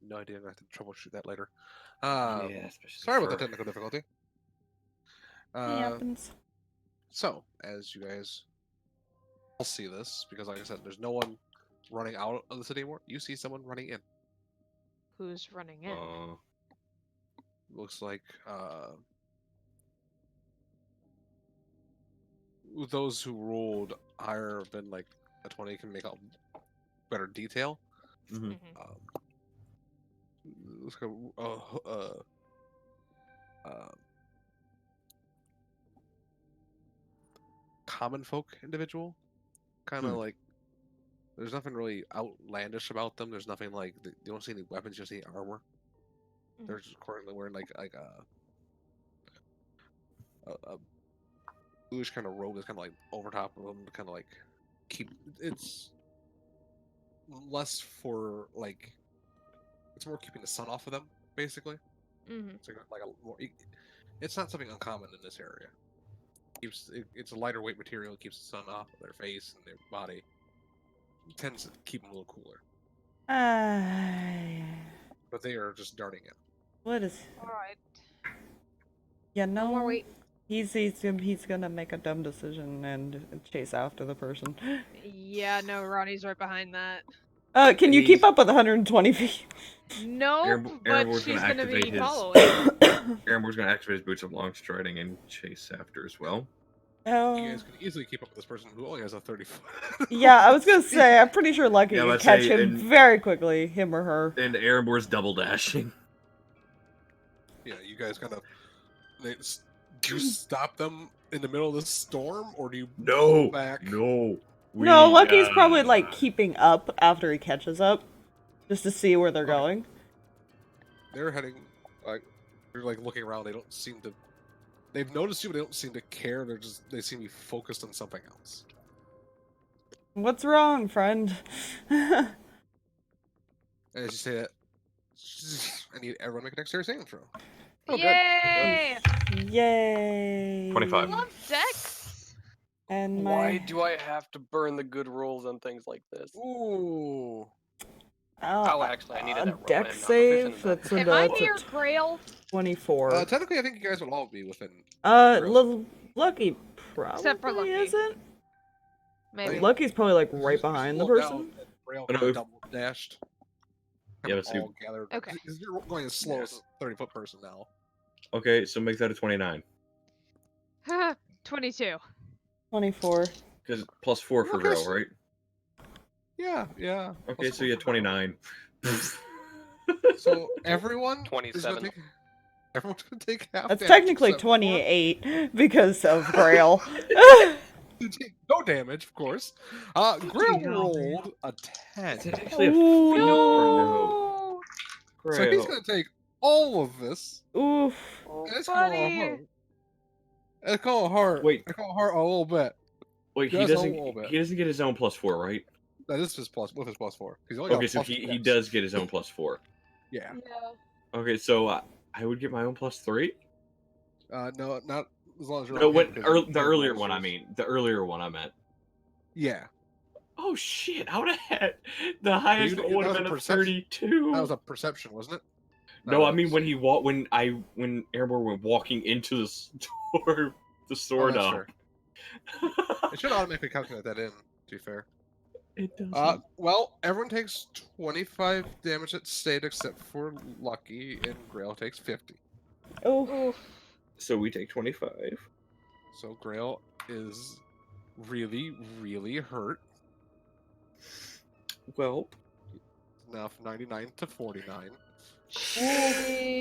No idea. I'm gonna have to troubleshoot that later. Yeah, especially Sorry about the for- technical difficulty. It Uh, happens. so, as you guys all see this, because like I said, there's no one running out of the city anymore. You see someone running in. Who's running in? Looks like those who rolled higher than like a 20 can make out better detail. Mhm. Mhm. Looks like common folk individual, kind of Hmm. like there's nothing really outlandish about them. There's nothing like you don't see any weapons, you just see armor. They're Mhm. just currently wearing like a bluish kind of robe that's kind of like over top of them to kind of like keep it's less for like it's more keeping the sun off of them basically. Mhm. It's like a more it's not something uncommon in this area. It's a lighter weight material. It keeps the sun off of their face and their body. It tends to keep them a little cooler. But they are just darting in. What is? All right. You No more know, wait. he's gonna make a dumb decision and chase after the person. Yeah, no, Ronnie's right behind that. Can you keep He's- up with 120 feet? Nope, but Airborne's she's gonna gonna be activate his- following. Aaronbor's gonna activate his boots of long striding and chase after as well. You Oh. guys can easily keep up with this person who only has a 30-foot. Yeah, I was gonna say, I'm pretty sure Lucky Yeah, can let's catch say him very quickly, him or her. And Aaronbor's double dashing. Yeah, you guys kind of. Do you stop them in the middle of the storm, or do you No, pull back? no. No, Lucky's probably like keeping up after he catches up, just to see where they're Okay. going. They're heading like they're like looking around. They don't seem to. They've noticed you, but they don't seem to care. They seem to be focused on something else. What's wrong, friend? And as you say that, I need everyone to make a dexterity saving throw. Oh, good. Yay! Yay! 25. Love Dex. And Why my do I have to burn the good rolls on things like this? Ooh. Oh, actually, I needed that roll. deck I am not save. proficient in That's that. a Am I that's near a Grail? 24. Technically, I think you guys would all be within. Lucky probably Except for Lucky. isn't. Maybe. Lucky's probably like right You behind the slow person. down, and Rail But kind of if- double dashed. Yeah, Kind but of see- all gathered. Okay. Because you're going as slow as a 30-foot person now. Okay, so make that a 29. 22. 24. Because plus 4 for Okay, Rail, so- right? Yeah. Okay, Plus so you four have for Rail. 29. So everyone is 27. gonna take. Everyone's gonna take half. That's damage technically except for- 28 because of Grail. You take no damage, of course. Grail rolled a 10. Is it actually a Ooh, feat or No. no? So he's gonna take all of this. Oof. Oh, And it's gonna buddy. hurt. It's gonna hurt. Wait. It's gonna hurt a little bit. Wait, Just a little bit. he doesn't get his own plus 4, right? That is his plus with his plus 4. He's only got Okay, a so plus he dex. does get his own plus 4. Yeah. Yeah. Okay, so I would get my own plus 3? No, not as long as you're. No, on when, him, 'cause he the has earlier bonus one, I rolls. mean. The earlier one I meant. Yeah. Oh shit, I would have had the highest you- roll would that have was a been a perception. 32. That was a perception, wasn't it? No, I was- mean when Airborne went walking into the store, the Oh, store that's dump. fair. It should automatically calculate that in, to be fair. It doesn't. Well, everyone takes 25 damage at state except for Lucky, and Grail takes 50. Oh. Oof. So we take 25. So Grail is really, really hurt. Well, Now from 99 to 49.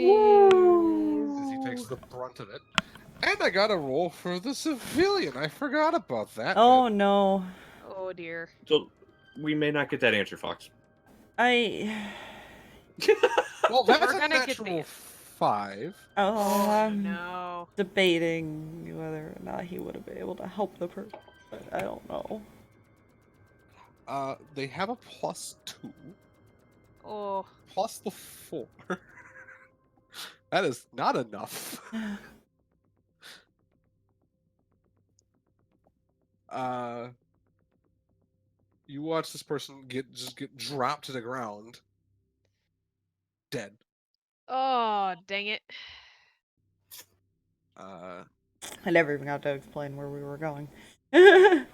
Woo. As he takes the brunt of it. And I got a roll for the civilian. I forgot about that. Oh no. Oh dear. so we may not get that answer, Fox. I. Well, that's We're a gonna get natural the- 5. Oh, I'm no. debating whether or not he would have been able to help the person. But I don't know. They have a plus 2. Oh. Plus the 4. That is not enough. You watch this person get dropped to the ground, dead. Oh, dang it. Uh, I never even got to explain where we were going. I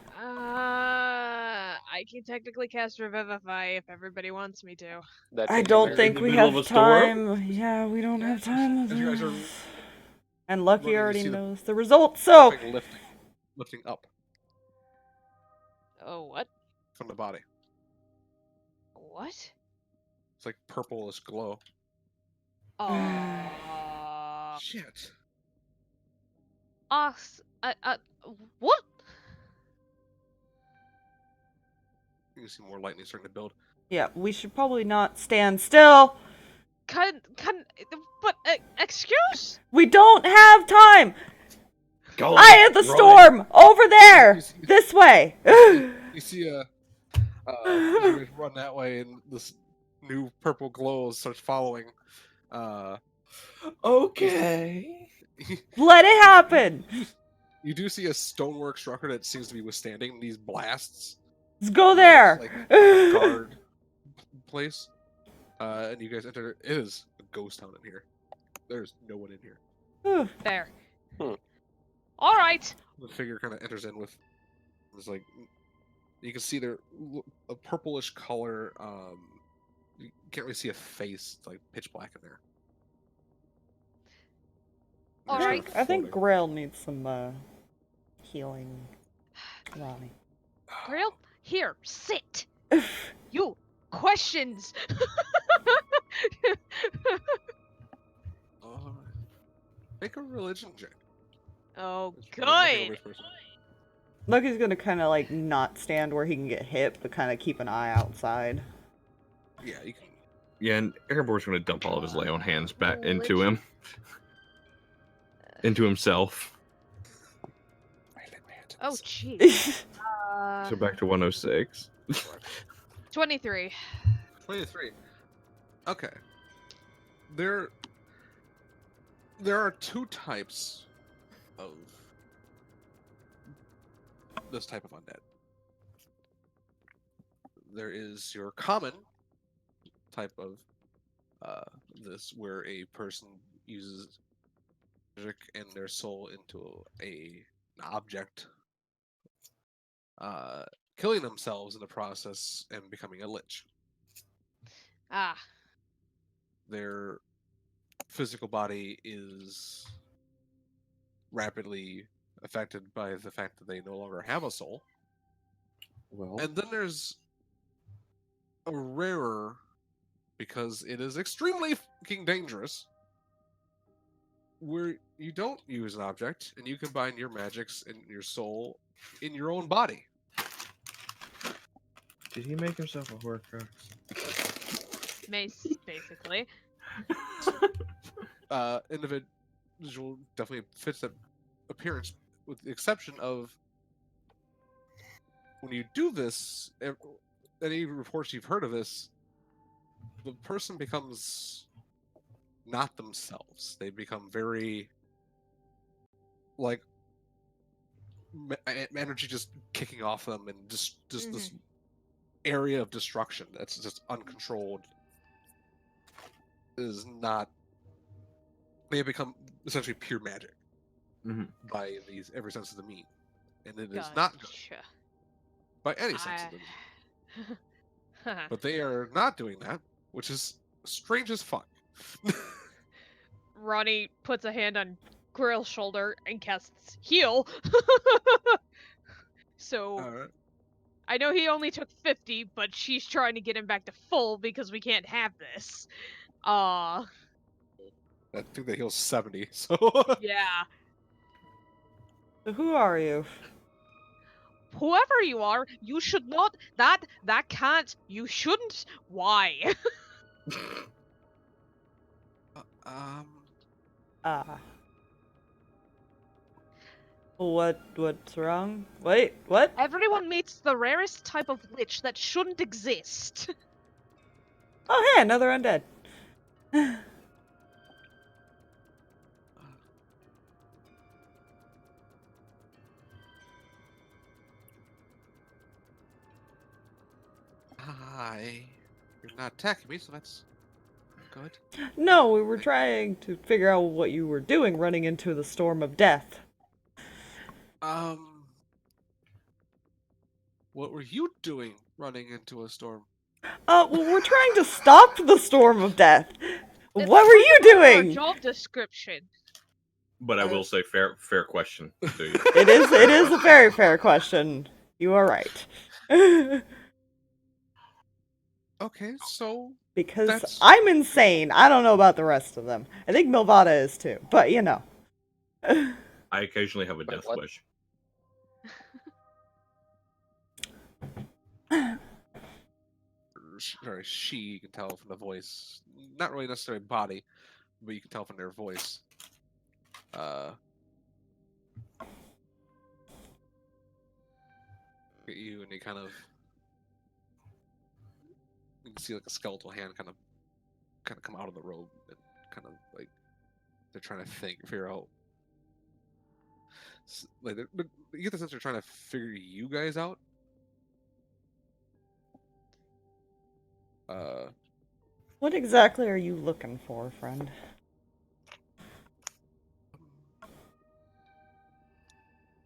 can technically cast Revivify if everybody wants me to. That I takes don't a think in the we middle of have a storm? time. Yeah, we don't have time. as you guys are And Lucky running, you already see the knows the results, so something lifting up Oh, what? from the body. What? It's like purplish glow. Shit. What? You can see more lightning starting to build. yeah, we should probably not stand still. But, excuse? We don't have time. Go Eye of the run. storm over there, You see- this way. You see as you guys run that way, and this new purple glow starts following. Okay. Let it happen. You do see a stonework structure that seems to be withstanding these blasts. Let's go It's there. like a guard place. And you guys enter. It is a ghost town in here. There's no one in here. There. Hmm. Alright. The figure kind of enters in with. It's like you can see there a purplish color. You can't really see a face. It's like pitch black in there. All They're right. sort of I think floating. Grail needs some healing. Ronnie. Grail, here, sit. You, questions. Make a religion check. Oh, It's really looking over good. this person. Lucky's gonna kind of like not stand where he can get hit, but kind of keep an eye outside. Yeah, you can. Yeah, and Airborne's going to dump all of his lay on hands back into Religion? him. Into himself. Oh, jeez. So back to 106. 23. 23. Okay. There are two types of this type of undead. There is your common type of this, where a person uses magic and their soul into an object, killing themselves in the process and becoming a lich. Ah, Their physical body is rapidly affected by the fact that they no longer have a soul. Well, And then there's a rarer, because it is extremely fucking dangerous, where you don't use an object and you combine your magics and your soul in your own body. did he make himself a Horcrux? mace, basically. Individual definitely fits that appearance, with the exception of when you do this, any reports you've heard of this, the person becomes not themselves. They become very like energy just kicking off them, and just this area of destruction that's just uncontrolled is not. They have become essentially pure magic by these every sense of the mean, and it is not good Gotcha. by any sense of the mean. But they are not doing that, which is strange as fuck. Ronnie puts a hand on Grill's shoulder and casts heal. So Alright. I know he only took 50, but she's trying to get him back to full because we can't have this. I think they heal 70, so Yeah. So who are you? Whoever you are, you should not. That can't. You shouldn't. Why? What's wrong? Wait, what? Everyone meets the rarest type of lich that shouldn't exist. Oh, hey, another undead. not attacking me, so that's good. No, we were trying to figure out what you were doing running into the storm of death. What were you doing running into a storm? Well, we're trying to stop the storm of death. It's What were you kind of our doing? job description. But I will say, fair question. To you. It is a very fair question. You are right. Okay, so Because That's- I'm insane. I don't know about the rest of them. I think Mylvada is too, but you know. I occasionally have a Wait, death what? wish. sorry, she, you can tell from the voice. Not really necessarily body, but you can tell from their voice. At you, and they kind of, you can see like a skeletal hand kind of come out of the robe and kind of like they're trying to figure out. Like you get the sense they're trying to figure you guys out. What exactly are you looking for, friend?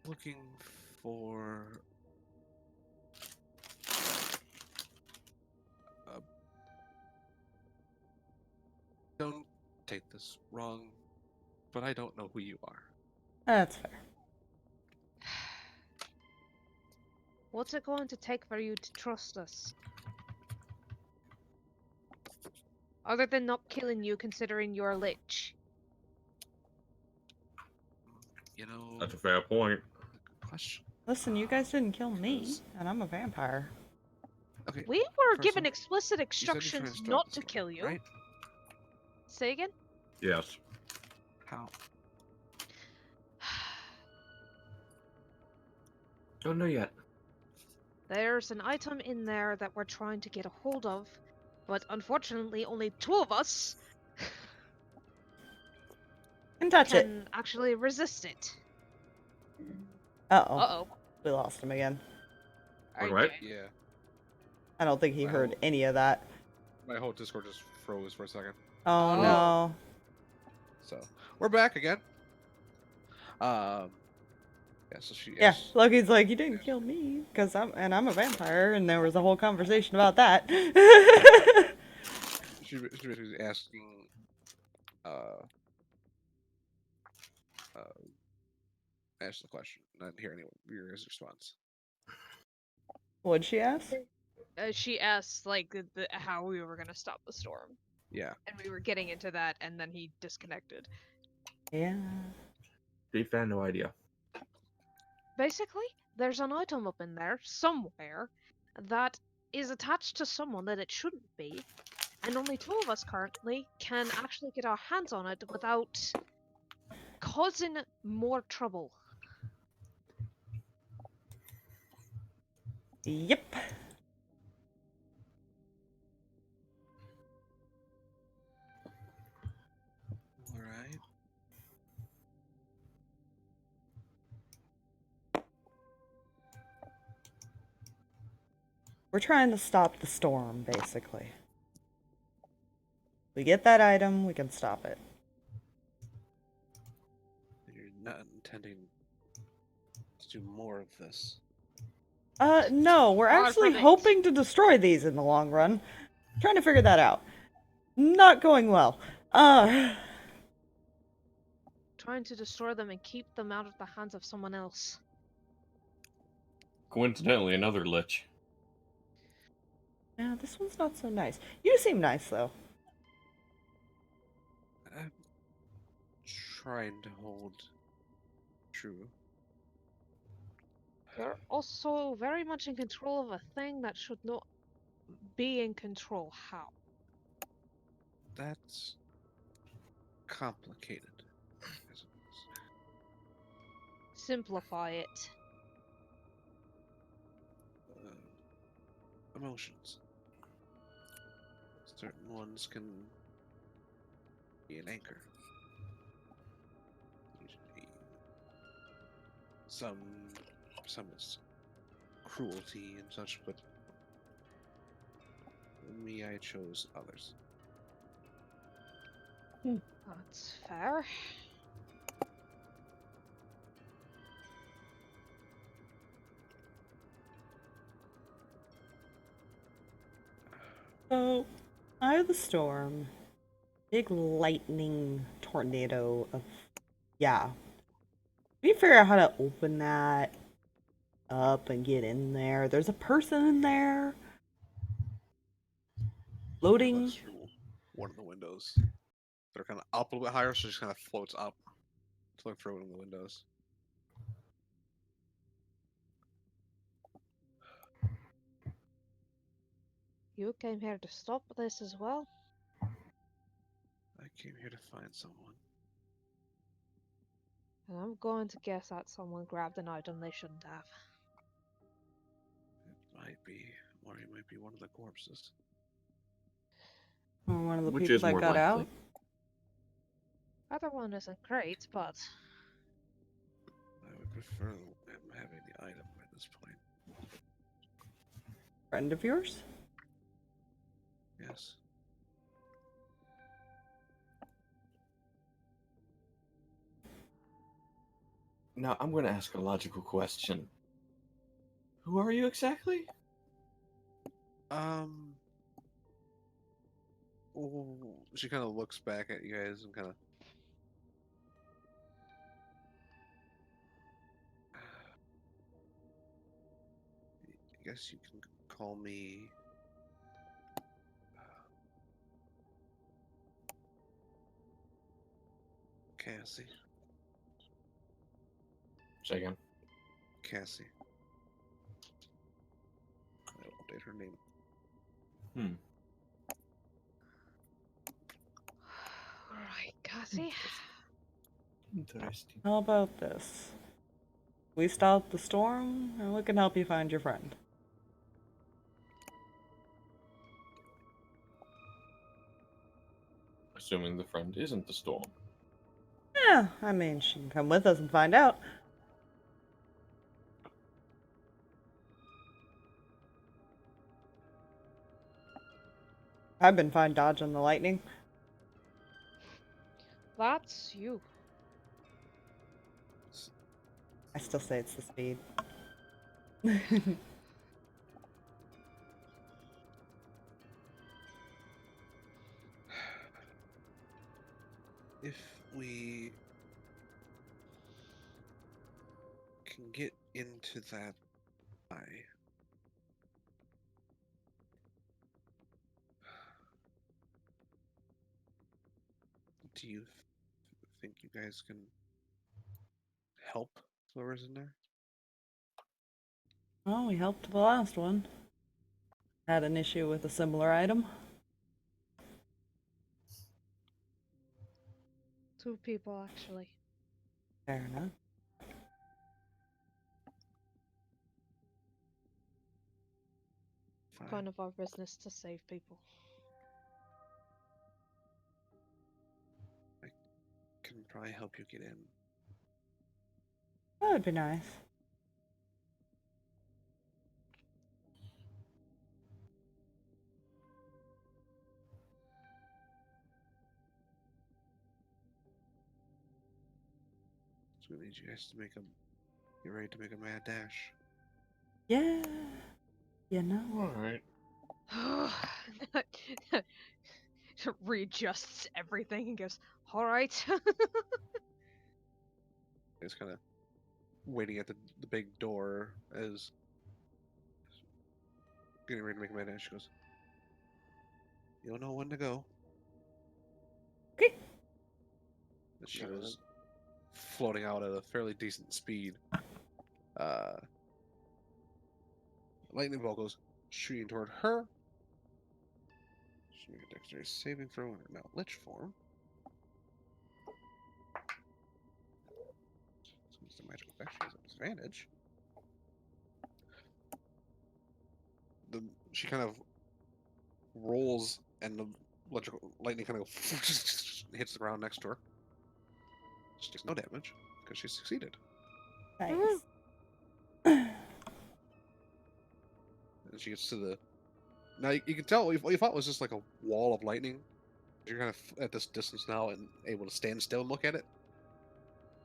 Looking for don't take this wrong, but I don't know who you are. That's fair. What's it going to take for you to trust us? Other than not killing you, considering you're a lich. You know, That's a fair point. good question. Listen, you guys didn't kill me, Because- and I'm a vampire. Okay, We were First given off, explicit you said you're trying instructions start not the to storm, kill you. right? Say again? Yes. How? Don't know yet. There's an item in there that we're trying to get a hold of, but unfortunately only 2 of us Can touch it. can actually resist it. Uh-oh. Uh-oh. We lost him again. Alright. Okay. Yeah, I don't think he Wow. heard any of that. my whole Discord just froze for a second. Oh, Oh. no. So we're back again. Yeah. So she. Yeah, Yes. Loki's like, you didn't kill me, because I'm a vampire, and there was a whole conversation about that. She basically asking. Asked the question. Not hear anyone. Hear his response. What'd she ask? She asked, like, how we were gonna stop the storm. Yeah. And we were getting into that, and then he disconnected. Yeah. Deep fan, no idea. Basically, there's an item up in there, somewhere, that is attached to someone that it shouldn't be, and only 2 of us currently can actually get our hands on it without causing more trouble. Yep. All right. We're trying to stop the storm, basically. We get that item, we can stop it. You're not intending to do more of this. No, we're Far actually from it. hoping to destroy these in the long run. Trying to figure that out. Not going well. Trying to destroy them and keep them out of the hands of someone else. Coincidentally, another lich. Yeah, this one's not so nice. You seem nice, though. I'm trying to hold true. You're also very much in control of a thing that should not be in control. How? That's complicated. I suppose. Simplify it. Emotions. Certain ones can be an anchor. Some is cruelty and such, but me, I chose others. That's fair. So, eye of the storm. Big lightning tornado of. Yeah. We figure out how to open that up and get in there. There's a person in there. Loading. Looks through one of the windows. They're kind of up a little bit higher, so it just kind of floats up to look through one of the windows. You came here to stop this as well? I came here to find someone. And I'm going to guess that someone grabbed an item they shouldn't have. It might be, or it might be one of the corpses. Or one of the Which people is that more got likely? out. Other one isn't great, but I would prefer him having the item at this point. Friend of yours? Yes. Now, I'm going to ask a logical question. Who are you exactly? She kind of looks back at you guys and kind of. I guess you can call me. Cassie. Say again. Cassie. I'll update her name. alright, Cassie. Interesting. How about this? We stop the storm, and we can help you find your friend. Assuming the friend isn't the storm. Yeah, I mean, she can come with us and find out. I've been fine dodging the lightning. That's you. I still say it's the speed. If we can get into that eye, do you think you guys can help whoever's in there? Well, we helped the last one. Had an issue with a similar item. 2 people, actually. Fair enough. Fine. Kind of our business to save people. I can probably help you get in. That would be nice. So we need you guys to get ready to make a mad dash. Yeah. You know. Alright. Readjusts everything and goes, alright. It's kind of waiting at the big door as getting ready to make a mad dash. She goes, "You'll know when to go." Okay. And she Alright. goes floating out at a fairly decent speed. Lightning bolt goes shooting toward her. She made a dexterity saving throw in her now lich form. Since the magical effect, she has a disadvantage. She kind of rolls, and the lightning kind of hits the ground next to her. She takes no damage because she succeeded. Nice. And she gets to the Now you can tell what you thought was just like a wall of lightning. You're kind of at this distance now and able to stand still and look at it.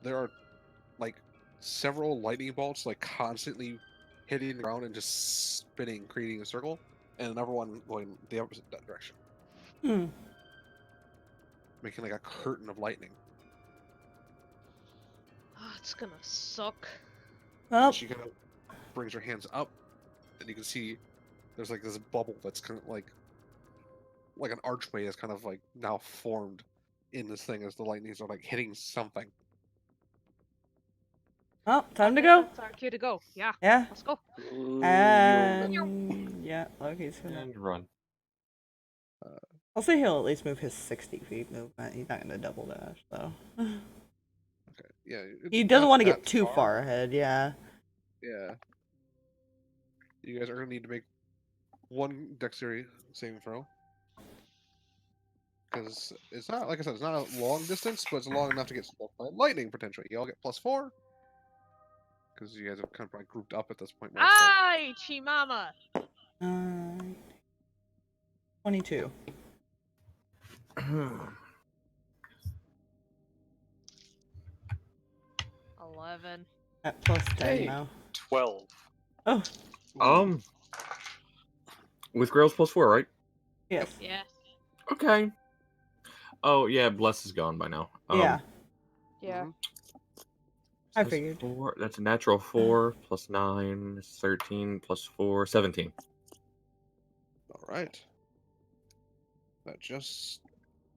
There are like several lightning bolts like constantly hitting the ground and just spinning, creating a circle, and another one going the opposite direction, Hmm. making like a curtain of lightning. Oh, it's gonna suck. Well, She kind of brings her hands up, and you can see there's like this bubble that's kind of like an archway that's kind of like now formed in this thing as the lightnings are like hitting something. well, time to Okay, go. That's our cue to go. Yeah, Yeah. let's go. And yeah, Loki's gonna. And run. I'll say he'll at least move his 60 feet movement. He's not gonna double dash though. Okay, yeah. He it's doesn't not want to that get too far ahead. Yeah. Yeah. You guys are gonna need to make one dexterity saving throw. Because it's not, like I said, it's not a long distance, but it's long enough to get struck by lightning potentially. You all get +4. Because you guys have kind of like grouped up at this point. More so. Ay, Chimama! 22. 11. At +10 Hey. now. 12. Oh, With Grail's +4, right? yes. Yeah. Okay. Oh yeah, Bless is gone by now. Yeah, Yeah. Mhm. I that's figured. 4, that's a natural 4 plus 9, 13 plus 4, 17. All right. That just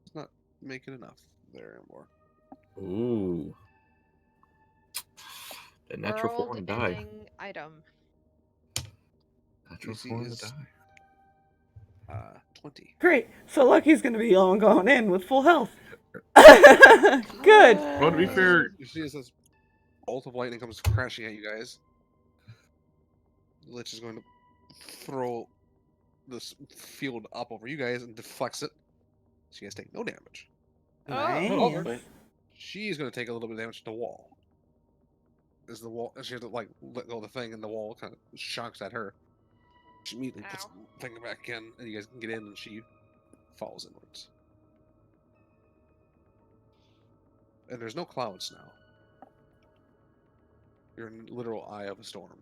is not making enough there anymore. Ooh. The natural 4 on World the die. ending item. Natural DC 4 on the is- die. 20. Great. So Lucky's gonna be the one going in with full health. Good. Well, to be fair, You see as this bolt of lightning comes crashing at you guys. The Lich is going to throw this field up over you guys and deflects it. So you guys take no damage. Nice. okay. She's going to take a little bit of damage to the wall. As the wall, she has to like let go of the thing, and the wall kind of shocks at her. She immediately puts Ow. the thing back in, and you guys can get in, and she falls inwards. And there's no clouds now. You're in the literal eye of a storm.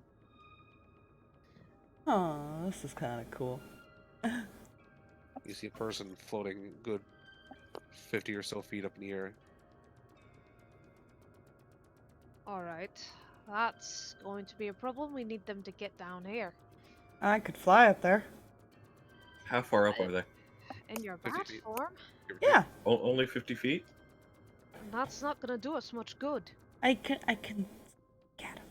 Oh, this is kind of cool. You see a person floating a good 50 or so feet up in the air. Alright. That's going to be a problem. We need them to get down here. I could fly up there. how far up are they? In your 50 bat feet. form? Yeah, Only 50 feet? That's not gonna do us much good. I can get him.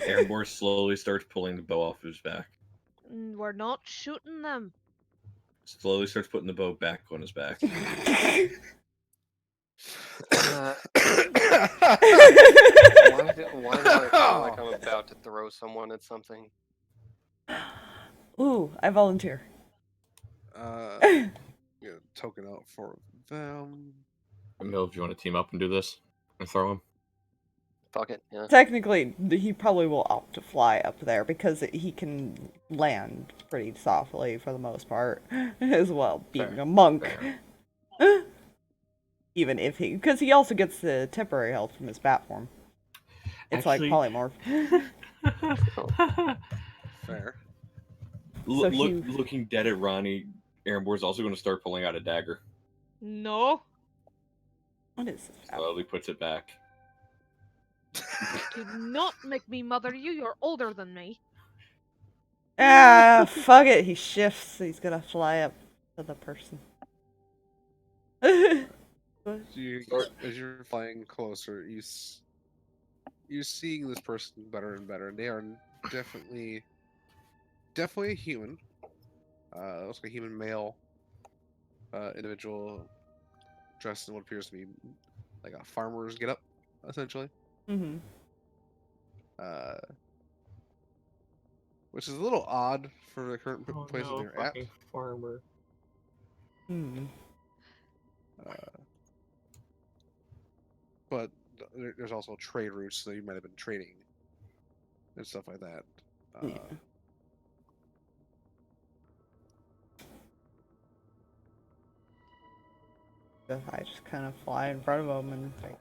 Airborne slowly starts pulling the bow off his back. We're not shooting them. Slowly starts putting the bow back on his back. Why do I feel like I'm about to throw someone at something? Ooh, I volunteer. Get a token out for them. Emil, do you want to team up and do this? And throw him? Fuck it, yeah. Technically, he probably will opt to fly up there because he can land pretty softly for the most part, as well, being Fair, a monk. fair. Even if because he also gets the temporary health from his bat form. It's Actually- like polymorph. Fair. So he- Looking dead at Ronnie, Airborne's also going to start pulling out a dagger. No. What is this? Slowly puts it back. Do not make me mother you. You're older than me. Ah, fuck it. He shifts. He's gonna fly up to the person. So you, as you're flying closer, you're seeing this person better and better, and they are definitely a human. Looks like a human male individual dressed in what appears to be like a farmer's getup, essentially. Mm-hmm. Which is a little odd for the current place that they're at. Farmer. Hmm. But there's also trade routes, so you might have been trading and stuff like that. Yeah. I just kind of fly in front of him and like,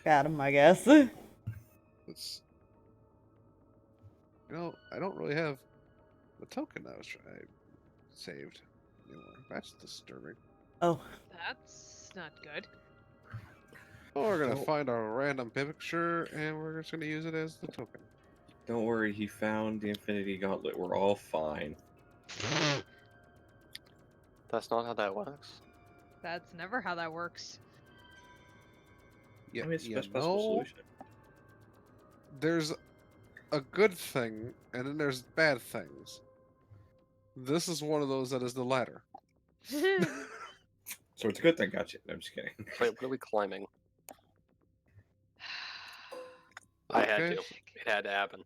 got him, I guess. It's, I don't really have the token I saved anymore. That's disturbing. Oh, That's not good. Oh, we're gonna Oh. find a random picture and we're just gonna use it as the token. Don't worry, he found the Infinity Gauntlet. We're all fine. That's not how that works. That's never how that works. Yeah, I mean, it's the you best possible know, solution. there's a good thing and then there's bad things. This is one of those that is the latter. So it's a good thing, gotcha. No, I'm just kidding. Wait, what are we climbing? I had Okay. to. It had to happen.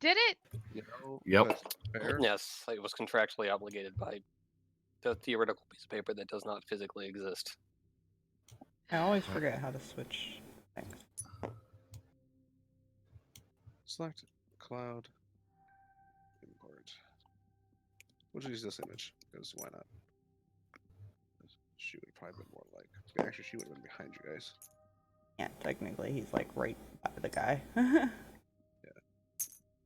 Did it? Yep. That's fair. Yes, it was contractually obligated by the theoretical piece of paper that does not physically exist. I always forget how to switch things. Select cloud. Import. We'll just use this image because why not? She would have probably been more like. Actually, she would have been behind you guys. Yeah, technically he's like right by the guy.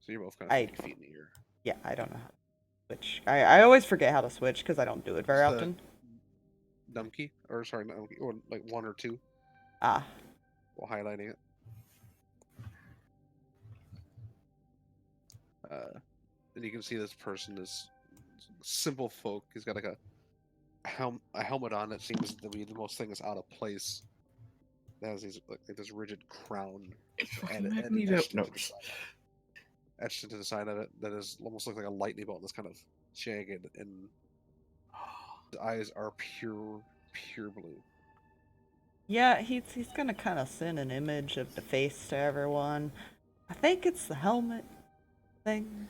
So you're both kind of I- 50 feet in the air. Yeah, I don't know how to switch. I always forget how to switch because I don't do it very It's the- often. Dumb-key? Or sorry, not dumb-key, or like 1 or 2 Ah, while highlighting it. And you can see this person is simple folk. He's got like a helmet on that seems to be the most thing that's out of place. It has these like this rigid crown etched into the side of it that is almost like a lightning bolt that's kind of jagged, and the eyes are pure blue. yeah, he's gonna kind of send an image of the face to everyone. I think it's the helmet thing.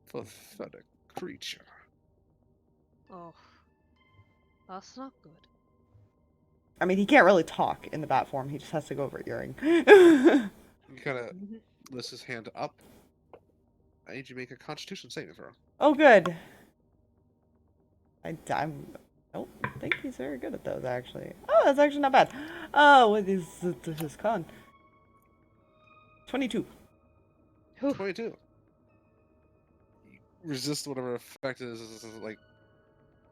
Pathetic creature. Oh, that's not good. I mean, he can't really talk in the bat form. He just has to go over earring. He kind of lifts his hand up. I need you to make a Constitution saving throw. Oh, good. I don't think he's very good at those, actually. Oh, that's actually not bad. Oh, what is his con? 22. 22. You resist whatever effect it is. Like,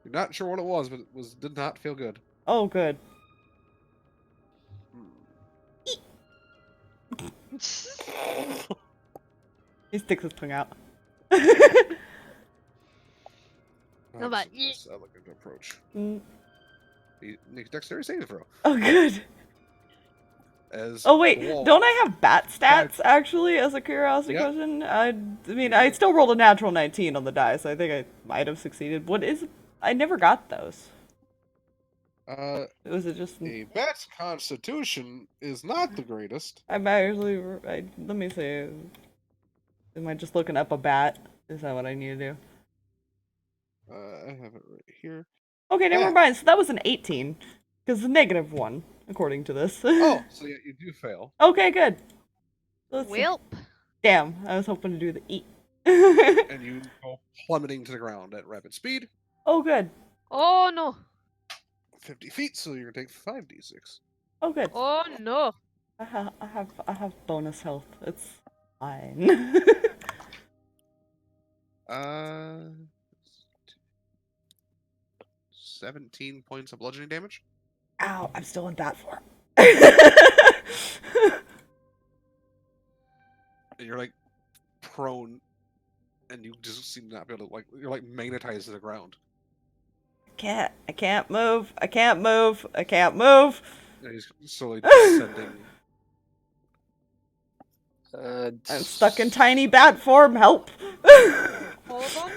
you're not sure what it was, but it did not feel good. Oh, good. He sticks his tongue out. No, but That's a good approach. Mm. He makes dexterity saving throw. Oh, good. As Oh, wait. the wall- Don't I have bat stats, actually, as a curiosity Yep. question? I mean, I still rolled a natural 19 on the die, so I think I might have succeeded. What is... I never got those. Was it just... A bat's constitution is not the greatest. I'm actually... let me see. Am I just looking up a bat? Is that what I need to do? I have it right here. Okay, never Yeah. mind. So that was an 18. Because -1, according to this. Oh, so yeah, you do fail. Okay, good. Let's see. Welp. Damn, I was hoping to do the E. And you go plummeting to the ground at rapid speed, Oh, good. Oh no. 50 feet, so you're gonna take 5d6. Oh, good. Oh no. I have bonus health. It's fine. 17 points of bludgeoning damage. Ow, I'm still in bat form. And you're like prone, and you just seem to not be able to you're like magnetized to the ground. I can't move. I can't move. I can't move. And he's slowly descending. I'm stuck in tiny bat form. Help. Hold on.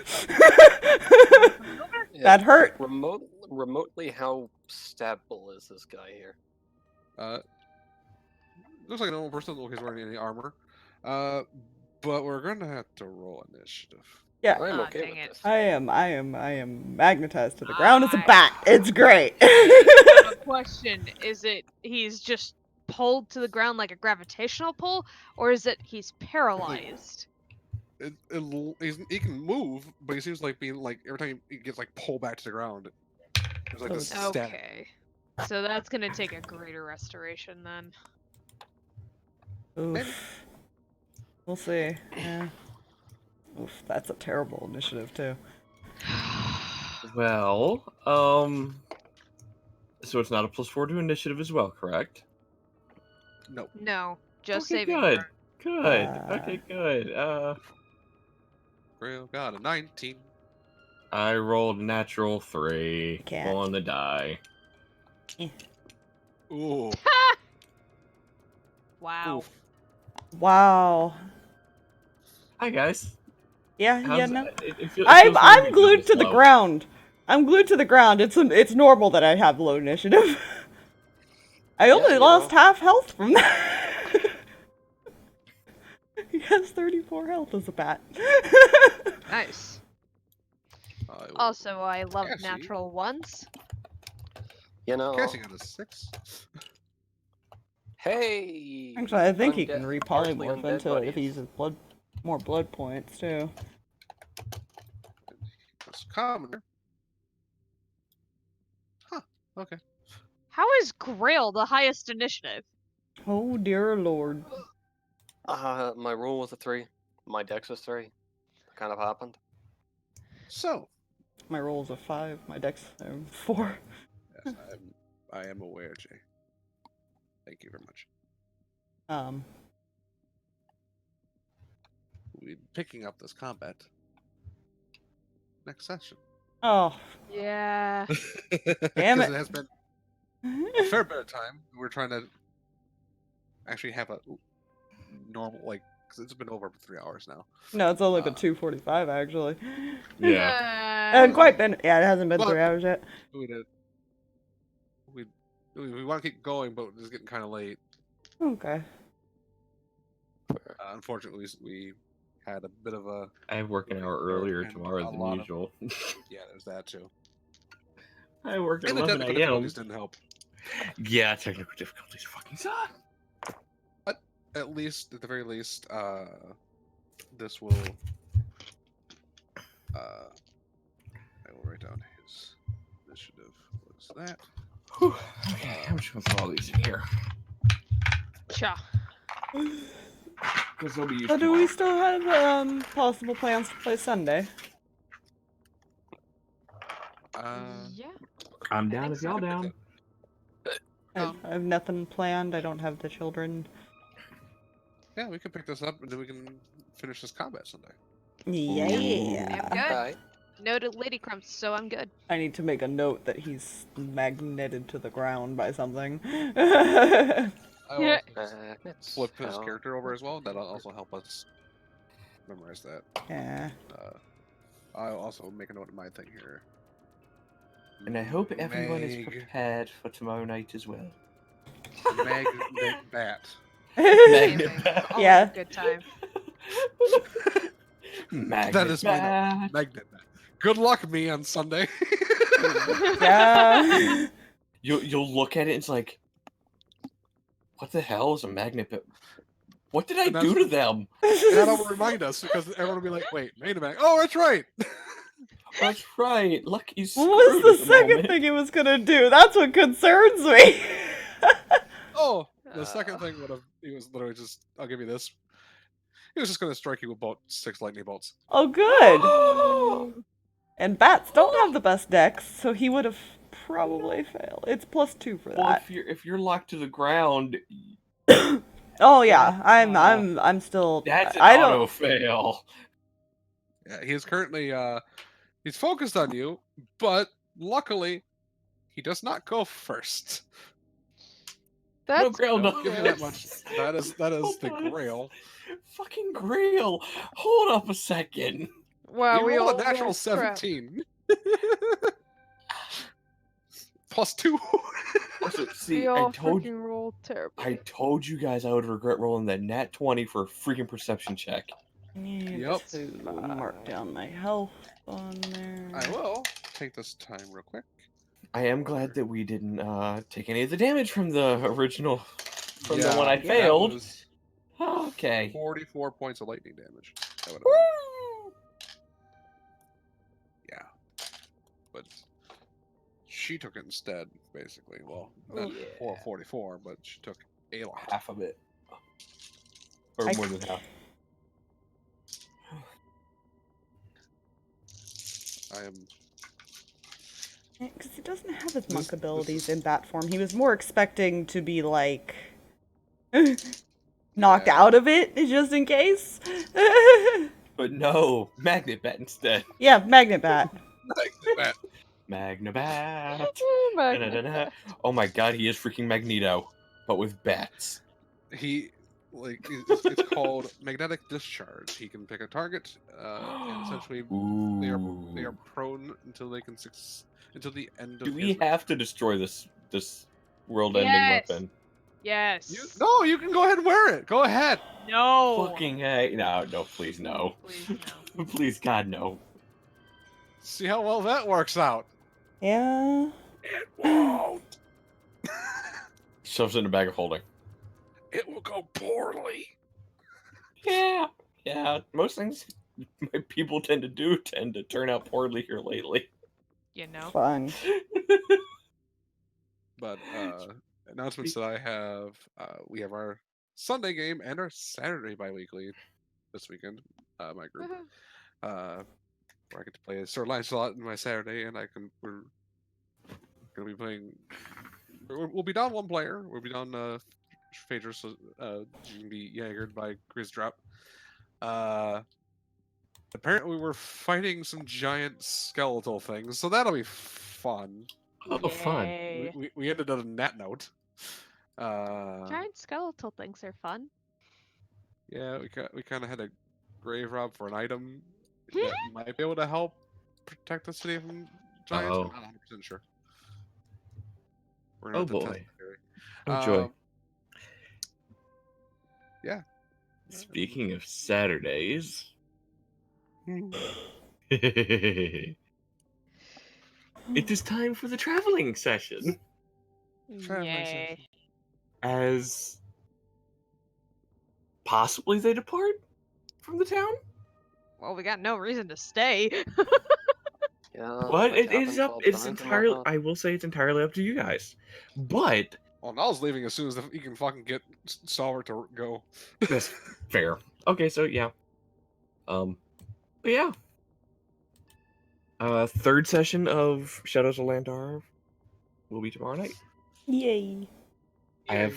That hurt. Remotely, how stabbable is this guy here? Looks like a normal person. Doesn't look like he's wearing any armor. But we're gonna have to roll initiative. Yeah, I'm Ah, okay dang with it. this. I am magnetized to the ground as a bat. It's great. The question is he's just pulled to the ground like a gravitational pull, or is it he's paralyzed? he can move, but he seems like being like every time he gets like pulled back to the ground, there's like this Oh. static. Okay. So that's gonna take a greater restoration then. Maybe. Oof. We'll see. Yeah. Oof, that's a terrible initiative too. Well, so it's not a +4 to initiative as well, correct? No. No, just Okay, saving good. throw. Good. Okay, good. Grail got a 19. I rolled natural 3 Cat. on the die. Ooh. Wow. Oof. Wow. Hi guys. Yeah, yeah, How's no. it feels I'm weird being glued this to the low. ground. I'm glued to the ground. It's normal that I have low initiative. I only you lost know. half health from that. He has 34 health as a bat. Nice. I will- Also, I love Cassie. natural ones. You know. Cassie got a 6. Hey. Actually, I think he undead- can partially repolymorph undead into it if he buddies. uses more blood points too. That's common. Huh. Okay. How is Grail the highest initiative? Oh dear lord. My roll was a 3. My dex was 3. That kind of happened. So, My rolls are 5. My dex 4. yes, I am aware, Jay. Thank you very much. We're picking up this combat next session. Oh, Yeah. Damn Because it. it has been a fair bit of time. We're trying to actually have a normal, like, because it's been over 3 hours now. no, it's only been 2:45 actually. Yeah. And quite been. Yeah, it hasn't been Well, 3 hours yet. We want to keep going, but it's getting kind of late. Okay. Unfortunately, we had a bit of a I work an hour earlier and tomorrow a than lot of- usual. yeah. There's that too. I work at And the 11 technical a.m. difficulties didn't help. Yeah, technical difficulties fucking suck. But at the very least, this will. I will write down his initiative. What's that? Whew. Okay, I'm just gonna throw all these in here. Cha. Because they'll be used So do we tomorrow. still have possible plans to play Sunday? Yeah. I'm I down think if y'all so. down. I have nothing planned. I don't have the children. Yeah, we can pick this up and then we can finish this combat Sunday. Yeah. I'm good. Alright. Noted Lady Crumps, so I'm good. I need to make a note that he's magneted to the ground by something. I will Yeah. flip his Oh. character over as well. That'll also help us memorize that. Yeah. I'll also make a note of my thing here. And I hope everyone is Mag- prepared for tomorrow night as well. Magnet bat. Amazing. Always Yeah. a good time. Magnet That is my note. bat. Magnet bat. Good luck, me, on Sunday. Yeah. You'll look at it and it's like, what the hell is a magnet bat? What did I And do that's- to them? That'll remind us because everyone will be like, "Wait, Magnet bat. Oh, that's right." That's right. Lucky's What was screwed the at second moment. thing he was gonna do? That's what concerns me. Oh, the second thing would have. He was literally just. I'll give you this. He was just going to strike you with about 6 lightning bolts. Oh, good. And bats don't have the best decks, so he would have probably failed. It's +2 for Well, that. if you're locked to the ground, Oh yeah, I'm still. that's an I auto don't. fail. Yeah, he is currently. He's focused on you, but luckily, he does not go first. No That's Grail, I'll no. give you that much. That is Hold the on. Grail. Fucking Grail. Hold up a second. wow. You We rolled all a natural rolled crap. 17. +2. Also, see, We I all told freaking rolled terribly. I told you guys I would regret rolling that nat 20 for a freaking perception check. Need Yep. to mark down my health on there. I will take this time real quick. I am glad that we didn't take any of the damage from the original, from the Yeah, one I that failed. was Okay. 44 points of lightning damage. That would've been- yeah. But she took it instead, basically. Well, not Yeah. 444, but she took a lot. Half of it. Or I more than half. I am. Because he doesn't have his This- monk this abilities is- in bat form. He was more expecting to be like knocked Yeah. out of it just in case. But no, Magnet Bat instead. Yeah, magnet bat. That- Magnabat. Magnet Da-da-da-da. Oh my god, he is freaking Magneto, but with bats. He it's called magnetic discharge. He can pick a target, and essentially they are Ooh. prone until they can until the end of Do his we have to destroy this world-ending Yes. weapon? Yes. No, you can go ahead and wear it. Go ahead. No. Fucking hey. No, please no. Please no. Please God no. See how well that works out. Yeah. It won't. Shoves it in a bag of holding. It will go poorly. Yeah. Most things my people tend to turn out poorly here lately. You know. Fun. But announcements that I have, we have our Sunday game and our Saturday bi-weekly this weekend. My group, where I get to play Sir Lancelot in my Saturday, and we're gonna be playing. We'll be down one player. We'll be down Phaedra, so you can be Jaegered by Grizzdrap. Apparently we're fighting some giant skeletal things, so that'll be fun. Oh, fun. Yay. We ended on a net note. Giant skeletal things are fun. Yeah, we kind of had a grave rob for an item that might be able to help protect the city from giants. Oh. I'm not 100% sure. We're gonna Oh have to test boy. the theory. Oh joy. Yeah. Speaking of Saturdays. It is time for the traveling session. Traveling Yay. session. As possibly they depart from the town? Well, we got no reason to stay. Yeah. But my it is cabin's up. all It's burnt and entirely. whatnot. I will say it's entirely up to you guys. But Well, Nal's leaving as soon as he can fucking get Solver to go. that's fair. Okay, so yeah. But yeah. Third session of Shadows of Landar will be tomorrow night. Yay. I have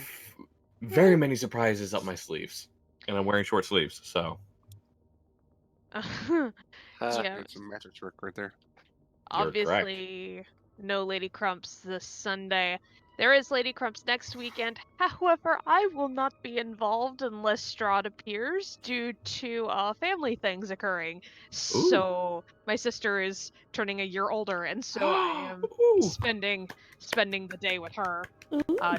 very many surprises up my sleeves, and I'm wearing short sleeves, so Yeah. It's a magic trick right there. You're correct. Obviously, no Lady Crumps this Sunday. There is Lady Crumps next weekend. However, I will not be involved unless Strahd appears due to family things occurring. So my sister is turning a year older, and so I am Ooh. spending the day with her.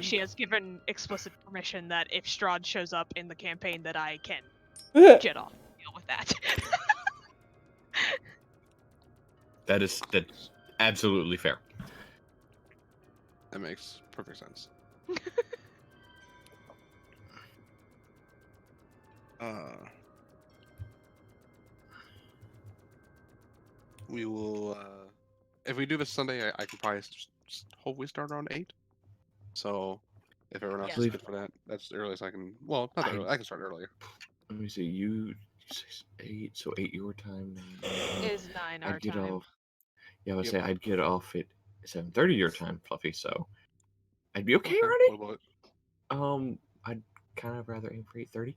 She has given explicit permission that if Strahd shows up in the campaign, that I can jet off and deal with that. That's absolutely fair. That makes perfect sense. We will. If we do this Sunday, I can probably hopefully start around 8. So if everyone else Yeah. is good for that, that's the earliest I can. Well, not that early. I can start earlier. Let me see. You 8, so 8 your time. Is 9 our I'd get time. off. Yeah, I would Yep. say I'd get off at 7:30 your time, Fluffy. So I'd be okay, Okay, Ronnie. what about I'd kind of rather aim for 8:30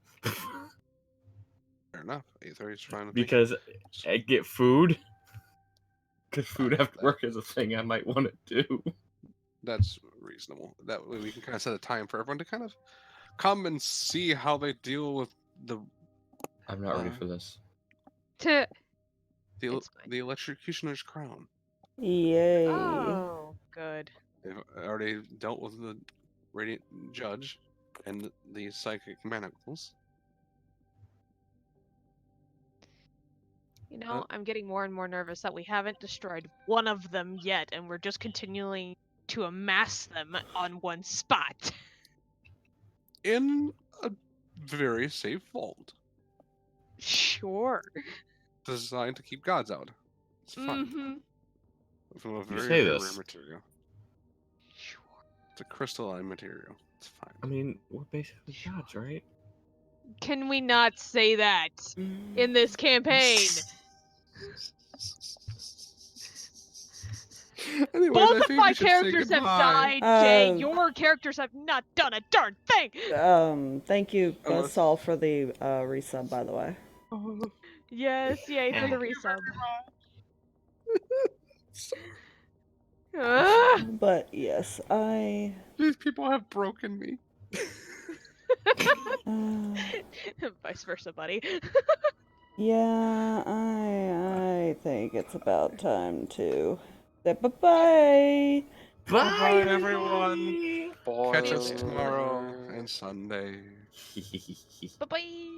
fair enough? 8:30 is fine with me. because I'd get food. Because food after that- work is a thing I might want to do. That's reasonable. That way we can kind of set a time for everyone to kind of come and see how they deal with the I'm not ready for this. It's fine. the electrocutioner's crown. Yay. Oh, good. They've already dealt with the radiant judge and the psychic manacles. You know, I'm getting more and more nervous that we haven't destroyed one of them yet, and we're just continuing to amass them on one spot. In a very safe vault. Sure. Designed to keep gods out. It's fine. Mm-hmm. From a You very, say very this. rare material. Sure. It's a crystalline material. It's I fine. mean, we're basically gods, right? Can we not say that in this campaign? Anyways, Both I of think my we should say characters have goodbye. died, Jay. Your characters have not done a darn thing. Thank you, Unless- Saul, for the resub, by the way. Yes, yay for the resub. Sorry. Ugh. But yes, I. These people have broken me. Vice versa, buddy. Yeah, I think it's about time to say bye-bye. Bye, everyone. everyone. Catch us tomorrow and Sunday. Bye-bye.